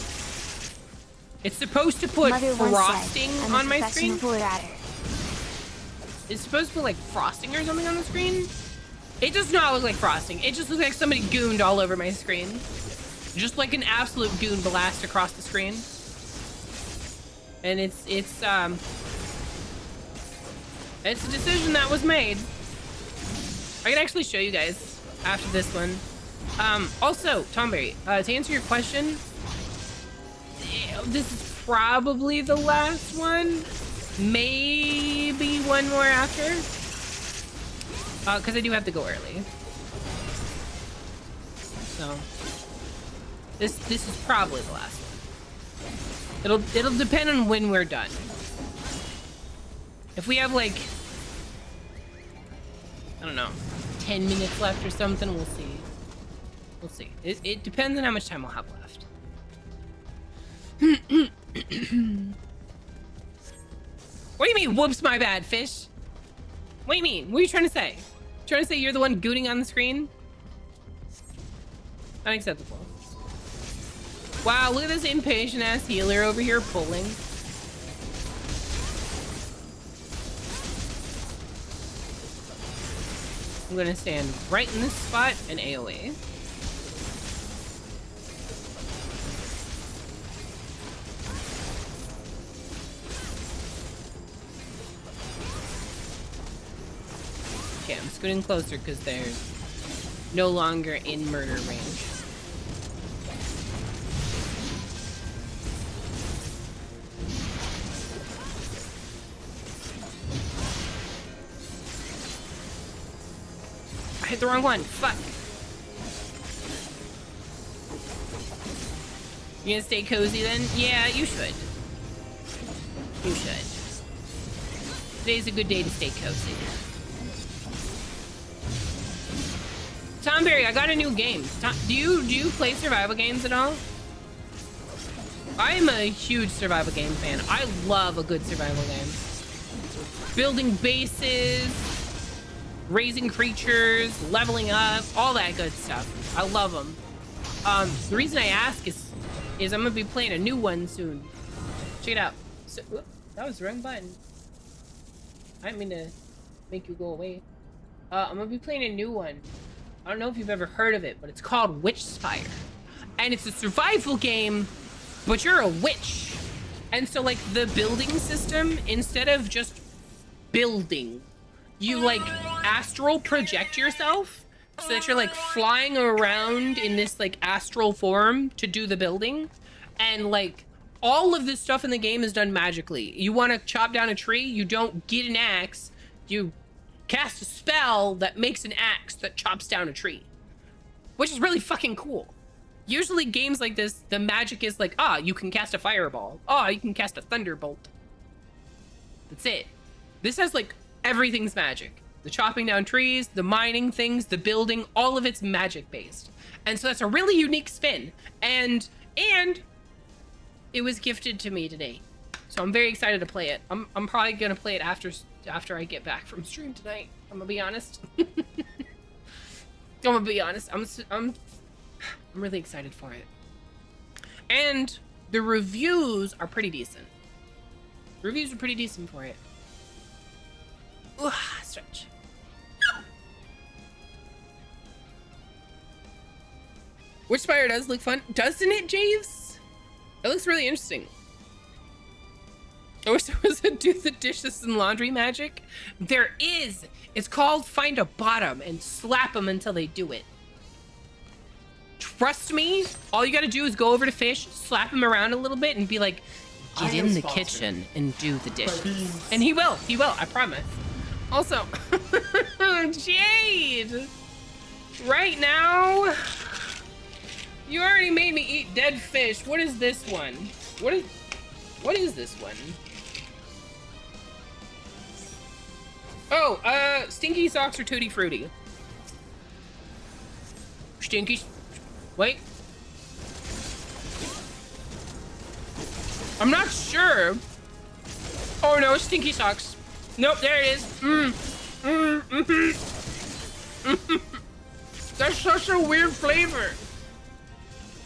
it's supposed to put frosting on my screen. It's supposed to put like frosting or something on the screen. It does not look like frosting. It just looks like somebody gooned all over my screen. Just like an absolute goon blast across the screen. And it's a decision that was made. I can actually show you guys after this one. Also, Tomberry, to answer your question, this is probably the last one. Maybe one more after. Because I do have to go early. So, this is probably the last one. It'll depend on when we're done. If we have like, I don't know, 10 minutes left or something, we'll see. We'll see. It depends on how much time we'll have left. What do you mean, whoops, my bad, Fish? What do you mean? What are you trying to say? Trying to say you're the one gooning on the screen? Unacceptable. Wow, look at this impatient ass healer over here pulling. I'm gonna stand right in this spot and AoE. Okay, I'm scooting closer because they're no longer in murder range. I hit the wrong one. Fuck. You gonna stay cozy then? Yeah, you should. You should. Today's a good day to stay cozy. Tomberry, I got a new game. Do you play survival games at all? I'm a huge survival game fan. I love a good survival game. Building bases, raising creatures, leveling up, all that good stuff. I love them. The reason I ask is I'm gonna be playing a new one soon. Check it out. So, whoop, that was the wrong button. I didn't mean to make you go away. I'm gonna be playing a new one. I don't know if you've ever heard of it, but it's called Witchspire. And it's a survival game, but you're a witch. And so like the building system, instead of just building, you like astral project yourself so that you're like flying around in this like astral form to do the building. And like all of this stuff in the game is done magically. You want to chop down a tree, you don't get an axe, you cast a spell that makes an axe that chops down a tree, which is really fucking cool. Usually games like this, the magic is like, you can cast a fireball. You can cast a thunderbolt. That's it. This has like everything's magic. The chopping down trees, the mining things, the building, all of it's magic based. And so that's a really unique spin. And it was gifted to me today. So I'm very excited to play it. I'm probably gonna play it after I get back from stream tonight. I'm gonna be honest. I'm really excited for it. And the reviews are pretty decent. The reviews are pretty decent for it. Ooh, stretch. Witchspire does look fun, doesn't it, Javes? It looks really interesting. I wish there was a do the dishes and laundry magic. There is. It's called find a bottom and slap them until they do it. Trust me, all you gotta do is go over to Fish, slap him around a little bit and be like, get in the kitchen and do the dishes. And he will, I promise. Also, Jade, right now, you already made me eat dead fish. What is this one? What What is this one? Oh, Stinky Socks or Tutti Frutti? Stinky... Wait. I'm not sure. Oh no, Stinky Socks. Nope, there it is. That's such a weird flavor.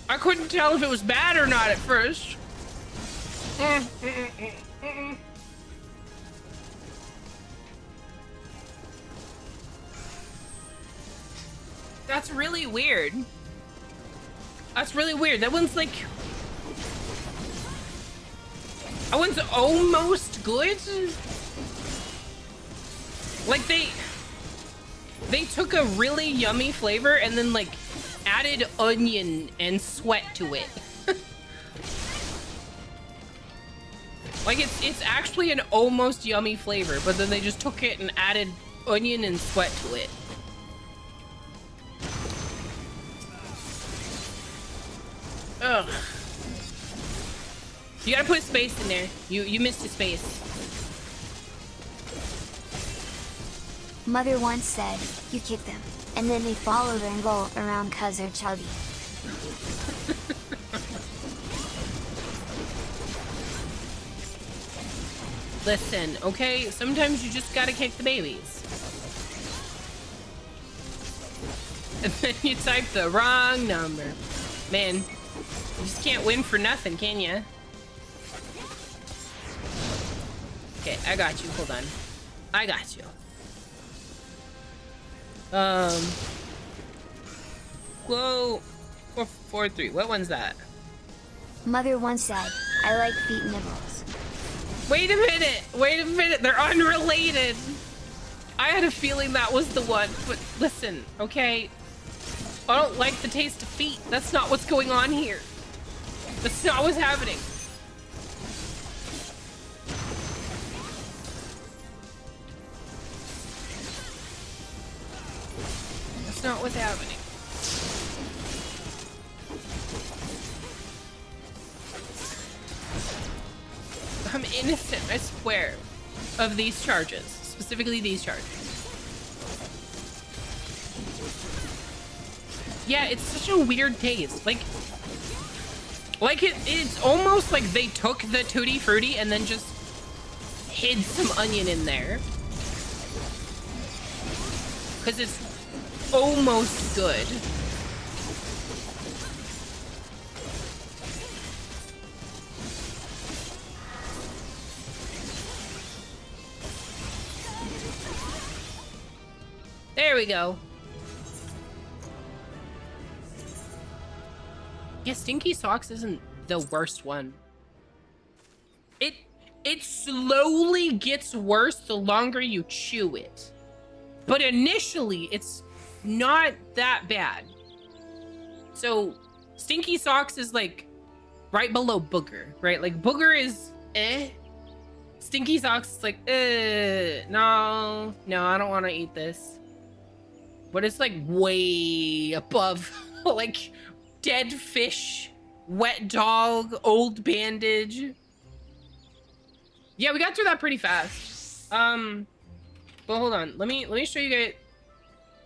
I couldn't tell if it was bad or not at first. That's really weird. That's really weird. That one's like... That one's almost good. Like they took a really yummy flavor and then like added onion and sweat to it. Like it's actually an almost yummy flavor, but then they just took it and added onion and sweat to it. Ugh. You gotta put a space in there. You missed a space. Mother once said, you kick them, and then they followed and go around 'cause they're chubby. Listen, okay? Sometimes you just gotta kick the babies. And then you type the wrong number. Man, you just can't win for nothing, can ya? Okay, I got you. Hold on. I got you. Whoa. 443. What one's that? Mother once said, I like feet nibbles. Wait a minute. Wait a minute. They're unrelated. I had a feeling that was the one, but listen, okay? I don't like the taste of feet. That's not what's going on here. That's not what's happening. That's not what's happening. I'm innocent, I swear, of these charges. Specifically these charges. Yeah, it's such a weird taste. Like it's almost like they took the Tutti Frutti and then just hid some onion in there. Because it's almost good. There we go. Yeah, Stinky Socks isn't the worst one. It slowly gets worse the longer you chew it. But initially, it's not that bad. So, Stinky Socks is like right below Booger, right? Like Booger is eh. Stinky Socks is like, no, I don't want to eat this. But it's like way above, like dead fish, wet dog, old bandage. Yeah, we got through that pretty fast. But hold on, let me show you guys.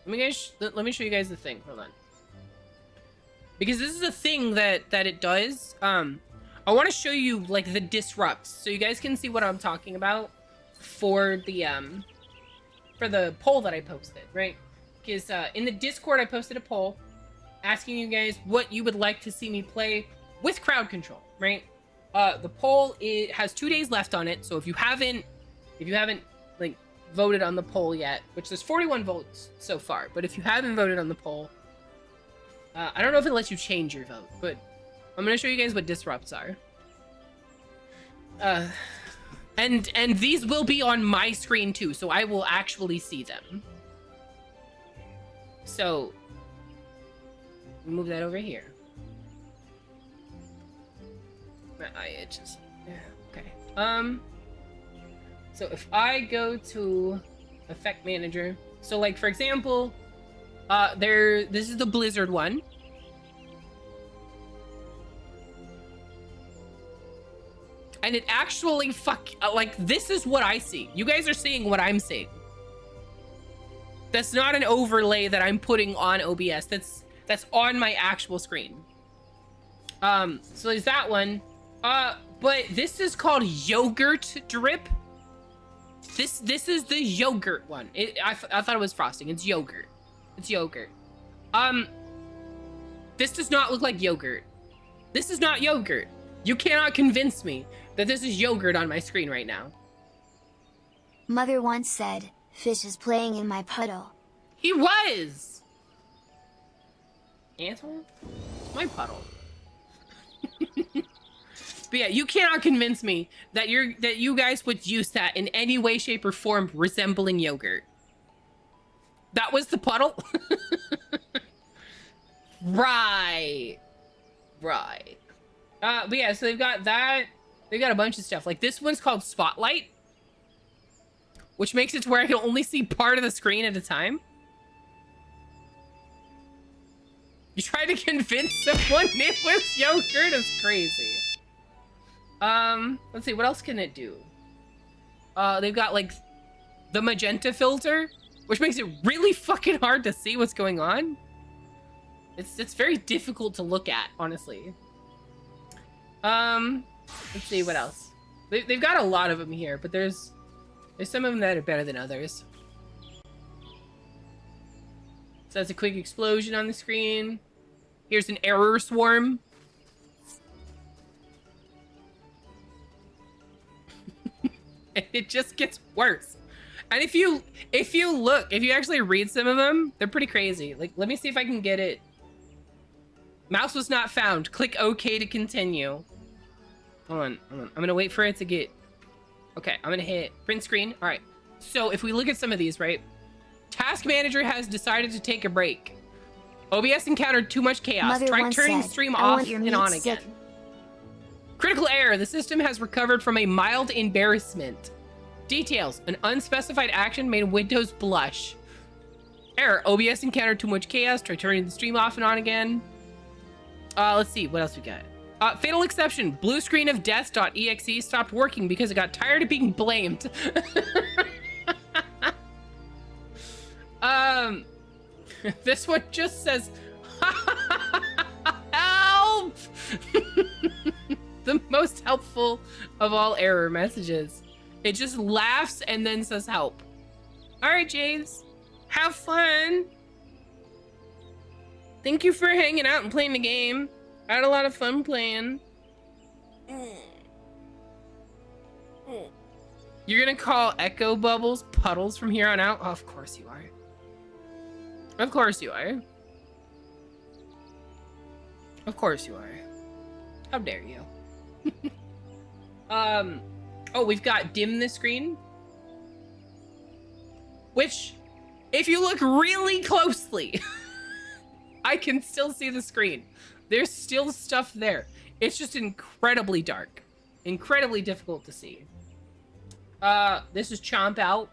Let me show you guys the thing. Hold on, because this is a thing that it does. I want to show you like the disrupts, so you guys can see what I'm talking about for the poll that I posted, right? Because in the Discord, I posted a poll asking you guys what you would like to see me play with crowd control, right? The poll has 2 days left on it, so if you haven't like voted on the poll yet, which there's 41 votes so far, but if you haven't voted on the poll, I don't know if it lets you change your vote, but I'm gonna show you guys what disrupts are. And these will be on my screen too, so I will actually see them. So, move that over here. My eye itches. Yeah, okay. So if I go to Effect Manager, so like for example, this is the Blizzard one. And it actually like, this is what I see. You guys are seeing what I'm seeing. That's not an overlay that I'm putting on OBS. That's on my actual screen. So there's that one. But this is called yogurt drip. This is the yogurt one. I thought it was frosting. It's yogurt. It's yogurt. This does not look like yogurt. This is not yogurt. You cannot convince me that this is yogurt on my screen right now. Mother once said, "Fish is playing in my puddle." He was. Asshole. My puddle. But yeah, you cannot convince me that you guys would use that in any way, shape, or form resembling yogurt. That was the puddle? Right. Right. But yeah, so they've got that. They've got a bunch of stuff. Like, this one's called Spotlight, which makes it to where I can only see part of the screen at a time. You tried to convince someone it was yogurt? It's crazy. Let's see, what else can it do? They've got, like, the magenta filter, which makes it really fucking hard to see what's going on. It's very difficult to look at, honestly. Let's see, what else? They've got a lot of them here, but there's some of them that are better than others. So that's a quick explosion on the screen. Here's an error swarm. And it just gets worse. And if you actually read some of them, they're pretty crazy. Like, let me see if I can get it. Mouse was not found. Click OK to continue. Hold on. I'm gonna wait for it to get... Okay, I'm gonna hit print screen. All right. So if we look at some of these, right? Task manager has decided to take a break. OBS encountered too much chaos. Mother Try once turning said, stream "I off want your and meat on sick." again. Critical error. The system has recovered from a mild embarrassment. Details. An unspecified action made Windows blush. Error. OBS encountered too much chaos. Try turning the stream off and on again. Let's see. What else we got? Fatal exception. Blue screen of death.exe stopped working because it got tired of being blamed. This one just says, help! The most helpful of all error messages. It just laughs and then says help. All right, James, have fun. Thank you for hanging out and playing the game. I had a lot of fun playing. You're gonna call echo bubbles puddles from here on out? Oh, of course you are. Of course you are. Of course you are. How dare you? Oh, we've got dim the screen. Which, if you look really closely, I can still see the screen. There's still stuff there. It's just incredibly dark. Incredibly difficult to see. This is Chomp Out.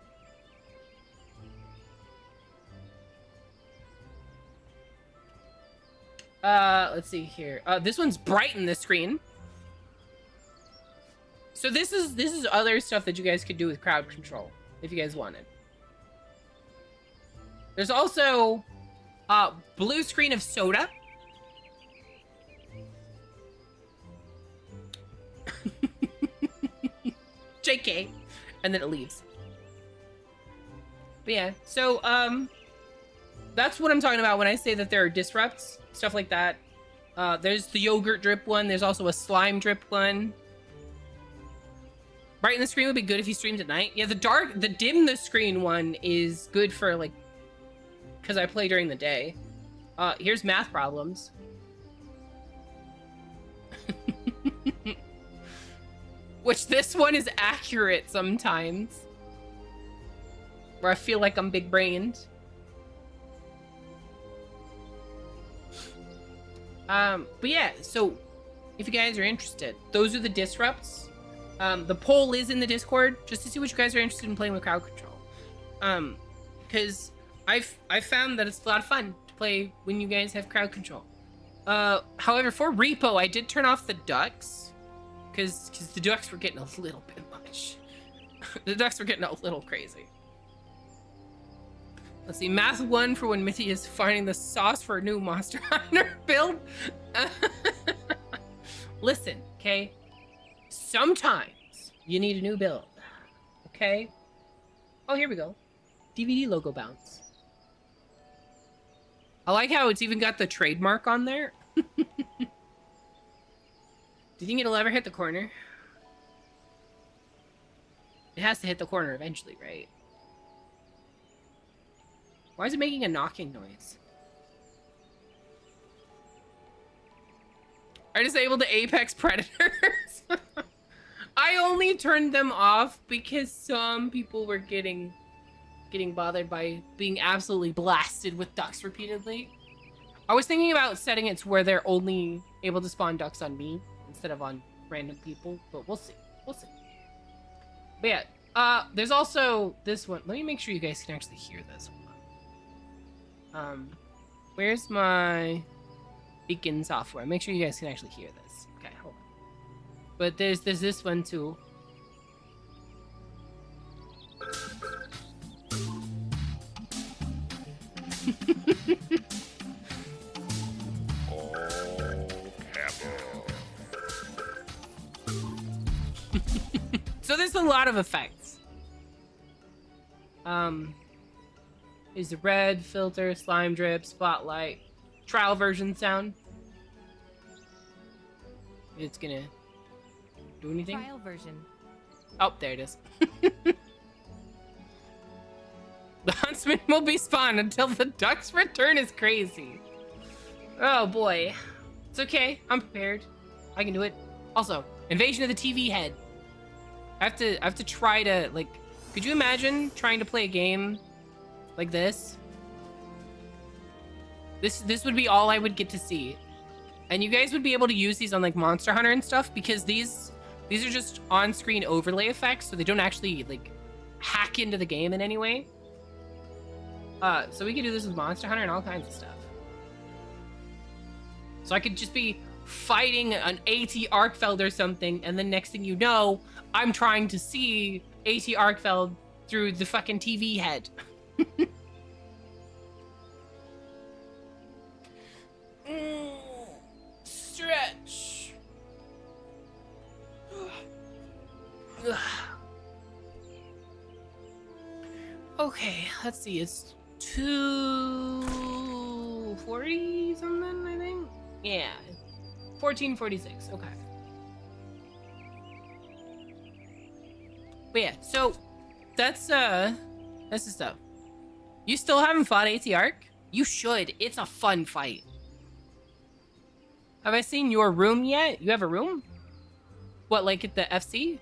Let's see here. This one's brighten the screen. So this is other stuff that you guys could do with crowd control if you guys wanted. There's also blue screen of soda. JK, and then it leaves. But yeah, so that's what I'm talking about when I say that there are disrupts, stuff like that. There's the yogurt drip one. There's also a slime drip one. Brighten the screen would be good if you streamed at night. Yeah, the dim the screen one is good for, like, because I play during the day. Here's math problems. Which this one is accurate sometimes. Where I feel like I'm big brained. But yeah, so if you guys are interested, those are the disrupts. The poll is in the Discord just to see what you guys are interested in playing with crowd control. Because I've found that it's a lot of fun to play when you guys have crowd control. However, for repo, I did turn off the ducks because the ducks were getting a little bit much. The ducks were getting a little crazy. Let's see, math 1 for when Mithy is finding the sauce for a new Monster Hunter build. Listen, okay? Sometimes you need a new build, okay? Oh, here we go. DVD logo bounce. I like how it's even got the trademark on there. Do you think it'll ever hit the corner? It has to hit the corner eventually, right? Why is it making a knocking noise? I disabled the apex predators. I only turned them off because some people were getting bothered by being absolutely blasted with ducks repeatedly. I was thinking about setting it to where they're only able to spawn ducks on me instead of on random people, but we'll see. We'll see. But yeah, there's also this one. Let me make sure you guys can actually hear this. Hold on. Where's my beacon software? Make sure you guys can actually hear this. Okay, hold on. But there's this one too. So there's a lot of effects. Is the red filter, slime drip, spotlight, trial version sound. It's gonna do anything? Trial version. Oh, there it is. The huntsman will be spawned until the duck's return is crazy. Oh boy. It's okay. I'm prepared. I can do it. Also, invasion of the TV head. I have to try to, like, could you imagine trying to play a game like this? This would be all I would get to see. And you guys would be able to use these on like Monster Hunter and stuff because these are just on-screen overlay effects, so they don't actually like hack into the game in any way. So we could do this with Monster Hunter and all kinds of stuff. So I could just be fighting an AT Arkfeld or something, and then next thing you know, I'm trying to see AT Arkfeld through the fucking TV head. Stretch. Okay, let's see. It's 2:40 something, I think. Yeah, 14:46. Okay. But yeah, so that's the stuff. You still haven't fought AT Arc? You should. It's a fun fight. Have I seen your room yet? You have a room? What, like at the FC?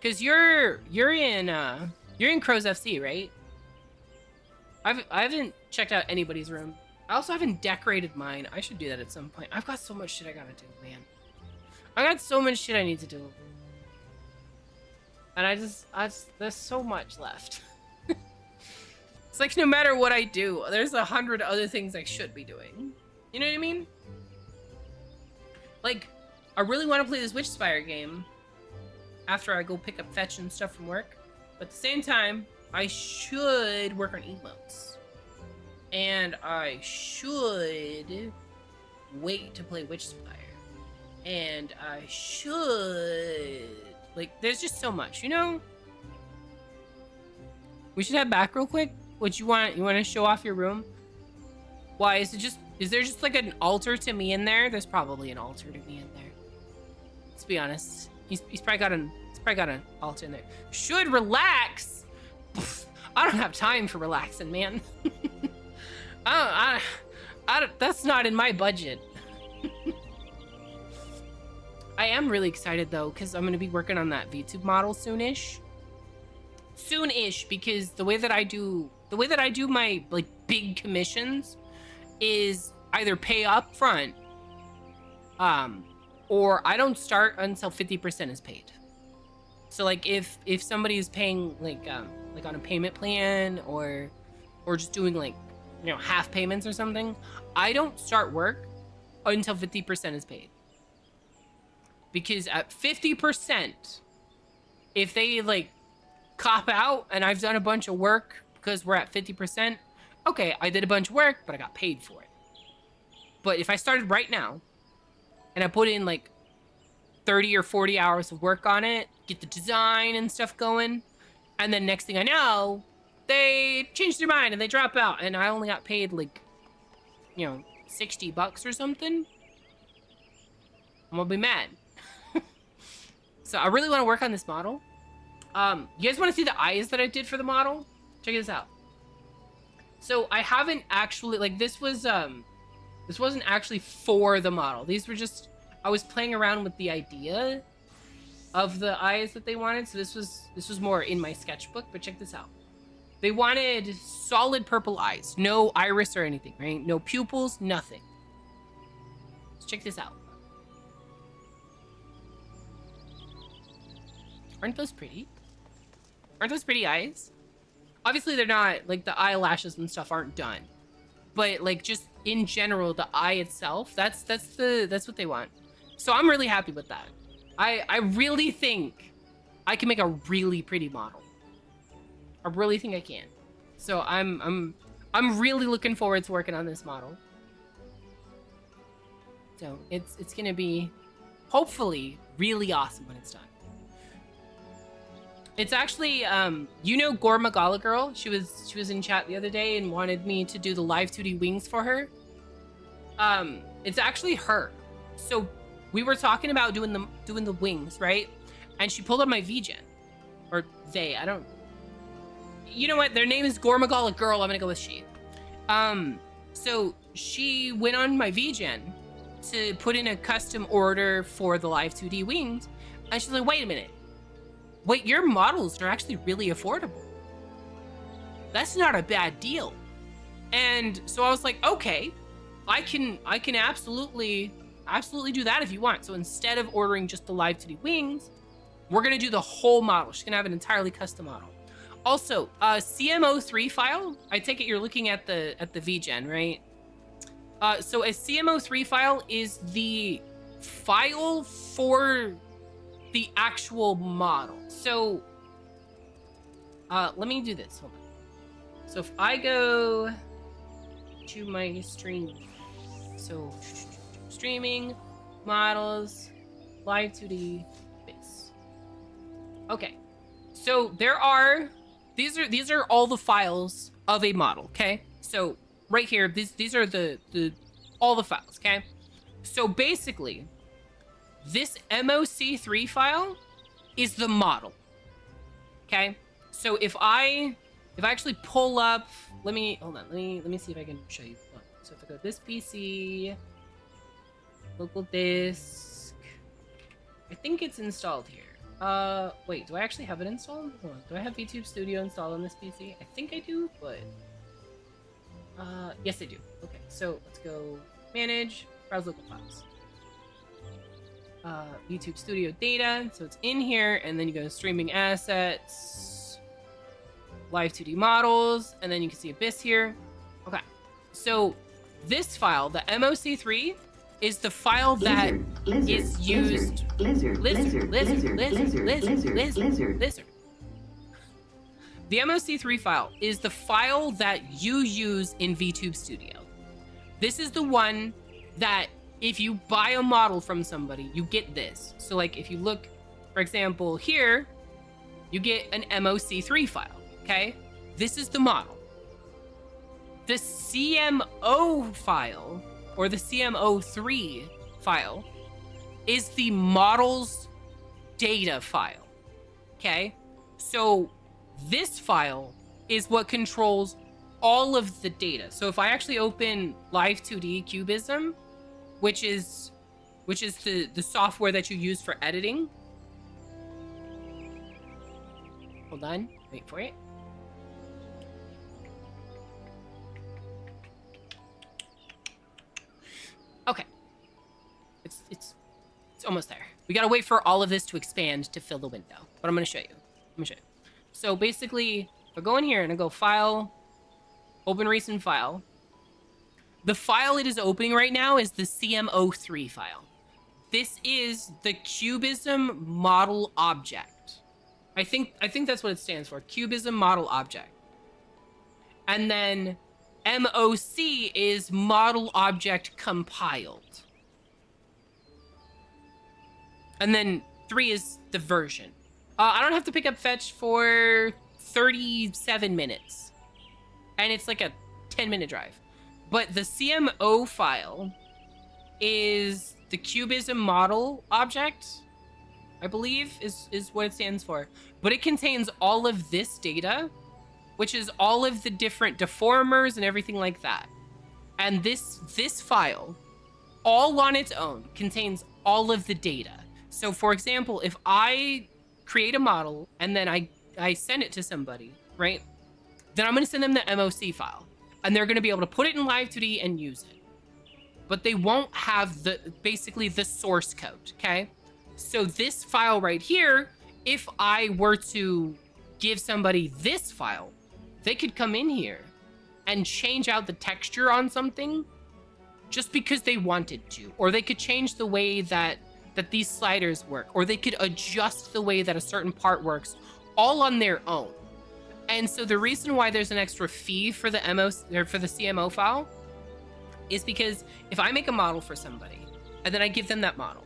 Cause you're in Crow's FC, right? I haven't checked out anybody's room. I also haven't decorated mine. I should do that at some point. I've got so much shit I gotta do, man. I got so much shit I need to do. And I just there's so much left. It's like no matter what I do, there's 100 other things I should be doing. You know what I mean? Like, I really want to play this Witchspire game after I go pick up fetch and stuff from work. But at the same time, I should work on emotes. And I should wait to play Witchspire. And I should... Like, there's just so much, you know? We should head back real quick. What you want to show off your room? Why, is there just like an altar to me in there? There's probably an altar to me in there. Let's be honest. He's probably got an altar in there. Should relax? Pfft, I don't have time for relaxing, man. I don't, that's not in my budget. I am really excited though, because I'm gonna be working on that VTube model soonish. Soonish, because the way that I do my like big commissions is either pay up front, or I don't start until 50% is paid. So like if somebody is paying like on a payment plan or just doing like, you know, half payments or something, I don't start work until 50% is paid. because at 50%, if they like cop out and I've done a bunch of work because we're at 50%, okay, I did a bunch of work, but I got paid for it. But if I started right now and I put in like 30 or 40 hours of work on it, get the design and stuff going, and then next thing I know, they change their mind and they drop out and I only got paid like, you know, $60 or something, I'm gonna be mad. So I really want to work on this model. You guys want to see the eyes that I did for the model? Check this out. So I haven't actually, like, this wasn't actually for the model. These were just, I was playing around with the idea of the eyes that they wanted. So this was more in my sketchbook, but check this out. They wanted solid purple eyes, no iris or anything, right? No pupils, nothing. Let's check this out. Aren't those pretty? Aren't those pretty eyes? Obviously they're not, like the eyelashes and stuff aren't done. But like just in general, the eye itself, that's what they want. So I'm really happy with that. I really think I can make a really pretty model. I really think I can. So I'm really looking forward to working on this model. So it's gonna be hopefully really awesome when it's done. It's actually, you know Gormagala Girl? She was in chat the other day and wanted me to do the live 2D wings for her. It's actually her. So we were talking about doing the wings, right? And she pulled up my VGen. Or they, I don't... You know what? Their name is Gormagala Girl. I'm gonna go with she. So she went on my VGen to put in a custom order for the live 2D wings. And she's like, wait a minute. Wait, your models are actually really affordable. That's not a bad deal. And so I was like, okay, I can absolutely do that if you want. So instead of ordering just the live 2D wings, we're gonna do the whole model. She's gonna have an entirely custom model. Also, CMO3 file. I take it you're looking at the VGen, right? So a CMO3 file is the file for the actual model. So let me do this. Hold on. So if I go to my stream, so streaming, models, live 2D, base. Okay. So there are these are all the files of a model, okay? So right here, these are the all the files, okay? So basically, this MOC3 file is the model, okay? So if I actually pull up, let me see if I can show you. So if I go this PC, local disk, I think it's installed here. Wait, do I actually have it installed? Hold on. Do I have VTube Studio installed on this PC? I think I do, but yes I do. Okay, so let's go manage, browse local files. YouTube Studio data, so it's in here, and then you go to streaming assets, live 2D models, and then you can see Abyss here. Okay, so this file, the MOC3, is the file that is used. Lizard. The MOC3 file is the file that you use in VTube Studio. This is the one that if you buy a model from somebody, you get this. So like if you look, for example, here, you get an MOC3 file, okay? This is the model. The CMO file, or the CMO3 file, is the model's data file, okay? So this file is what controls all of the data. So if I actually open Live 2D Cubism, which is the software that you use for editing. Hold on, wait for it. Okay. It's almost there. We gotta wait for all of this to expand to fill the window. But I'm gonna show you. So basically, if I go in here and I go File, Open Recent File, the file it is opening right now is the CMO3 file. this is the cubism model object. I think that's what it stands for. Cubism model object. And then MOC is model object compiled. And then 3 is the version. I don't have to pick up fetch for 37 minutes. And it's like a 10-minute drive. But the CMO file is the cubism model object, I believe is what it stands for. But it contains all of this data, which is all of the different deformers and everything like that. And this file, all on its own, contains all of the data. So for example, if I create a model and then I send it to somebody, right? Then I'm gonna send them the MOC file and they're gonna be able to put it in Live 2D and use it. But they won't have basically the source code, okay? So this file right here, if I were to give somebody this file, they could come in here and change out the texture on something just because they wanted to, or they could change the way that these sliders work, or they could adjust the way that a certain part works all on their own. And so the reason why there's an extra fee for the CMO file is because if I make a model for somebody and then I give them that model,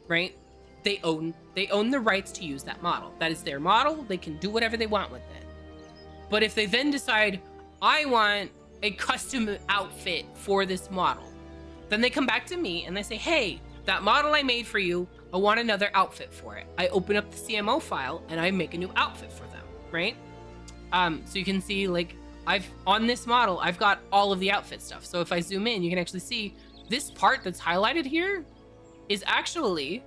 right? They own the rights to use that model. That is their model. They can do whatever they want with it. But if they then decide, I want a custom outfit for this model, then they come back to me and they say, hey, that model I made for you, I want another outfit for it. I open up the CMO file and I make a new outfit for them, right? So you can see, like, on this model, I've got all of the outfit stuff. So if I zoom in, you can actually see this part that's highlighted here is actually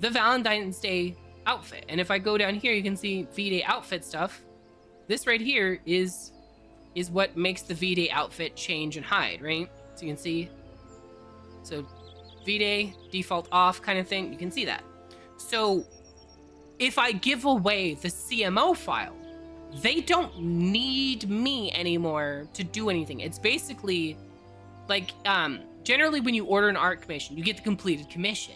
the Valentine's Day outfit. And if I go down here, you can see V-Day outfit stuff. This right here is what makes the V-Day outfit change and hide, right? So you can see, so V-Day, default off kind of thing, you can see that. So if I give away the CMO file, they don't need me anymore to do anything. It's basically like, generally when you order an art commission, you get the completed commission.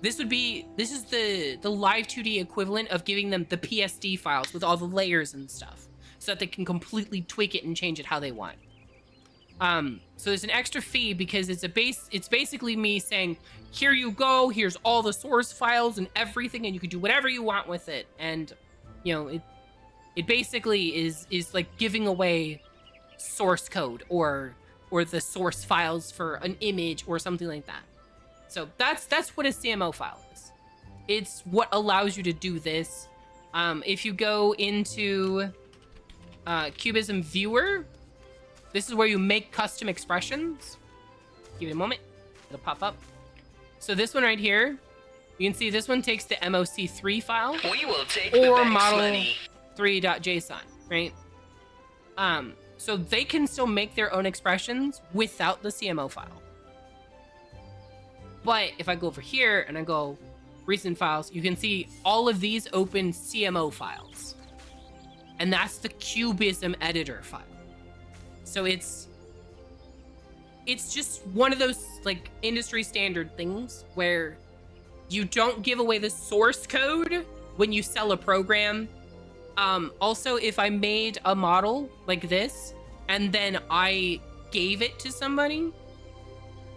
This is the Live 2D equivalent of giving them the PSD files with all the layers and stuff, so that they can completely tweak it and change it how they want. So there's an extra fee because it's basically me saying, here you go, here's all the source files and everything, and you can do whatever you want with it. And, you know, it basically is like giving away source code or the source files for an image or something like that. So that's what a CMO file is. It's what allows you to do this. If you go into Cubism Viewer, this is where you make custom expressions. Give it a moment, it'll pop up. So this one right here, you can see this one takes the MOC3 file We will take or the bank's model money. 3.json, right? So they can still make their own expressions without the CMO file. But if I go over here and I go recent files, you can see all of these open CMO files. And that's the Cubism editor file. So it's just one of those like industry standard things where you don't give away the source code when you sell a program. Also, if I made a model like this and then I gave it to somebody,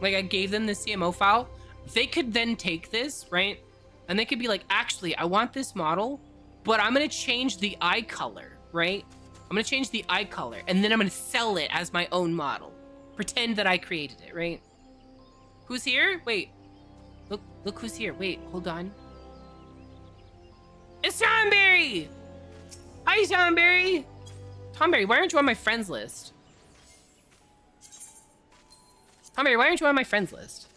like I gave them the CMO file, they could then take this, right? And they could be like, actually, I want this model, but I'm going to change the eye color, right? I'm going to change the eye color and then I'm going to sell it as my own model. Pretend that I created it, right? Who's here? Wait, look who's here. Wait, hold on. It's Tomberry! Hi, Tomberry! Tomberry, why aren't you on my friends list? Tomberry, why aren't you on my friends list?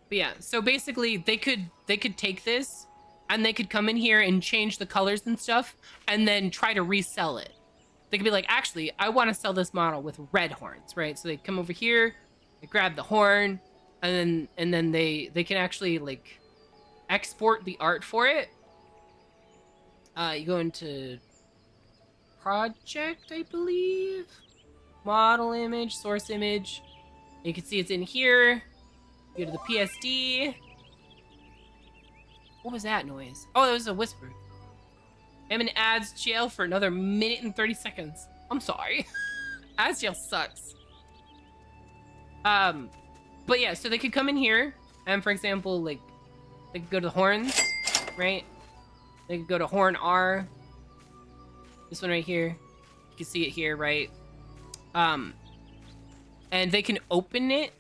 But yeah, so basically they could take this and they could come in here and change the colors and stuff and then try to resell it. They could be like, actually, I want to sell this model with red horns, right? So they come over here, they grab the horn, and then they can actually like export the art for it. You go into project, I believe, model image, source image. You can see it's in here. Go to the PSD. What was that noise? Oh, that was a whisper. I'm in ads jail for another minute and 30 seconds. I'm sorry. Ads jail sucks. But yeah, so they could come in here and, for example, like, they could go to the horns, right? They could go to horn R. This one right here. You can see it here, right? And they can open it.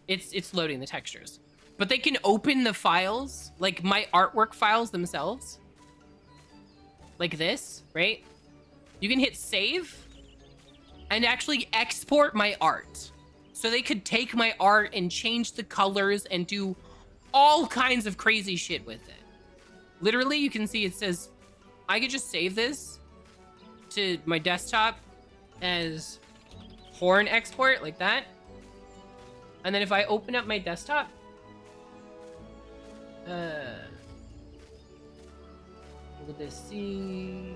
It's loading the textures. But they can open the files, like my artwork files themselves. Like this, right? You can hit save and actually export my art. So they could take my art and change the colors and do all kinds of crazy shit with it. Literally, you can see it says, I could just save this to my desktop as horn export, like that. And then if I open up my desktop, look at this, see,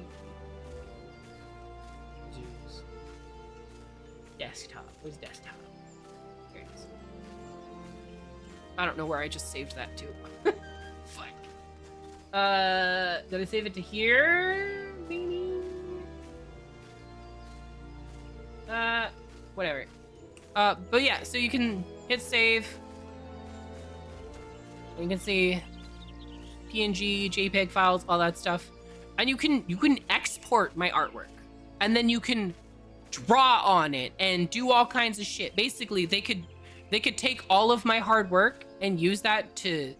desktop, where's desktop? Here it is. I don't know where I just saved that to. Fuck. Did I save it to here? Maybe? Whatever. But yeah, so you can hit save. And you can see PNG, JPEG files, all that stuff. And you can export my artwork. And then you can draw on it and do all kinds of shit. Basically, they could take all of my hard work and use that to,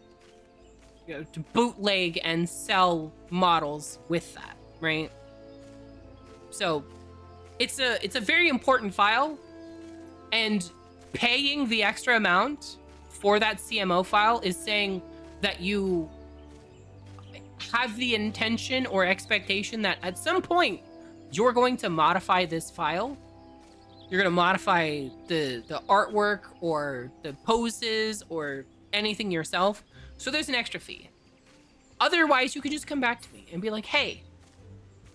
you know, to bootleg and sell models with that, right? So it's a very important file, and paying the extra amount for that CMO file is saying that you have the intention or expectation that at some point you're going to modify this file. You're going to modify the artwork or the poses or anything yourself. So there's an extra fee. Otherwise, you could just come back to me and be like, hey,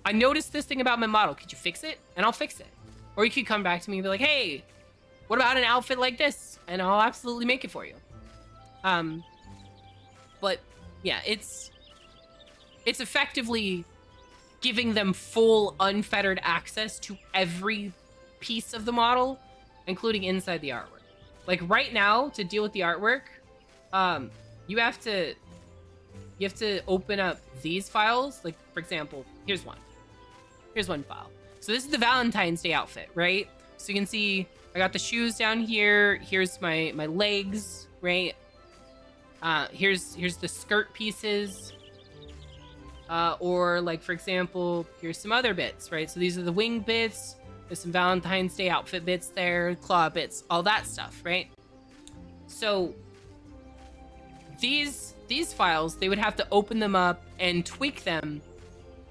I noticed this thing about my model. Could you fix it? And I'll fix it. Or you could come back to me and be like, hey, what about an outfit like this? And I'll absolutely make it for you. But yeah, it's effectively giving them full unfettered access to every piece of the model, including inside the artwork. Like right now, to deal with the artwork, you have to open up these files. Like, for example, here's one file. So this is the Valentine's Day outfit, right? So you can see I got the shoes down here. Here's my legs, right? Here's the skirt pieces. Or like, for example, here's some other bits, right? So these are the wing bits. There's some Valentine's Day outfit bits there, claw bits, all that stuff, right? So these files, they would have to open them up and tweak them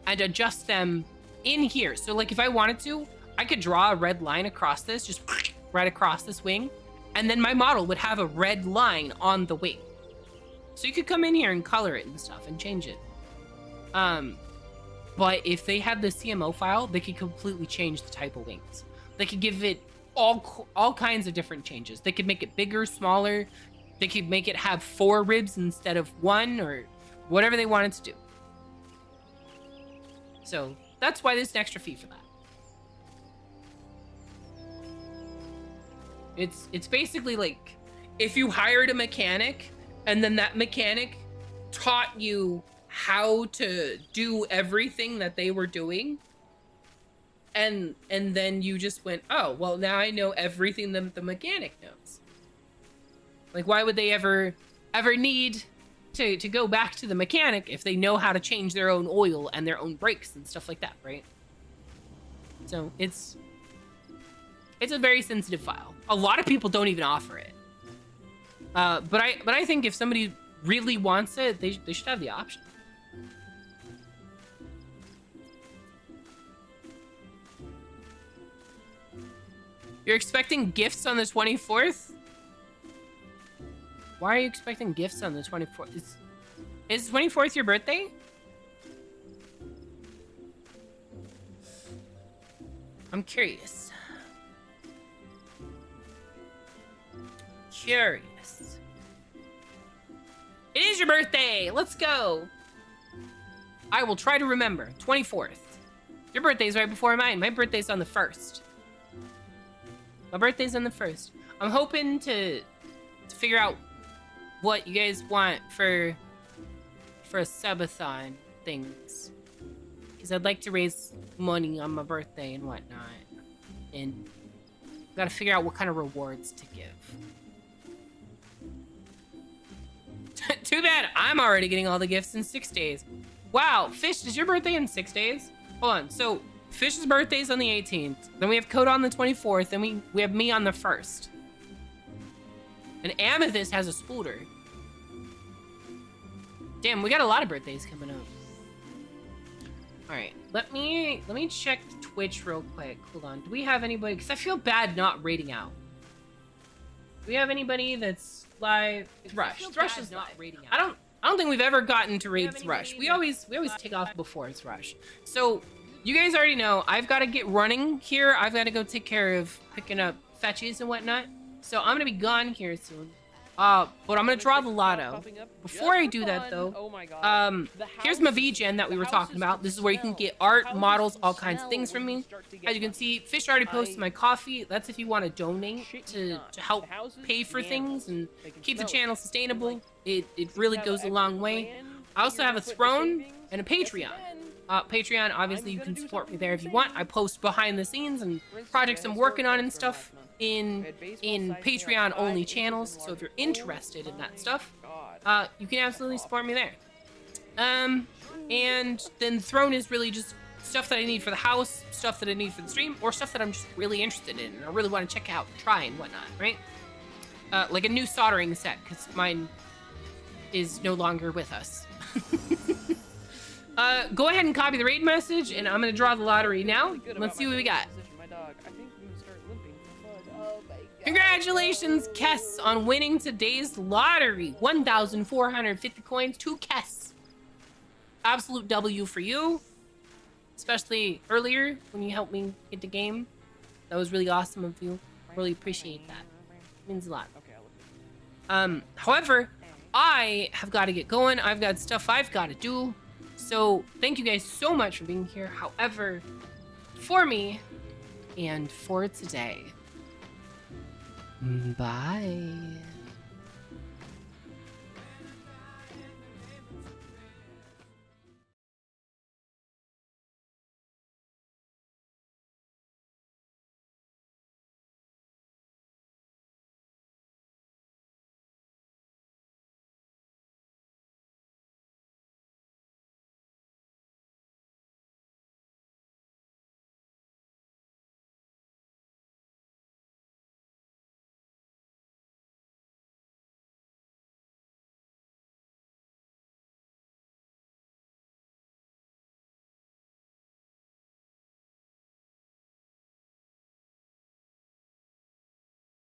and adjust them in here. So like if I wanted to, I could draw a red line across this, just right across this wing, and then my model would have a red line on the wing. So you could come in here and color it and stuff and change it. But if they had the CMO file, they could completely change the type of wings. They could give it all kinds of different changes. They could make it bigger, smaller. They could make it have 4 ribs instead of 1, or whatever they wanted to do. So that's why there's an extra fee for that. It's basically like if you hired a mechanic and then that mechanic taught you how to do everything that they were doing, and then you just went, oh, well, now I know everything that the mechanic knows. Like, why would they ever need to go back to the mechanic if they know how to change their own oil and their own brakes and stuff like that, right? So it's a very sensitive file. A lot of people don't even offer it. But I think if somebody really wants it, they should have the option. You're expecting gifts on the 24th? Why are you expecting gifts on the 24th? Is 24th your birthday? I'm curious. curious. It is your birthday. Let's go. I will try to remember. 24th. Your birthday's right before mine. My birthday's on the 1st. My birthday's on the 1st. I'm hoping to figure out what you guys want for a subathon things. Because I'd like to raise money on my birthday and whatnot. And gotta figure out what kind of rewards to give. Too bad I'm already getting all the gifts in 6 days. Wow, Fish, is your birthday in 6 days? Hold on, so Fish's birthday's on the 18th. Then we have Coda on the 24th. Then we have me on the 1st. And Amethyst has a scooter. Damn, we got a lot of birthdays coming up. All right, let me check Twitch real quick. Hold on, do we have anybody? Because I feel bad not rating out. Do we have anybody that's live? Thrush. Thrush is not rating out. I don't think we've ever gotten to raid Thrush. We always take off before Thrush. So you guys already know I've got to get running here. I've got to go take care of picking up fetches and whatnot. So I'm gonna be gone here soon. But I'm gonna draw the lotto. Before I do that though, here's my VGen that we were talking about. This is where you can get art, models, all kinds of things from me. As you can see, Fish already posted my coffee. That's if you want to donate to help pay for things and keep the channel sustainable. It really goes a long way. I also have a throne and a Patreon. Patreon, obviously you can support me there if you want. I post behind the scenes and projects I'm working on and stuff in Patreon only channels. So if you're interested in that stuff, you can absolutely support me there. And then Throne is really just stuff that I need for the house, stuff that I need for the stream, or stuff that I'm just really interested in and I really want to check out and try and whatnot, right? Like a new soldering set, because mine is no longer with us. Go ahead and copy the raid message, and I'm gonna draw the lottery now. Let's see what we got. Congratulations, Kess, on winning today's lottery. 1,450 coins, 2 Kess. Absolute W for you. Especially earlier when you helped me get the game. That was really awesome of you. Really appreciate that. It means a lot. However, I have got to get going. I've got stuff I've got to do. So thank you guys so much for being here. However, for me and for today, bye.